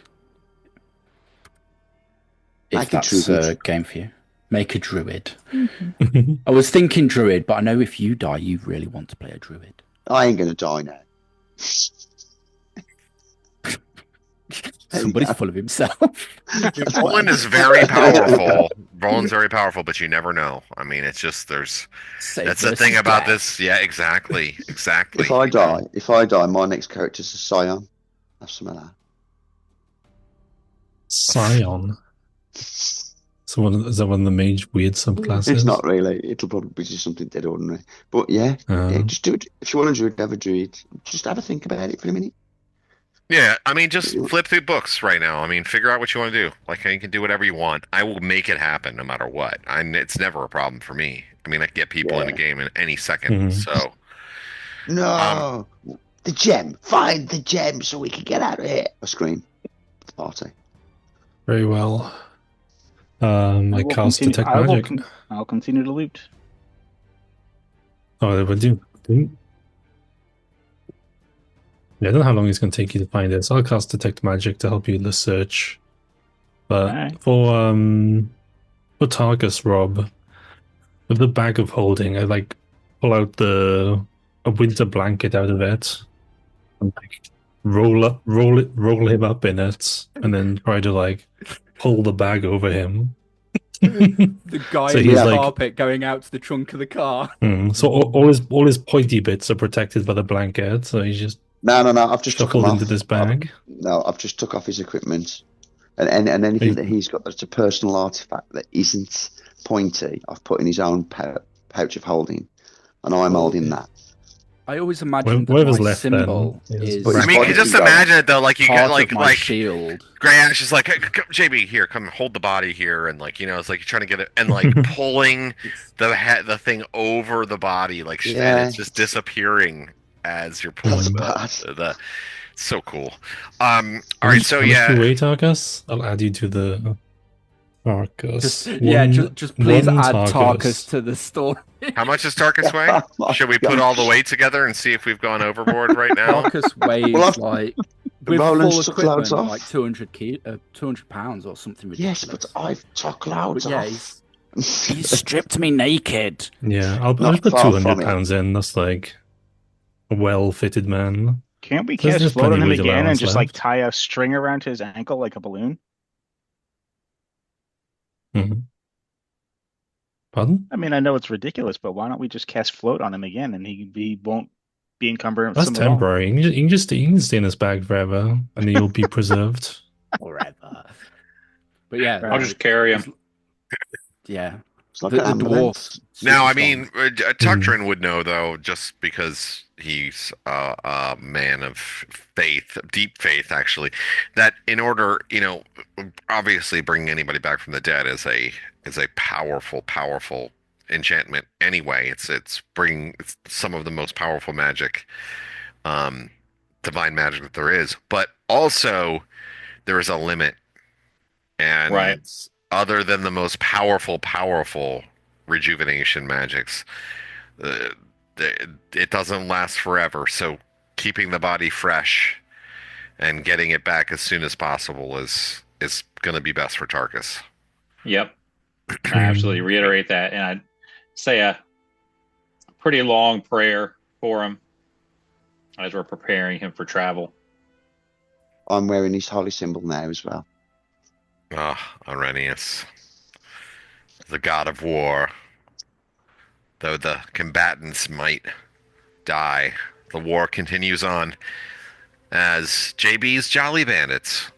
If Make a that's druid. a game for you. Make a druid. I was thinking druid, but I know if you die, you really want to play a druid. I ain't gonna die now. Somebody's full of himself. Roland is very powerful. Roland's very powerful, but you never know. I mean, it's just that's the thing about this. Yeah, exactly. If I die, my next character's a Scion. Have some of that. Scion. So is that one of the mage weird subclasses? It's not really. It'll probably be just something dead ordinary. But yeah, just do it. If you want to druid, have a druid. Just have a think about it for a minute. Yeah, I mean, just flip through books right now. I mean, figure out what you want to do. Like, you can do whatever you want. I will make it happen no matter what. It's never a problem for me. I mean, I can get people in a game in any second. So, no, the gem. Find the gem so we can get out of here. I scream. The party. Very well. I cast detect magic. I'll continue to loot. Oh, they would do. Yeah, I don't know how long it's going to take you to find it. So I'll cast detect magic to help you in the search. But Alright. for Tarkus, Rob, with the bag of holding, I like pull out a winter blanket out of it and like roll him up in it, and then try to like pull the bag over him. The guy So in he's the like- carpet going out to the trunk of the car. So all his pointy bits are protected by the blanket. So he's just No. I've just took him shuffled off. into this bag. I've just took off his equipment, and anything that he's got that's a personal artifact that isn't pointy, I've put in his own pouch of holding, and I'm holding that. I always imagine that Whatever's my left then symbol is- is But I his mean, you body can just can go. imagine it though. Like you part get like of my shield. Grey Ash is like, "Hey, JB, here, come hold the body here," and like it's like you're trying to get it, and like pulling the thing over the body, like and Yeah. it's just disappearing as you're pulling That's the. It's so cool. All right, so How much yeah, do you weigh, Tarkus? I'll add you to the Tarkus. Just please one add Tarkus to the story. how much is Tarkus weigh? Should we put all the weight together and see if we've gone overboard right now? Tarkus weighs Well, I've- like with Roland's full took loads equipment, off. like 200 pounds or something Yes, ridiculous. but I've took loads But yeah, off. he stripped me naked. Yeah, I'll Not just put far 200 from it. pounds in. That's like a well-fitted man. Can't we There's cast just float on plenty him weight again and allowance just like left. tie a string around his ankle like a balloon? Mhm. Pardon? I mean, I know it's ridiculous, but why don't we just cast float on him again and he won't be encumbered with That's symbol at all? temporary. You can stay in this bag forever, and then you'll be preserved. Forever. But yeah, I'll just carry him. Yeah. It's like The an ambulance. dwarf. Now, I super mean, Tucktrin would know though, just because he's a man of faith, deep faith, actually. That in order, obviously bringing anybody back from the dead is a powerful, powerful enchantment. Anyway, it's bringing some of the most powerful magic, um, divine magic that there is. But also, there is a limit, and Right. other than the most powerful, powerful rejuvenation magics. Uh, it doesn't last forever, so keeping the body fresh and getting it back as soon as possible is going to be best for Tarkus. Yep. I absolutely reiterate that, and I'd say a pretty long prayer for him as we're preparing him for travel. I'm wearing his holy symbol now as well. Ah, Arrhenius, the god of war. Though the combatants might die, the war continues on as JB's Jolly Bandits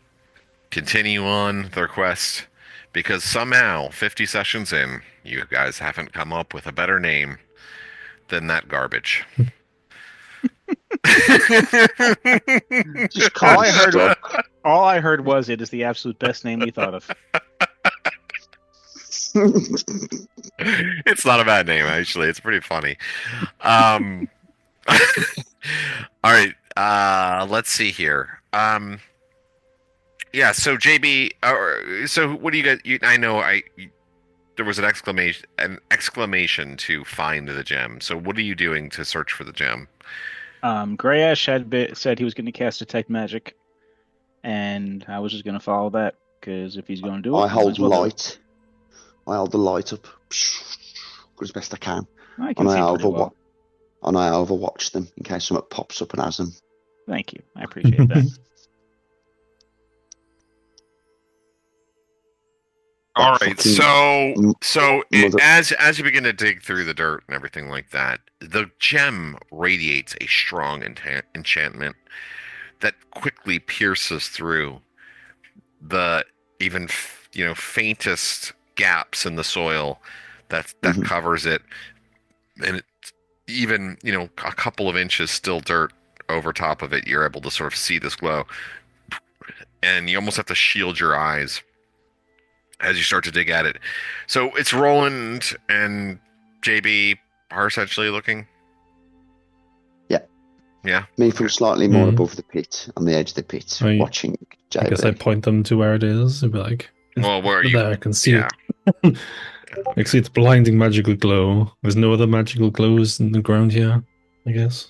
continue on their quest because somehow, 50 sessions in, you guys haven't come up with a better name than that garbage. Just All I kinda heard, stuck. all I heard was it is the absolute best name we thought of. It's not a bad name, actually. It's pretty funny. All right. Let's see here. Yeah. So JB, so what do you guys? I know there was an exclamation to find the gem. So what are you doing to search for the gem? Greyash said he was going to cast Detect Magic, and I was just going to follow that because if he's going to do it, I might hold as well do it. light. I hold the light up as best I can, I can and see I pretty well. overwatch them in case something pops up and has them. Thank you. I appreciate that. All right. fucking So mother- as you begin to dig through the dirt and everything like that, the gem radiates a strong enchantment that quickly pierces through the even faintest gaps in the soil that Mhm. covers it, and it's even a couple of inches still dirt over top of it. You're able to sort of see this glow, and you almost have to shield your eyes as you start to dig at it. So it's Roland and JB are essentially looking. Yeah. Yeah. Me from slightly more Mhm. above the pit, on the edge of the pit, I- watching I guess I JB. point them to where it is. I'd be like, Well, where are you? there, I can see Yeah. it. I can see its blinding magical glow. There's no other magical glows in the ground here, I guess.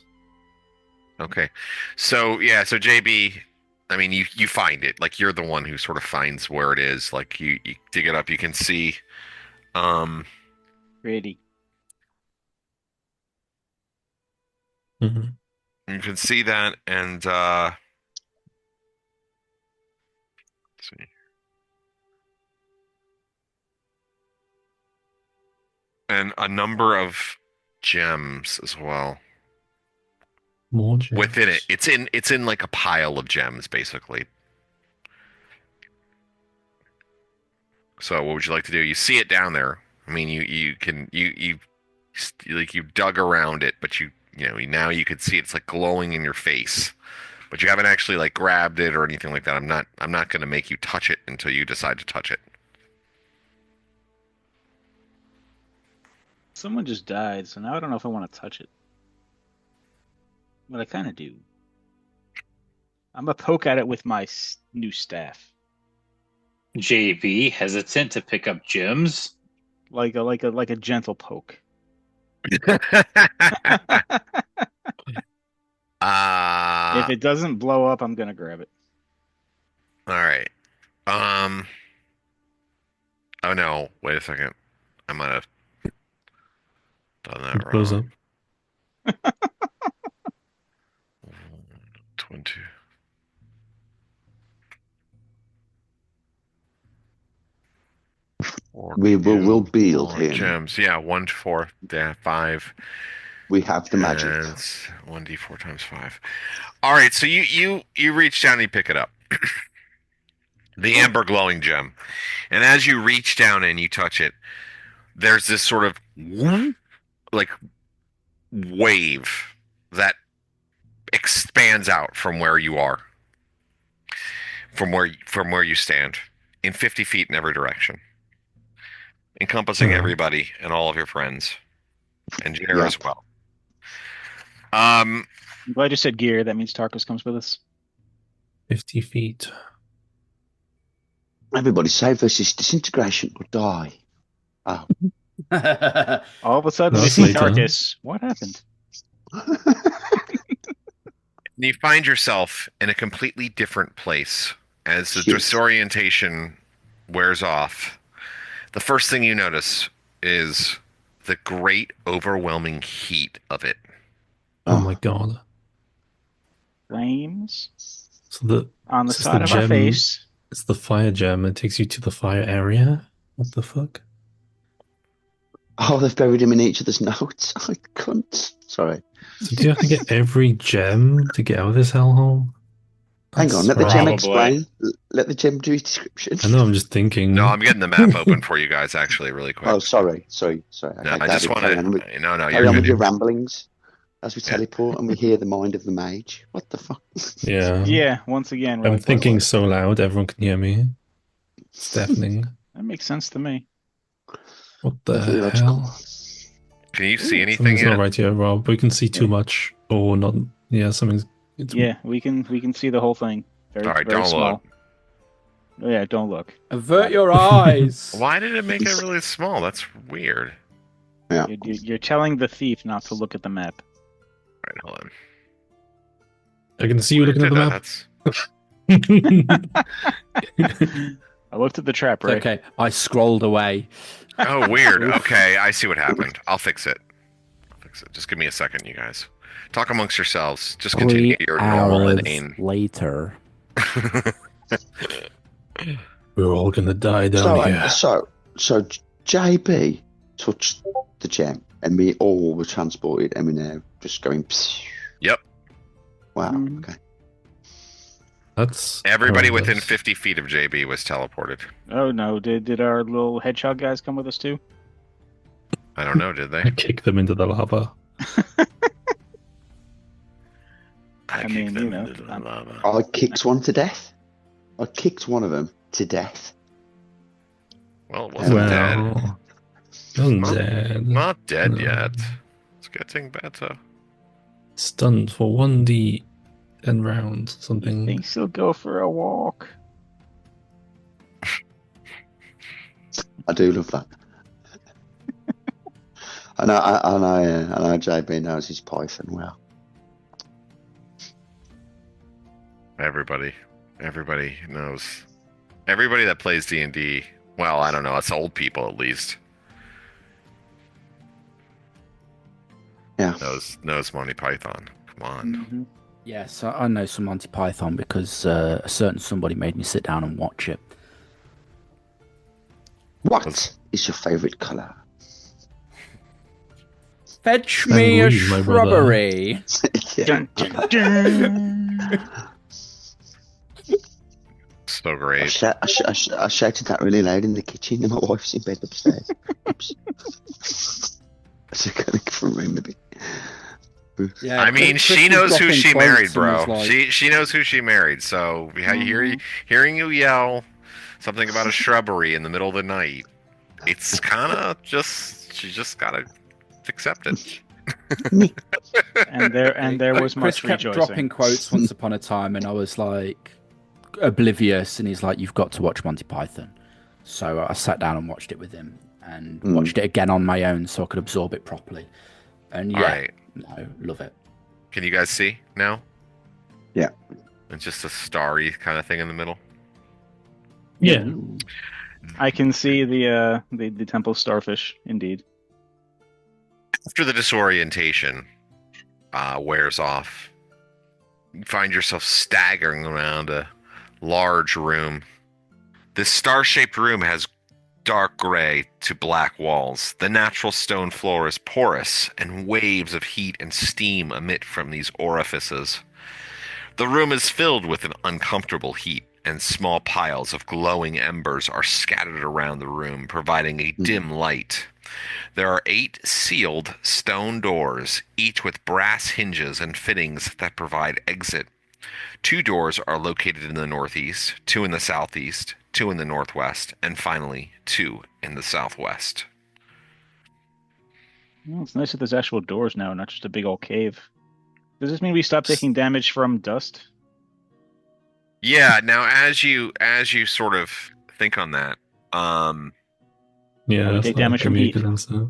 Okay. So JB, I mean, you find it. Like, you're the one who sort of finds where it is. Like, you dig it up, you can see Ready. Mhm. you can see that, and let's see. And a number of gems as well More gems. within it. It's in like a pile of gems, basically. So what would you like to do? You see it down there. I mean, you can like you dug around it, but now you can see it's like glowing in your face. But you haven't actually like grabbed it or anything like that. I'm not going to make you touch it until you decide to touch it. Someone just died, so now I don't know if I want to touch it. But I kind of do. I'm going to poke at it with my new staff. JV hesitant to pick up gems. Like a gentle poke. If it doesn't blow up, I'm gonna grab it. All right. Oh no! Wait a second. I might have done that It blows wrong. up. 20. We'll build him. Gems. Yeah, 1 to 4. Yeah, 5. We have the magic. And 1d4 times 5. All right, so you reach down and you pick it up. The amber glowing gem. And as you reach down and you touch it, there's this sort of like wave that expands out from where you are, from where you stand, in 50 feet in every direction, encompassing everybody and all of your friends, and Jair as well. I'm glad you said gear. That means Tarkus comes with us. 50 feet. Everybody save versus disintegration or die. Oh. All of a sudden, we That's see later. Tarkus. What happened? And you find yourself in a completely different place as the Shit. disorientation wears off. The first thing you notice is the great overwhelming heat of it. Oh my god. Flames So on the This is side the of our gem. face. it's the fire gem. It takes you to the fire area. What the fuck? Oh, they've buried him in each other's notes. I cunt. Sorry. So do you have to get every gem to get out of this hellhole? Hang on, let the That's gem Probably. explain. Let the gem do his description. I know, I'm just thinking. No, I'm getting the map open for you guys actually really quick. Oh, sorry. No, Okay, I just David, want carry on with, to. No, carry you're on with good. your ramblings as we teleport and we hear the mind of the mage. What the fuck? Yeah. Yeah, once again, we're I'm like, thinking what? so loud everyone can hear me. It's deafening. That makes sense to me. What the Perfectly logical. hell? Can you see anything Something's yet? not right here, Rob. We can see too much or not. Yeah, something's. It's, Yeah, we can see the whole thing. Very, All right, very don't small. look. Yeah, don't look. Avert your eyes. Why did it make it really small? That's weird. Yeah. You're telling the thief not to look at the map. All right, hold on. I can see you looking at the map. That's I looked at the trap, It's right? okay. I scrolled away. oh weird. Okay, I see what happened. I'll fix it. Just give me a second, you guys. Talk amongst yourselves. Just continue your normal inane. later. We're all gonna die down here. So JB touched the gem and we all were transported and we're now just going. Psh. Yep. Wow. Mhm. Okay. That's Everybody within horrendous. 50 feet of JB was teleported. Oh no, did our little hedgehog guys come with us too? I don't know, did they? I kicked them into the lava. I mean, you know, I kicked one to death. I kicked one of them to death. Well, it wasn't dead. I'm Well, dead. Not dead No. yet. It's getting better. Stunned for 1D and round something. Thinks he'll go for a walk. I do love that. I know JB knows his Python well. Everybody knows. Everybody that plays D&D, well, I don't know, us old people at least, Yeah. knows Monty Python. Come on. Mhm. Yes, I know some Monty Python because a certain somebody made me sit down and watch it. What is your favourite colour? Fetch me me a a Sanguine, my brother. shrubbery. Yeah. Dun, dun, dun. So I, great. I shouted that really loud in the kitchen and my wife's in bed upstairs. Oops. So kind of from room a bit. Yeah, I mean, Chris she was knows who dropping she quotes married, and bro. was like, She knows who she married. So hearing you yell something about a shrubbery in the middle of the night, it's kind of she just gotta accept it. And there was Chris much kept rejoicing. dropping quotes once upon a time, and I was like oblivious. And he's like, "You've got to watch Monty Python." So I sat down and watched it with him, and watched it again on my own so I could absorb it properly. And All right. no, love it. Can you guys see now? Yeah. It's just a starry kind of thing in the middle. Yeah. I can see the temple starfish, indeed. After the disorientation wears off, you find yourself staggering around a large room. This star-shaped room has dark gray to black walls. The natural stone floor is porous, and waves of heat and steam emit from these orifices. The room is filled with an uncomfortable heat, and small piles of glowing embers are scattered around the room, providing a dim light. There are 8 sealed stone doors, each with brass hinges and fittings that provide exit. 2 doors are located in the northeast, 2 in the southeast, 2 in the northwest, and finally 2 in the southwest. Well, it's nice that there's actual doors now, not just a big old cave. Does this mean we stop taking damage from dust? Yeah, now as you sort of think on that, Yeah, we that's take not damage gonna from be a heat. good answer.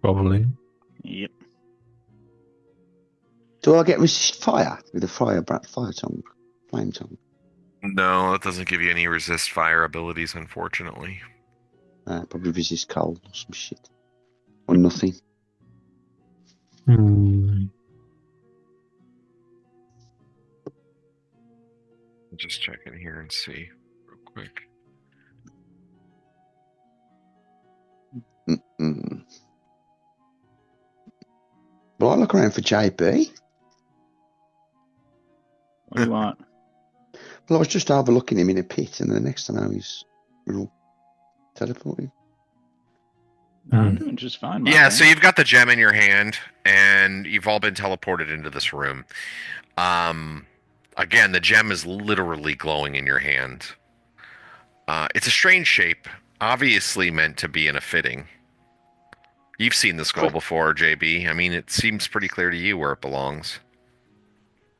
Probably. Yep. Do I get resist fire with a fire tongue, flame tongue? no, it doesn't give you any resist fire abilities, unfortunately. Probably resist cold or some shit, or nothing. Hmm. I'll just check in here and see real quick. Mm-mm. Well, I look around for JB. What do you want? Well, I was just overlooking him in a pit, and the next thing I know, we're all teleporting. I'm doing just fine. my Yeah, man. so you've got the gem in your hand, and you've all been teleported into this room. Again, the gem is literally glowing in your hand. It's a strange shape, obviously meant to be in a fitting. You've seen the skull before, JB. I mean, it seems pretty clear to you where it belongs.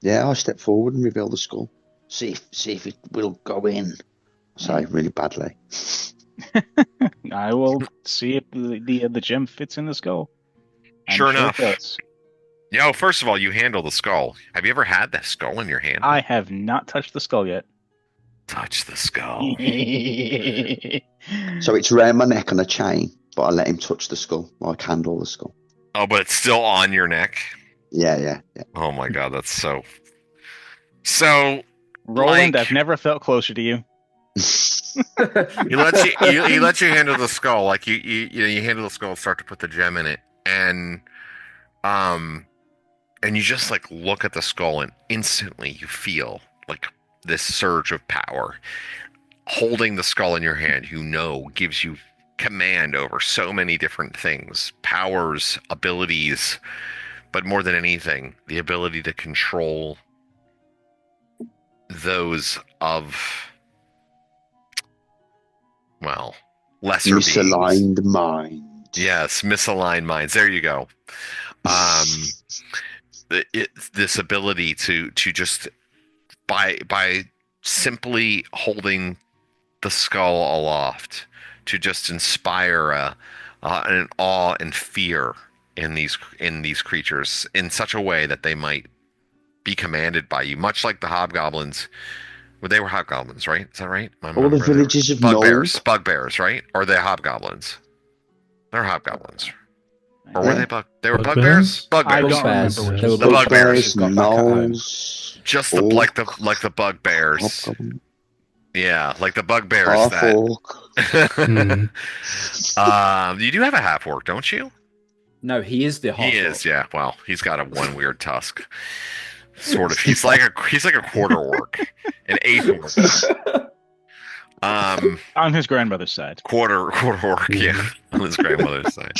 Yeah, I step forward and reveal the skull. See if it will go in. Say really badly. I will see if the gem fits in the skull. I'm Sure enough. It does. Yo, first of all, you handle the skull. Have you ever had that skull in your hand? I have not touched the skull yet. Touch the skull. So it's around my neck on a chain, but I let him touch the skull. Like handle the skull. Oh, but it's still on your neck? Yeah. Oh my god, that's so... So... Roland, like, I've never felt closer to you. he lets you handle the skull. Like you handle the skull, start to put the gem in it, and you just like look at the skull, and instantly you feel like this surge of power. Holding the skull in your hand, gives you command over so many different things, powers, abilities, but more than anything, the ability to control those of, well, lesser beings. Misaligned mind. Yes, misaligned minds. There you go. This ability to just by simply holding the skull aloft, to just inspire an awe and fear in these creatures in such a way that they might be commanded by you, much like the hobgoblins. Well, they were hobgoblins, right? Is that right? All the villages of Bugbears, right? Or they're hobgoblins? They're hobgoblins. Or were they They were bugbears? I Bugbears. don't remember which They were The bugbears. got back at home. Just like the bugbears. Yeah, like the bugbears you do have a half orc, don't you? No, he is the half He is, yeah. Well, he's got one weird tusk. Sort of. He's like a quarter orc, an eighth orc. On his grandmother's side. Quarter orc, yeah, on his grandmother's side.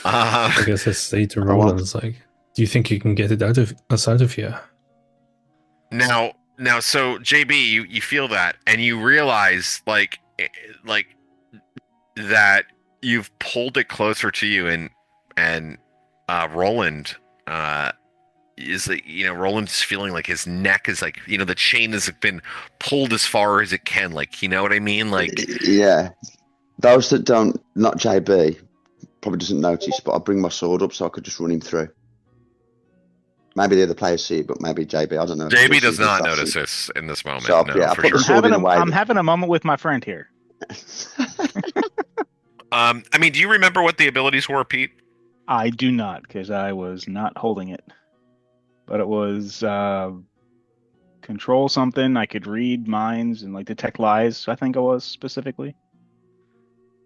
I guess I say to Roland, it's like, do you think you can get it outside of here? Now, so JB, you feel that, and you realize like that you've pulled it closer to you, and Roland is like, Roland's feeling like his neck is like, the chain has been pulled as far as it can, like, you know what I mean? Like, yeah, those that don't, not JB, probably doesn't notice, but I bring my sword up so I could just run him through. Maybe the other players see it, but maybe JB, I don't know. JB does not notice this in this moment. So, no, yeah, for sure. I'm having a moment with my friend here. I mean, do you remember what the abilities were, Pete? I do not, because I was not holding it. But it was control something. I could read minds and like detect lies, I think it was specifically.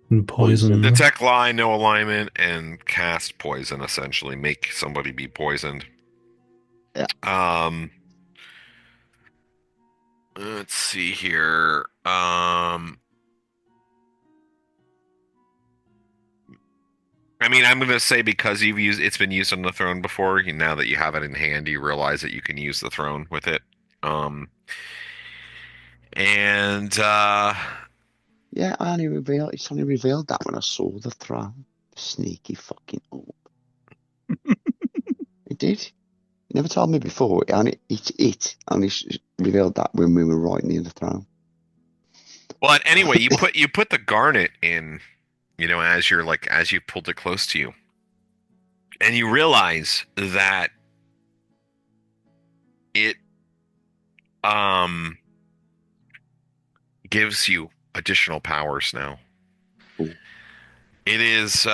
And poison. Detect lie, no alignment, and cast poison, essentially. Make somebody be poisoned. Yeah. Let's see here. mean, I'm gonna say because it's been used on the throne before. Now that you have it in hand, you realize that you can use the throne with it. And Yeah, it's only revealed that when I saw the throne. Sneaky fucking up. It did. It never told me before, and it only revealed that when we were right near the throne. well, anyway, you put the garnet in, as you pulled it close to you, and you realize that it gives you additional powers now. Ooh. It is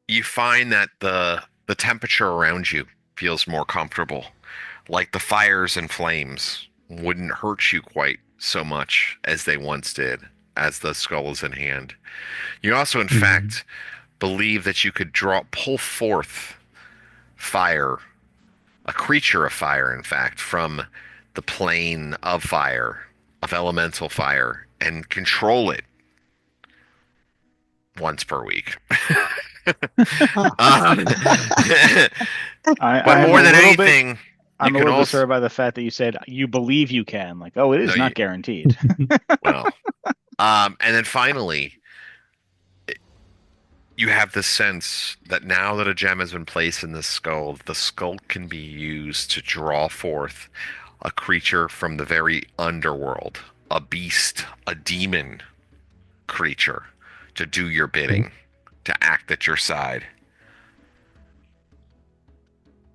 you find that the temperature around you feels more comfortable, like the fires and flames wouldn't hurt you quite so much as they once did, as the skull is in hand. You also, in fact, believe that you could pull forth fire, a creature of fire, in fact, from the plane of fire, of elemental fire, and control it once per week. But more than anything, I'm a you can little also disturbed by the fact that you said you believe you can. Like, it is No, not guaranteed. well, and then finally, you have the sense that now that a gem has been placed in the skull can be used to draw forth a creature from the very underworld, a beast, a demon creature, to do your bidding, to act at your side.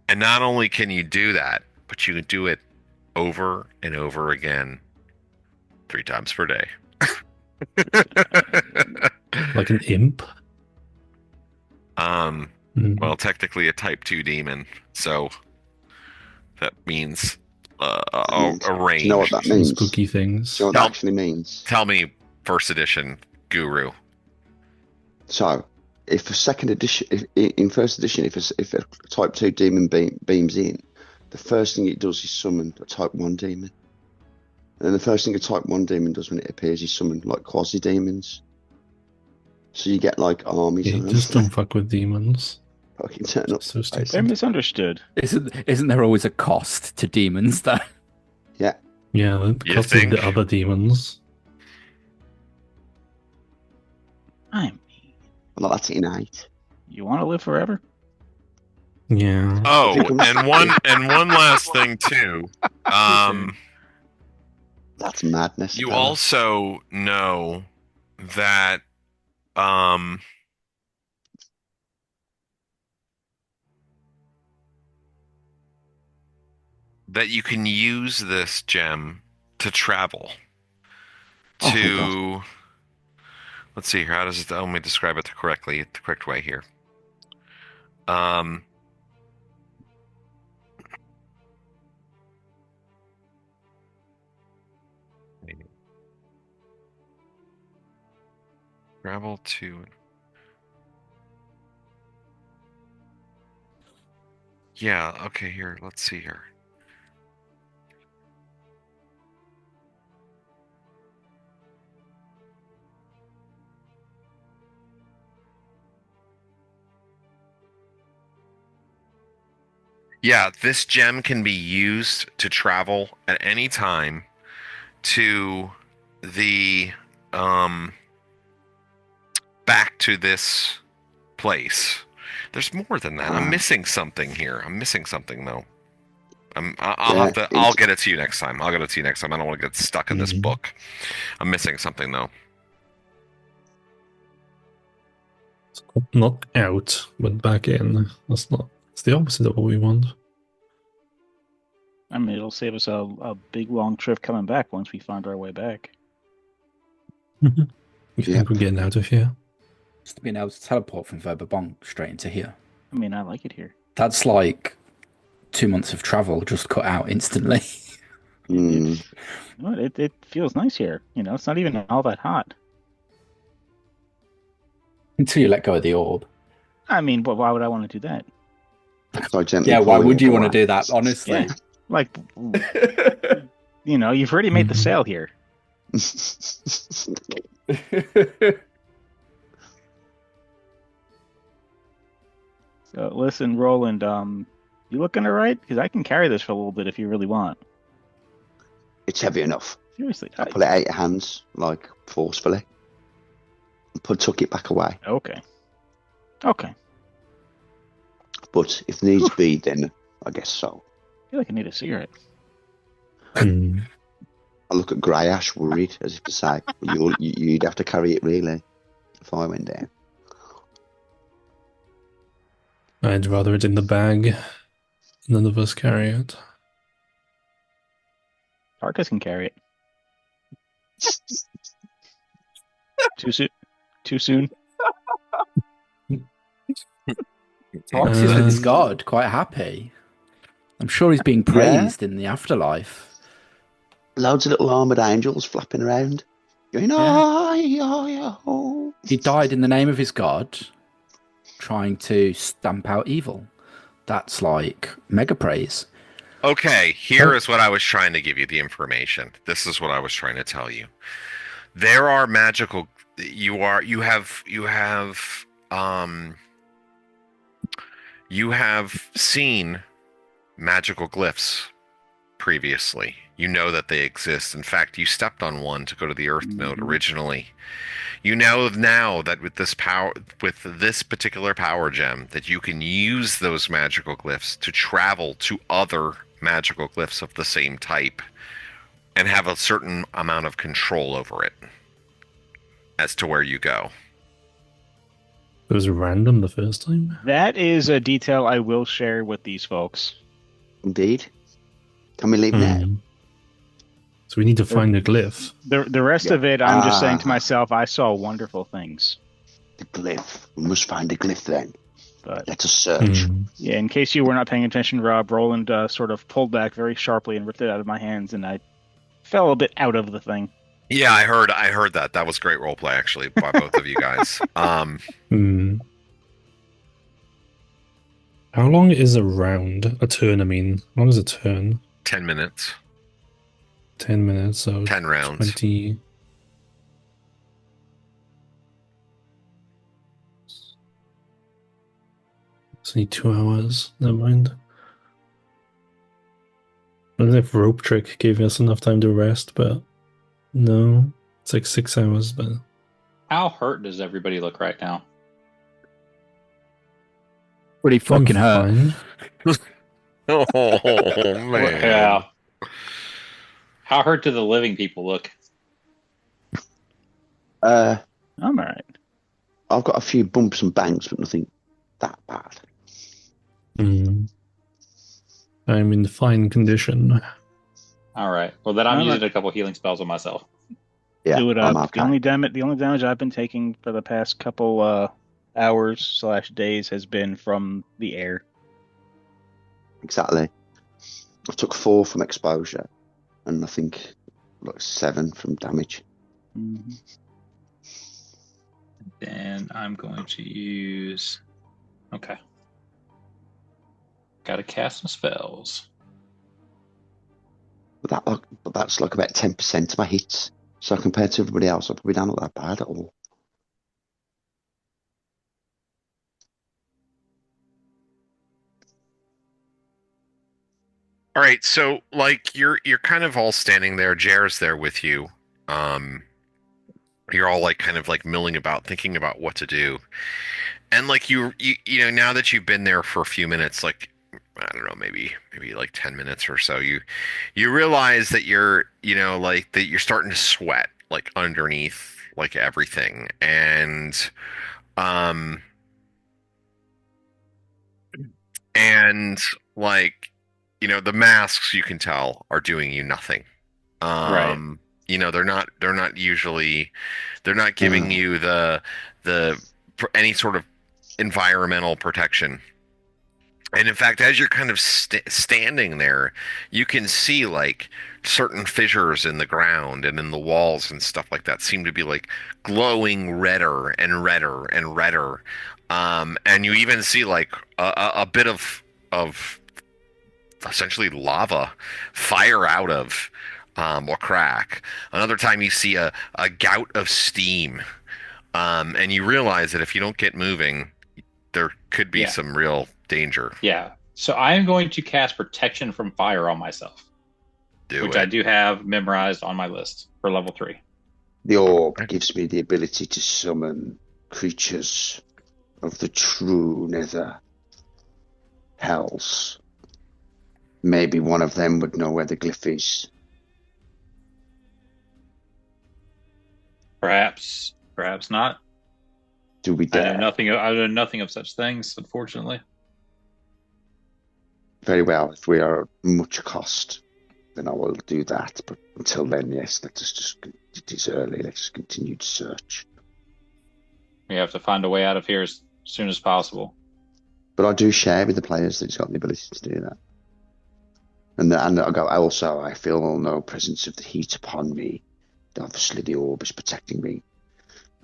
And not only can you do that, but you can do it over and over again, 3 times per day. Like an imp? Well, technically a type 2 demon, so that means a range. Do you know what that means? Spooky things. Do you know what that actually means? Tell me, first edition guru. So, if a second edition, in first edition, if a type 2 demon beams in, the first thing it does is summon a type 1 demon. And then the first thing a type 1 demon does when it appears is summon like quasi demons. So you get like armies. Yeah, just don't fuck with demons. Fucking turn up. So stupid. They're misunderstood. Isn't there always a cost to demons, though? Yeah. Yeah, that You costs think? the other demons. Well, that's innate. You want to live forever? Yeah. Oh, and one last thing too. That's madness. You fella. also know that that you can use this gem to travel to. Let's see here. How does it? Let me describe it the correct way here. Travel to. Yeah. Okay. Here. Let's see here. Yeah, this gem can be used to travel at any time to the back to this place. There's more than that. I'm missing something here. I'm missing something though. I'll get it to you next time. I don't want to get stuck in this book. I'm missing something though. It's not out, but back in. It's the opposite of what we want. I mean, it'll save us a big long trip coming back once we find our way back. You think we're getting out of here? Just being able to teleport from Verbabonk straight into here. I mean, I like it here. That's like 2 months of travel just cut out instantly. It feels nice here. It's not even all that hot. Until you let go of the orb. I mean, but why would I want to do that? Yeah, why would you want to do that, honestly? Yeah. Like, you've already made the sale here. So listen, Roland, you looking all right? Because I can carry this for a little bit if you really want. It's heavy enough. Seriously. I pull it out your hands, like, forcefully. And tuck it back away. Okay. But if needs be, then I guess so. I feel like I need a cigarette. Hmm. I look at Grey Ash worried, as if to say, you'd have to carry it, really, if I went down. I'd rather it in the bag. None of us carry it. Tarkus can carry it. Too soon? Tarkus is with his god, quite happy. I'm sure he's being praised in the afterlife. Loads of little armoured angels flapping around. Going, oh. He died in the name of his god, trying to stamp out evil. That's like mega praise. Okay, here is what I was trying to give you the information. This is what I was trying to tell you. There are magical. You have seen magical glyphs previously. You know that they exist. In fact, you stepped on one to go to the Earth Node originally. You know now that with this particular power gem, that you can use those magical glyphs to travel to other magical glyphs of the same type and have a certain amount of control over it as to where you go. It was random the first time? That is a detail I will share with these folks. Indeed. Can we leave now? So we need to find a glyph. The rest of it, I'm just saying to myself, I saw wonderful things. The glyph. We must find a glyph then. But let us search. Yeah, in case you were not paying attention, Rob, Roland sort of pulled back very sharply and ripped it out of my hands, and I fell a bit out of the thing. Yeah, I heard that. That was great roleplay, actually, by both of you guys. How long is a round? A turn, I mean. How long is a turn? 10 minutes. 10 minutes, so 10 rounds. 20. It's only 2 hours. Never mind. I don't know if Rope Trick gave us enough time to rest, but no. It's like 6 hours, but... How hurt does everybody look right now? Pretty fucking hurt. Oh, man. Yeah. How hurt do the living people look? I'm alright. I've got a few bumps and bangs, but nothing that bad. I'm in fine condition. Alright. Well, then I'm using a couple healing spells on myself. Yeah, Do it up. I'm okay. The only damage I've been taking for the past couple hours/days has been from the air. Exactly. I took 4 from exposure, and I think like 7 from damage. Then I'm going to use... Okay. Gotta cast some spells. But that's like about 10% of my hits. So compared to everybody else, I'm probably not that bad at all. All right, so like you're kind of all standing there. Jer's there with you. You're all like kind of like milling about, thinking about what to do, and like you know, now that you've been there for a few minutes, like I don't know, maybe like 10 minutes or so, you realize that you're like that you're starting to sweat like underneath like everything, and like the masks, you can tell, are doing you nothing. Right. They're not giving you the any sort of environmental protection. And in fact, as you're kind of standing there, you can see like certain fissures in the ground and in the walls and stuff like that seem to be like glowing redder and redder and redder. And you even see like a bit of essentially lava fire out of or crack. Another time you see a gout of steam, and you realize that if you don't get moving, there could be Yeah. some real danger. Yeah. So I am going to cast protection from fire on myself, which I do have memorized on my list for level 3. The orb gives me the ability to summon creatures of the true nether hells. Maybe one of them would know where the glyph is. Perhaps not. Do we I dare? know nothing of such things, unfortunately. Very well. If we are much cost, then I will do that. But until then, yes, let us just. It is early. Let's just continue to search. We have to find a way out of here as soon as possible. But I do share with the players that he's got the ability to do that. And I feel no presence of the heat upon me. Obviously, the orb is protecting me.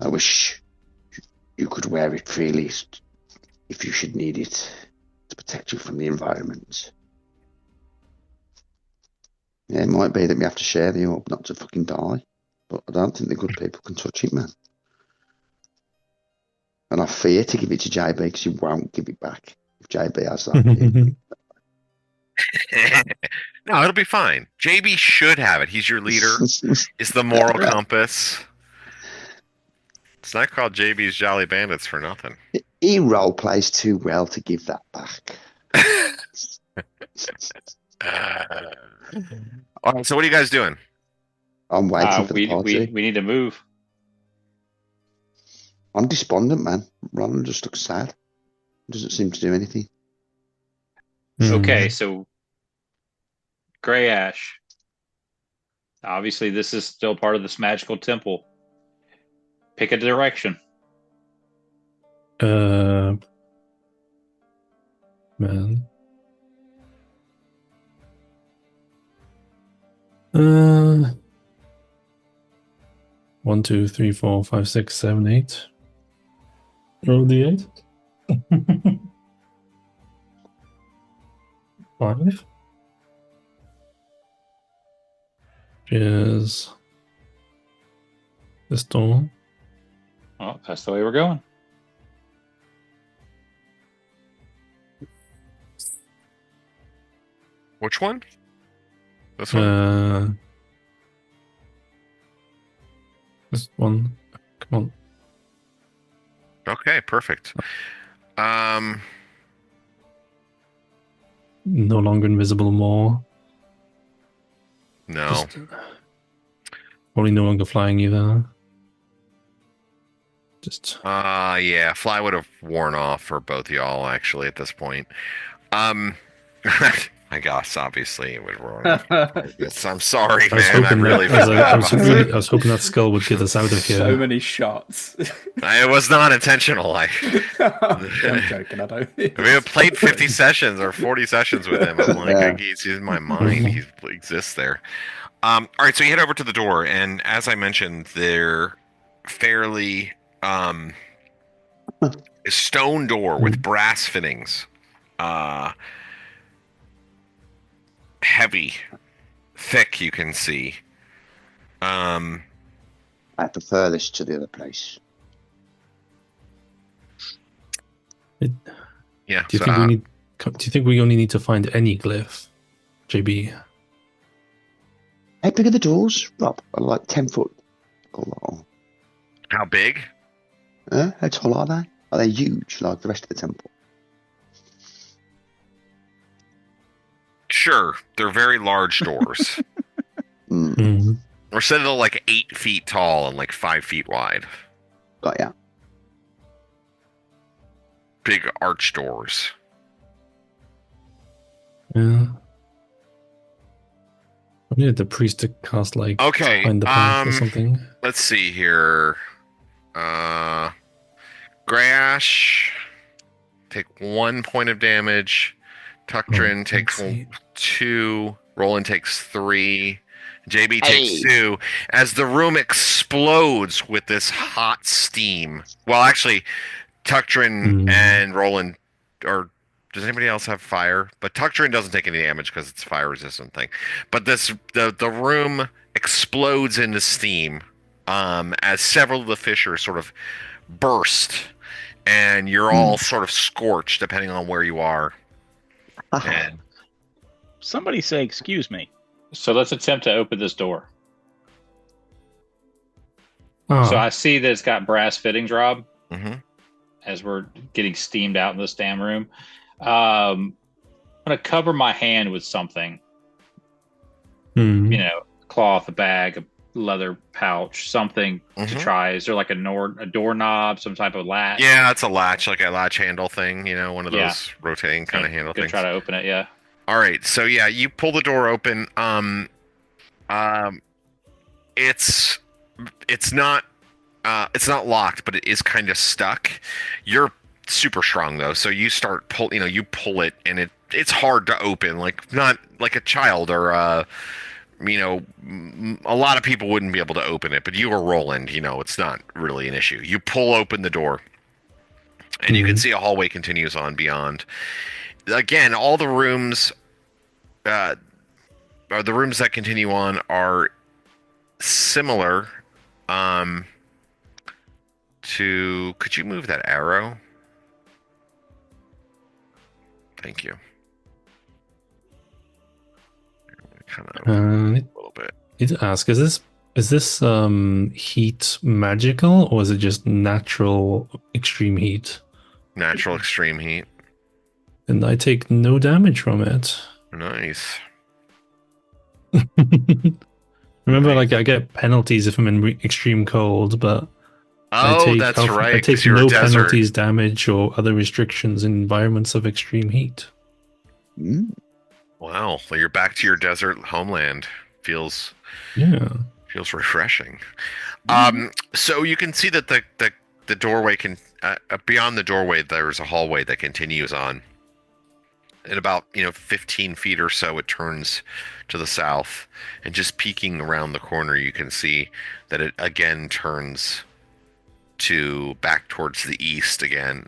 I wish you could wear it freely if you should need it to protect you from the environment. Yeah, it might be that we have to share the orb not to fucking die. But I don't think the good people can touch it, man. And I fear to give it to JB because he won't give it back. If JB has that. No, it'll be fine. JB should have it. He's your leader. Is the moral compass. It's not called JB's Jolly Bandits for nothing. He role plays too well to give that back. All right, so what are you guys doing? I'm waiting for the party. We need to move. I'm despondent, man. Ron just looks sad. Doesn't seem to do anything. Okay, so Grey Ash. Obviously, this is still part of this magical temple. Pick a direction. Man. 1, 2, 3, 4, 5, 6, 7, 8. Roll the 8. 5. Is this door? Oh, that's the way we're going. Which one? This one? This one. Come on. Okay, perfect. No longer invisible more. No. Probably no longer flying either. Just yeah, fly would have worn off for both y'all actually at this point. I guess obviously it would worn off. Yes, I'm sorry, man. I really I was hoping that skull would get us out of here. So many shots. It was not intentional. I'm joking. I don't. I mean, I played 50 sessions or 40 sessions with him. I'm like, he's in my mind. He exists there. All right, so you head over to the door, and as I mentioned, they're fairly a stone door with brass fittings. Heavy, thick, you can see. I prefer this to the other place. Yeah. Do you think we only need to find any glyph, JB? How big are the doors, Rob? Are like 10 foot or long? How big? How tall are they? Are they huge like the rest of the temple? Sure, they're very large doors. We're said they're like 8 feet tall and like 5 feet wide. Got ya. Big arch doors. Yeah. I needed the priest to cast like find the path or something. Let's see here. Grash, take 1 point of damage. Tuctrin takes 2. Roland takes 3. JB takes 2. As the room explodes with this hot steam. Well, actually, Tuctrin and Roland, or Does anybody else have fire? But Tuck doesn't take any damage because it's a fire resistant thing. But the room explodes into steam as several of the fissures sort of burst, and you're all sort of scorched depending on where you are. And Somebody say, "Excuse me." So let's attempt to open this door. Oh, So I see that it's got brass fittings, Rob, Mhm. as we're getting steamed out in this damn room. I'm going to cover my hand with something, cloth, a bag, a leather pouch, something to try. Is there like a doorknob, some type of latch? Yeah, it's a latch, like a latch handle thing, one of those rotating kind of handle Gonna things. try to open it, yeah. All right, so yeah, you pull the door open. It's not locked, but it is kind of stuck. You're super strong though, so you start you pull it, and it's hard to open, like not like a child or a lot of people wouldn't be able to open it, but you or Roland, it's not really an issue. You pull open the door, and you can see a hallway continues on beyond. Again, all the rooms, the rooms that continue on are similar. Could you move that arrow? Thank you. Kind of a little bit. Need to ask: is this heat magical, or is it just natural extreme heat? Natural extreme heat. And I take no damage from it. Nice. Remember, like I get penalties if I'm in extreme cold, but that's right. I take 'cause you're no a desert. penalties, damage, or other restrictions in environments of extreme heat. Wow, well, you're back to your desert homeland. Feels refreshing. So you can see that the doorway can beyond the doorway there's a hallway that continues on. At about 15 feet or so, it turns to the south, and just peeking around the corner, you can see that it again turns to back towards the east again.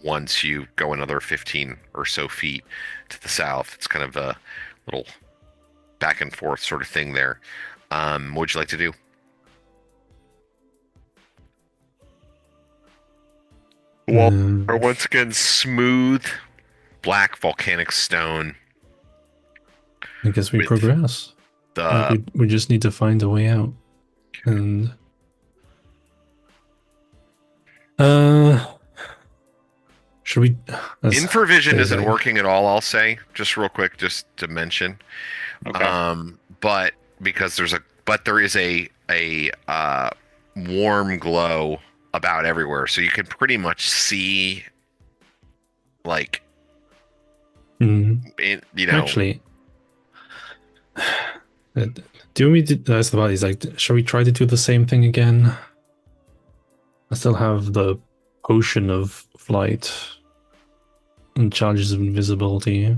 Once you go another 15 or so feet to the south, it's kind of a little back and forth sort of thing there. What would you like to do? Well, or once again, smooth black volcanic stone. I guess we progress. We just need to find a way out. And should we? Infravision isn't working at all, I'll say, just real quick, just to mention. Okay. But because there is a warm glow about everywhere, so you can pretty much see, like, Actually, do you want me to? That's the body. Like, shall we try to do the same thing again? I still have the potion of flight and charges of invisibility. I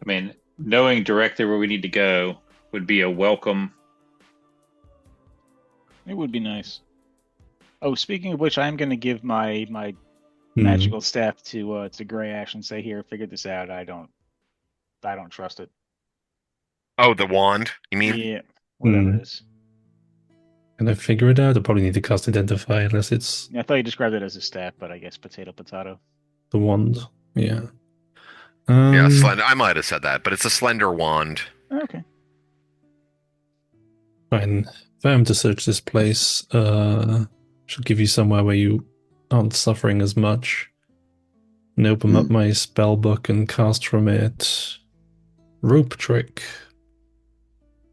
mean, knowing directly where we need to go would be a welcome. It would be nice. Oh, speaking of which, I'm going to give my magical staff to Greyhack and say, "Here, figure this out. I don't trust it." Oh, the wand, you mean? Yeah, whatever it is. Can I figure it out? I probably need to cast Identify unless it's... I thought you described it as a staff, but I guess potato. The wand, yeah. Yeah, slender. I might have said that, but it's a slender wand. Okay. Fine. If I am to search this place, should give you somewhere where you aren't suffering as much. And open up my spell book and cast from it rope trick.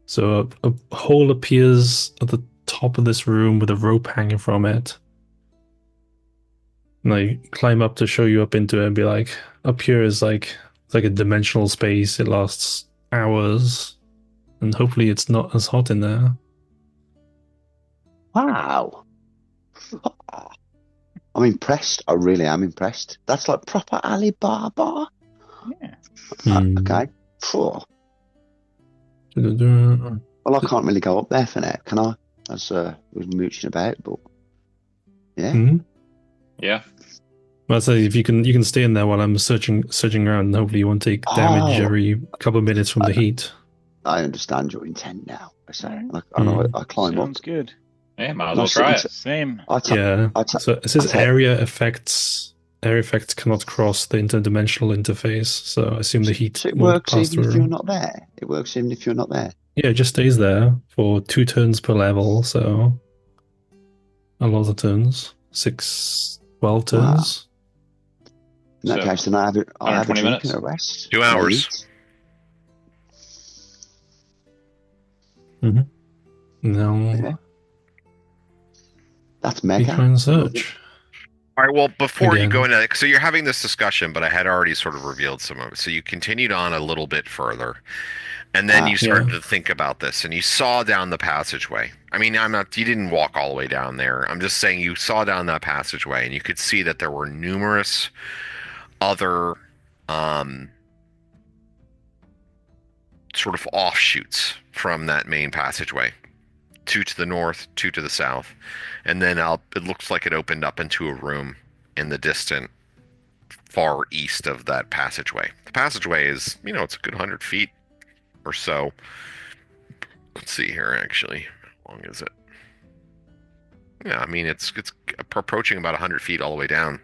So a hole appears at the top of this room with a rope hanging from it. And I climb up to show you up into it and be like, up here is like a dimensional space. It lasts hours. And hopefully it's not as hot in there. Wow. I'm impressed. I really am impressed. That's like proper Alibaba. Yeah. Okay. Phew. Well, I can't really go up there for now, can I? As we're mooching about, but yeah. Yeah. Well, so if you can stay in there while I'm searching around, and hopefully you won't take damage Oh. every couple of minutes from the heat. I understand your intent now. I say, Alright. I know. I climb Sounds up. good. Hey, might as No, well try it's- it. Same. Yeah. So it says I ta- area effects. Area effects cannot cross the interdimensional interface. So I assume the heat So it won't works pass even if through. you're not there. It works even if you're not there. Yeah, it just stays there for 2 turns per level. So a lot of turns. 12 turns. In that So, case, then I have a 120 drink minutes? and a rest. 2 and I hours. eat. Now Yeah. That's we mega. try and search. All right, well, before you Again. go into, so you're having this discussion, but I had already sort of revealed some of it. So you continued on a little bit further, and then you started Yeah. to think about this, and you saw down the passageway. I mean, you didn't walk all the way down there. I'm just saying you saw down that passageway, and you could see that there were numerous other sort of offshoots from that main passageway. 2 to the north, 2 to the south, and then it looks like it opened up into a room in the distant far east of that passageway. The passageway is, it's a good 100 feet or so. Let's see here, actually. How long is it? Yeah, I mean, it's approaching about 100 feet all the way down.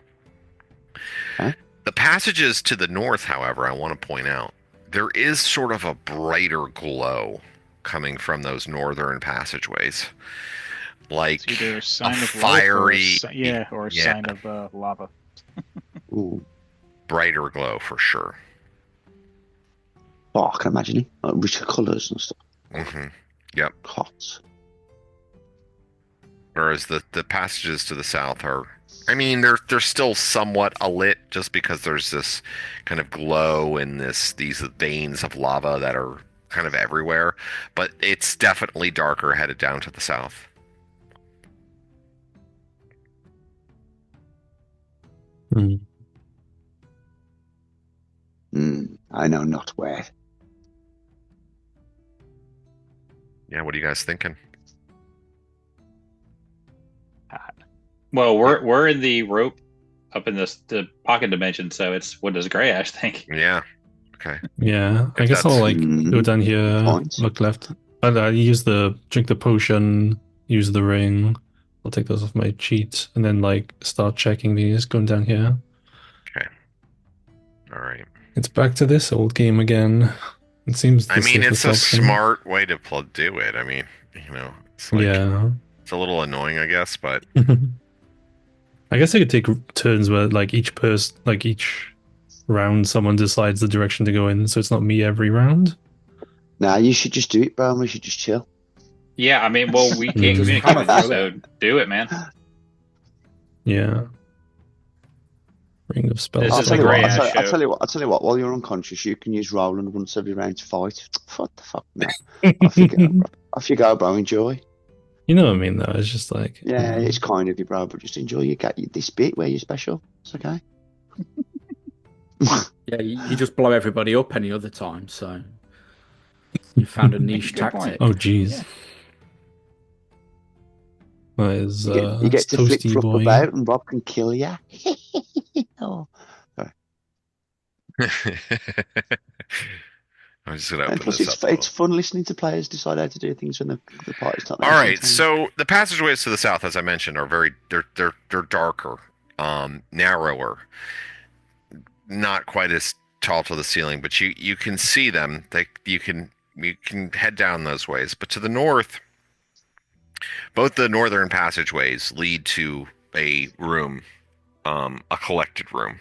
Huh? The passages to the north, however, I want to point out, there is sort of a brighter glow coming from those northern passageways, like It's either a sign a of fiery, life or a sign of lava. Ooh. brighter glow for sure. Oh, I can imagine it. Like richer colours and stuff. hmm Yep. Hot. Whereas the passages to the south are, I mean, they're still somewhat alit, just because there's this kind of glow and these veins of lava that are kind of everywhere, but it's definitely darker headed down to the south. I know not where. Yeah, what are you guys thinking? Well, we're in the rope up in the pocket dimension, so it's what does Grey Ash think? Yeah. Okay. Yeah, I If guess I'll that's- go down here, Point. look left. I drink the potion, use the ring. I'll take those off my cheat, and then start checking these, going down here. All right. It's back to this old game again. It seems the I mean, it's safest a option. smart way to do it. I mean, it's like, Yeah. it's a little annoying, I guess, but I guess I could take turns where each round someone decides the direction to go in, so it's not me every round. Nah, you should just do it, bro. We should just chill. Yeah, I mean, well, we can't Just communicate with you, throw so do it, man. Yeah. Ring of spells. This I'll is tell the you what. Grey I'll Ash tell, I'll show. tell you what. I'll tell you what. While you're unconscious, you can use Roland once every round to fight. What the fuck? No. Off you go, bro. Enjoy. You know what I mean, though. It's just like Yeah, it's kind of you, bro. But just enjoy. You get this bit where you're special. It's okay. Yeah, you just blow everybody up any other time, so you found a niche Good point. tactic. Oh, jeez. Yeah. There's You get to flip Toasty flop Boy. about, and Rob can kill you. Oh. I'm just gonna And open plus, this up. it's fun listening to players decide how to do things when the party's not there. All right, sometimes. so the passageways to the south, as I mentioned, are they're darker, narrower, not quite as tall to the ceiling, but you can see them. You can head down those ways. But to the north, both the northern passageways lead to a room, a collected room,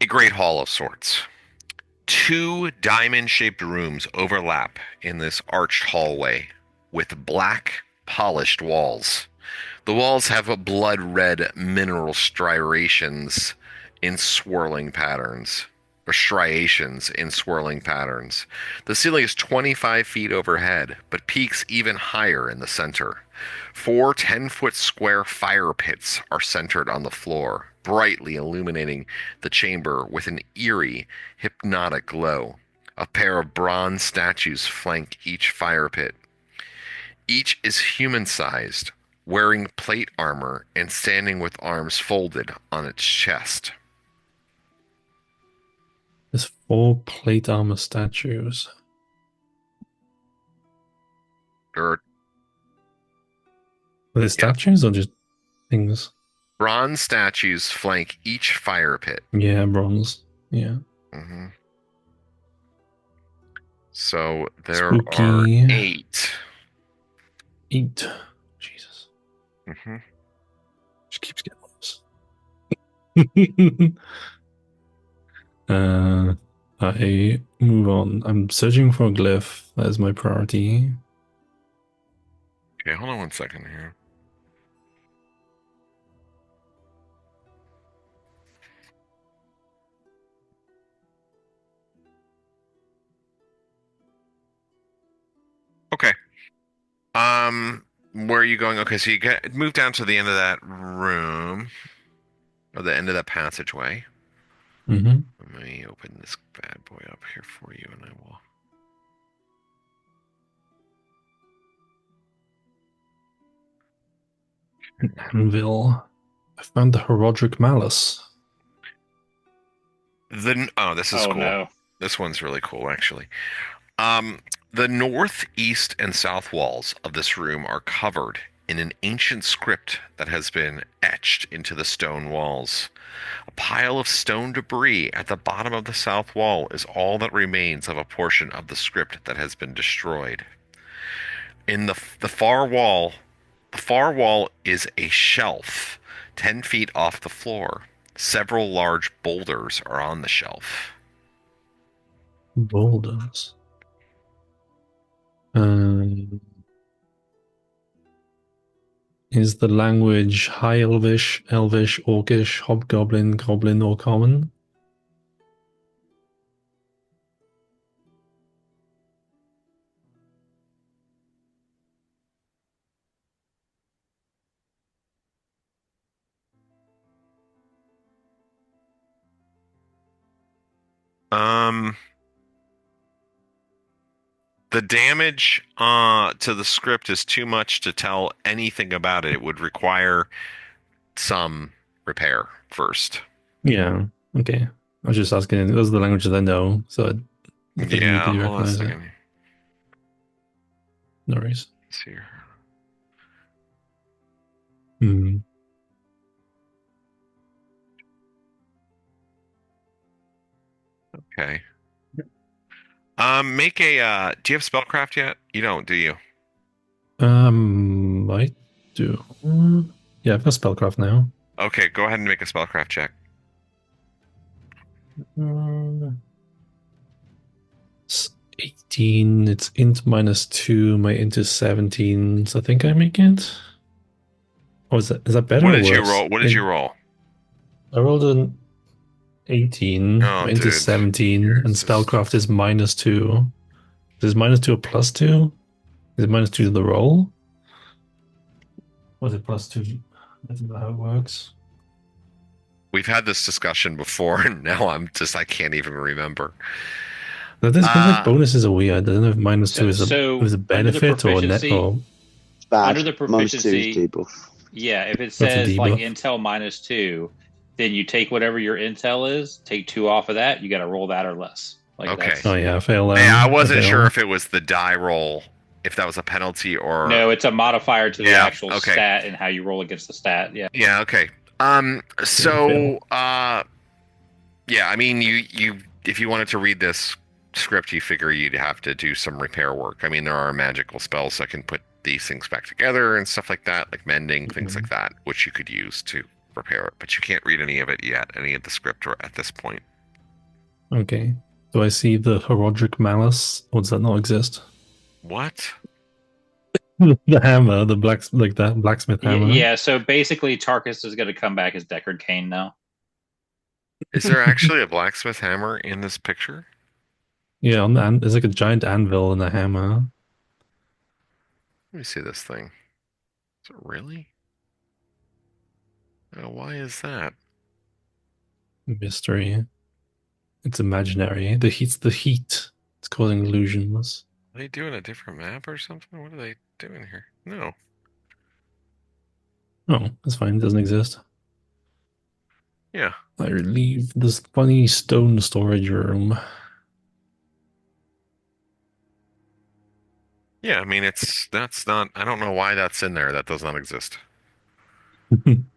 a great hall of sorts. 2 diamond-shaped rooms overlap in this arched hallway with black, polished walls. The walls have blood-red mineral striations in swirling patterns. Or striations in swirling patterns. The ceiling is 25 feet overhead, but peaks even higher in the center. 4 10-foot square fire pits are centered on the floor, brightly illuminating the chamber with an eerie, hypnotic glow. A pair of bronze statues flank each fire pit. Each is human-sized, wearing plate armor and standing with arms folded on its chest. There's 4 plate armor statues. Or Are they statues or just things? bronze statues flank each fire pit. Yeah, bronze. Yeah. Mm-hmm. So there Spooky. are 8. 8. Jesus. Mm-hmm. Just keeps getting worse. I move on. I'm searching for a glyph. That is my priority. Okay, hold on one second here. Okay. Where are you going? Okay, so you move down to the end of that room, or the end of that passageway. Mm-hmm. Let me open this bad boy up here for you, and I will. Anvil. I found the Herodric Malice. This is cool. No. This one's really cool, actually. The north, east, and south walls of this room are covered in an ancient script that has been etched into the stone walls. A pile of stone debris at the bottom of the south wall is all that remains of a portion of the script that has been destroyed. In the far wall is a shelf 10 feet off the floor. Several large boulders are on the shelf. Boulders. Is the language High Elvish, Elvish, Orcish, Hobgoblin, Goblin, or Common? The damage to the script is too much to tell anything about it. It would require some repair first. Yeah, okay. I was just asking. Those are the languages I know, so I think Yeah, you hold on a recognize it. second. No worries. Let's see here. Hmm. Okay. Make a. Do you have spellcraft yet? You don't, do you? I do. Yeah, I've got spellcraft now. Okay, go ahead and make a spellcraft check. It's 18. It's int -2. My int is 17. So I think I make it. Oh, is that better? What or did you worse? roll? What did you roll? I rolled an 18. Oh, my int is dude. 17, Yours and is- spellcraft is -2. Is -2 a +2? Is it -2 to the roll? Or is it +2? That's not how it works. We've had this discussion before, and now I can't even remember. But this like bonuses are weird. I don't know if -2 is So a benefit or net proficiency- or It's bad. Under the proficiency- -2 is debuff. Yeah, if it That's a says like debuff. intel -2, then you take whatever your intel is, take 2 off of that. You got to roll that or less. Like Okay. that's- oh yeah, I fail. Yeah, I wasn't fail. sure if it was the die roll, if that was a penalty or. No, it's a modifier to the Yeah, actual okay. stat and how you roll against the stat. Yeah. Yeah. Okay. So. Yeah. I mean, you if you wanted to read this script, you figure you'd have to do some repair work. I mean, there are magical spells that can put these things back together and stuff like that, like mending, things like that, which you could use to repair it. But you can't read any of it yet, any of the script, or at this point. Okay. Do I see the Herodric Malice, or does that not exist? What? The hammer, the blacksmith hammer. Yeah. So basically, Tarkus is going to come back as Deckard Cain now. Is there actually a blacksmith hammer in this picture? Yeah, there's like a giant anvil and a hammer. Let me see this thing. Is it really? Oh, why is that? Mystery. It's imaginary. The heat. It's causing illusions. Are they doing a different map or something? What are they doing here? No. Oh, that's fine. It doesn't exist. Yeah. I leave this funny stone storage room. Yeah, I mean, that's not. I don't know why that's in there. That does not exist.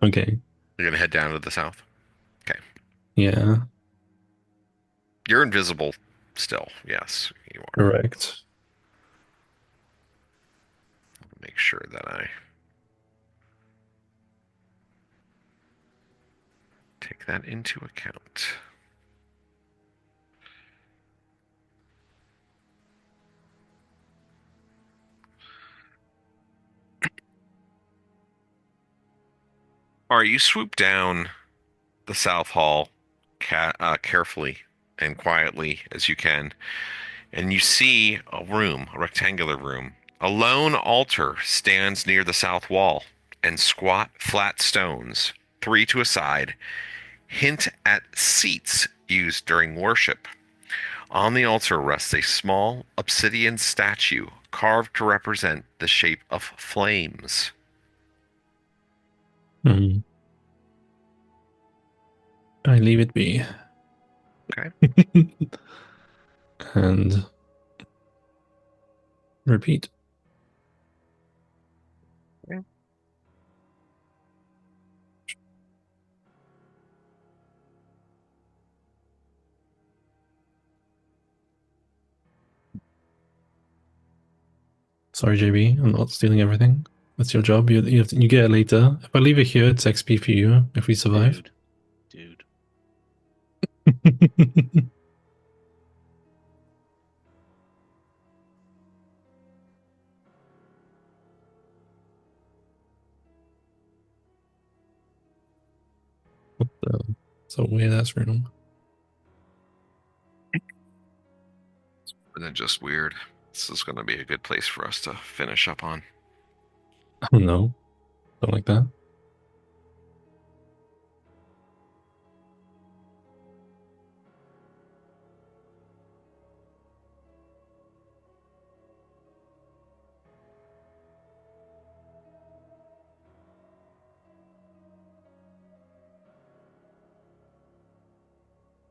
Okay. You're gonna head down to the south. Okay. Yeah, You're invisible still. Yes, you are. correct. Make sure that I take that into account. All right, you swoop down the south hall carefully and quietly as you can, and you see a room, a rectangular room. A lone altar stands near the south wall, and squat, flat stones, three to a side, hint at seats used during worship. On the altar rests a small obsidian statue carved to represent the shape of flames. Hmm. I leave it be. Okay. And repeat. Okay. Sorry, JB, I'm not stealing everything. That's your job. You get it later. If I leave it here, it's XP for you if we survive. Dude. What the? It's a weird ass room. Isn't it just weird? This is going to be a good place for us to finish up on. Oh no. Don't like that.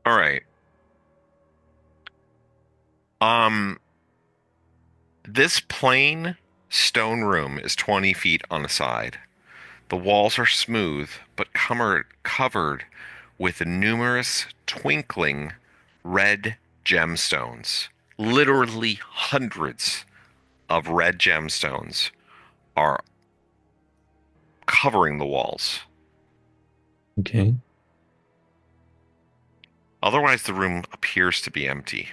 All right. This plain stone room is 20 feet on the side. The walls are smooth, but covered with numerous twinkling red gemstones. Literally hundreds of red gemstones are covering the walls. Okay. Otherwise, the room appears to be empty.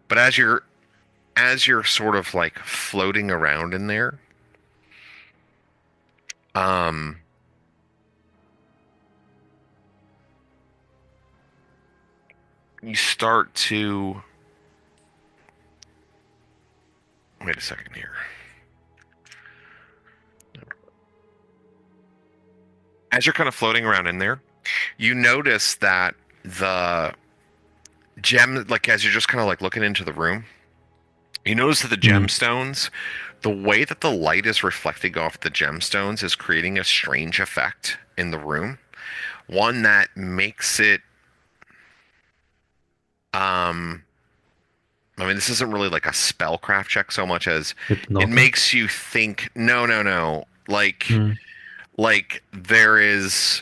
But as you're sort of like floating around in there, you start to wait a second here. As you're kind of floating around in there, you notice that the gem, like as you're just kind of like looking into the room, you notice that the gemstones, the way that the light is reflecting off the gemstones is creating a strange effect in the room. One that makes it, I mean, this isn't really like a spellcraft check so much as it makes you think, no. Like there is,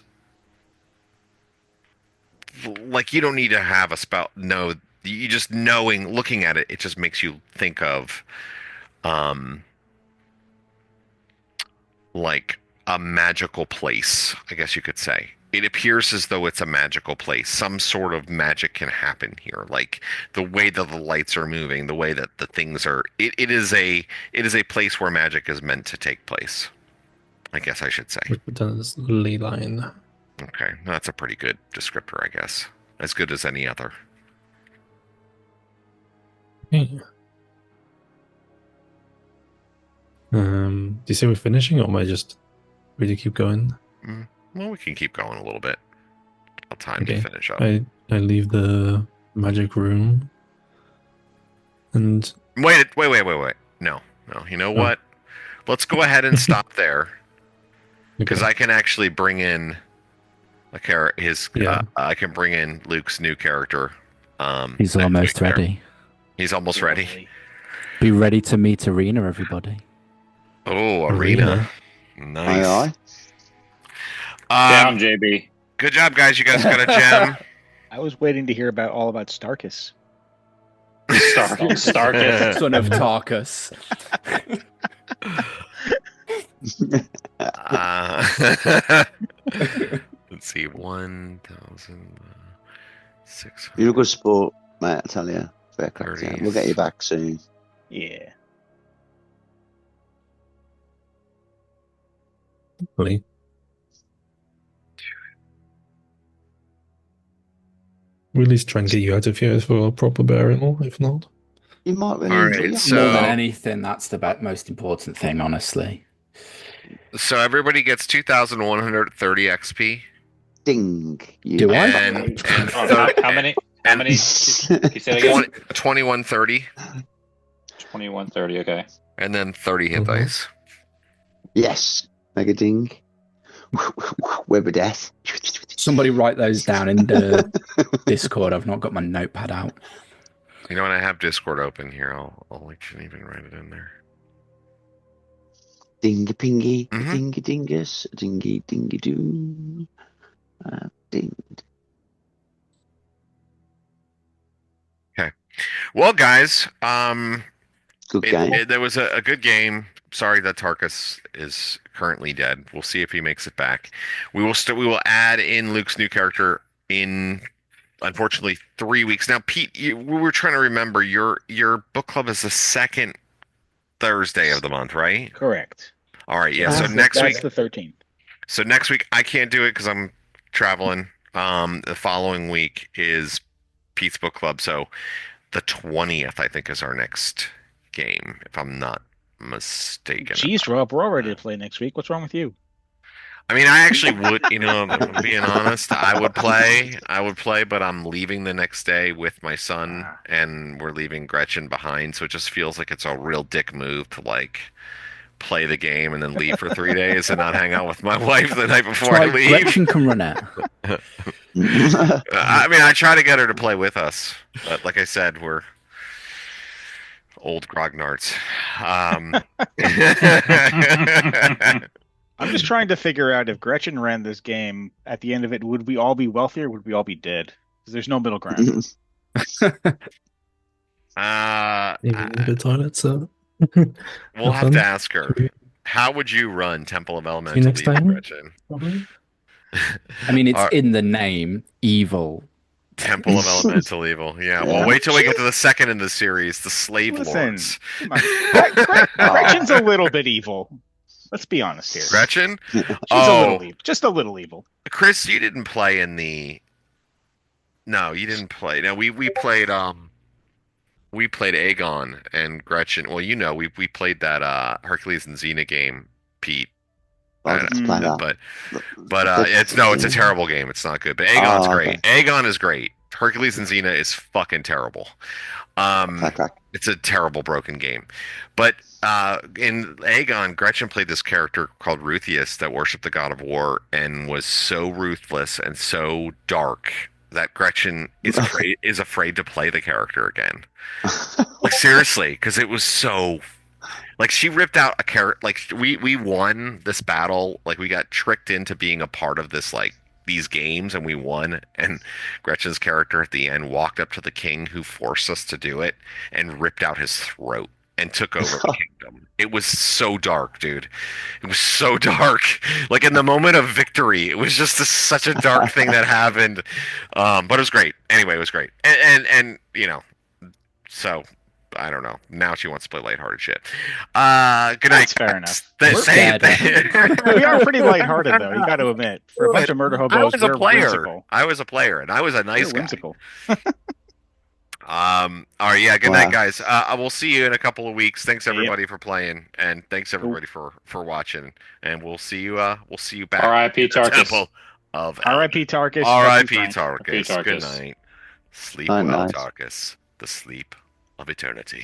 like you don't need to have a spell. No, you just looking at it, it just makes you think of, like a magical place, I guess you could say. It appears as though it's a magical place. Some sort of magic can happen here. Like the way that the lights are moving, the way that the things are. It is a place where magic is meant to take place, I guess I should say. Does ley line. Okay, that's a pretty good descriptor, I guess. As good as any other. Okay. Do you say we're finishing, or am I just ready to keep going? Well, we can keep going a little bit. Time to finish up. I leave the magic room. And wait. No. You know what? Let's go ahead and stop there. because I can actually bring in Yeah. I can bring in Luke's new character. He's next almost week there. ready. He's almost ready. Lovely. Be ready to meet Arena, everybody. Oh, Arena. Nice. Aye, aye. Down, JB. Good job, guys. You guys got a gem. I was waiting to hear all about Starkus. Starkus. Son of Tarkus. Let's see, 1,600. You're a good sport, mate, I tell you. Fair crack, yeah. 30. We'll get you back soon. Yeah. Really. We'll at least try and get you out of here for a proper burial, if not. You might really All enjoy right, it. so- More than anything, that's the most important thing, honestly. So everybody gets 2,130 XP. Ding. You Do I? And Oh, how many? How many? You said again? 2130, 2130. Okay. and then 30 hit Mhm. dice. Yes. Mega ding. Web of death. Somebody write those down in the Discord. I've not got my notepad out. You know, when I have Discord open here, I'll let you even write it in there. Dingy pingy. Mhm. Dingy dingus. Dingy dingy doo. Ding. Well, guys, Good game. there was a good game. Sorry that Tarkus is currently dead. We'll see if he makes it back. We will add in Luke's new character in, unfortunately, 3 weeks. Now, Pete, we were trying to remember your book club is the second Thursday of the month, right? Correct. All right, yeah. So That's next That's week, the 13th. I can't do it because I'm traveling. The following week is Pete's book club, so the 20th, I think, is our next game, if I'm not mistaken. Jeez, Rob, we're all ready to play next week. What's wrong with you? I mean, I actually would, if I'm being honest, I would play, but I'm leaving the next day with my son, and we're leaving Gretchen behind, so it just feels like it's a real dick move to, like, play the game and then leave for 3 days and not hang out with my wife the night before I leave. Gretchen can run it. I mean, I try to get her to play with us, but like I said, we're old grognards. I'm just trying to figure out if Gretchen ran this game, at the end of it, would we all be wealthy or would we all be dead? Because there's no middle ground. Even in the toilet, so. We'll have to ask her. How would you run Temple of Elemental next Evil, time? Gretchen? Probably. I mean, it's in the name, evil. Temple of Elemental Evil. Yeah, well, wait till we get to the second in the series, the Slave Listen, Lords. come on. Gretchen's a little bit evil. Let's be honest here. Gretchen? She's a Oh, little evil. Just a little evil. Chris, you didn't play in the. No, you didn't play. No, we played Aegon and Gretchen. Well, we played that Hercules and Xena game, Pete. Let's play that. But it's a terrible game. It's not good. But Aegon's great. Aegon is great. Hercules and Xena is fucking terrible. It's a terrible broken game. But in Aegon, Gretchen played this character called Ruthius that worshipped the god of war and was so ruthless and so dark that Gretchen is afraid to play the character again. Like, seriously, because it was so. Like, she ripped out a character. Like, we won this battle. Like, we got tricked into being a part of this, like, these games, and we won. And Gretchen's character at the end walked up to the king who forced us to do it and ripped out his throat and took over the kingdom. It was so dark, dude. It was so dark. Like, in the moment of victory, it was just such a dark thing that happened. But it was great. Anyway, it was great. And so. I don't know. Now she wants to play lighthearted shit. Good night. That's fair enough. We are pretty lighthearted, though. You got to admit, for a bunch of murder hobos, I was a player. Whimsical. I was a player, and I was a nice We're guy. whimsical. All right. Yeah. Good night, guys. I will see you in a couple of weeks. Thanks everybody for playing, and thanks everybody for watching. And we'll see you. We'll see you back. R.I.P. Tarkus. Temple of R.I.P. Tarkus. R.I.P. Frank. Tarkus. Tarkus. Good night. Sleep Night, well, night. Tarkus. The sleep of eternity.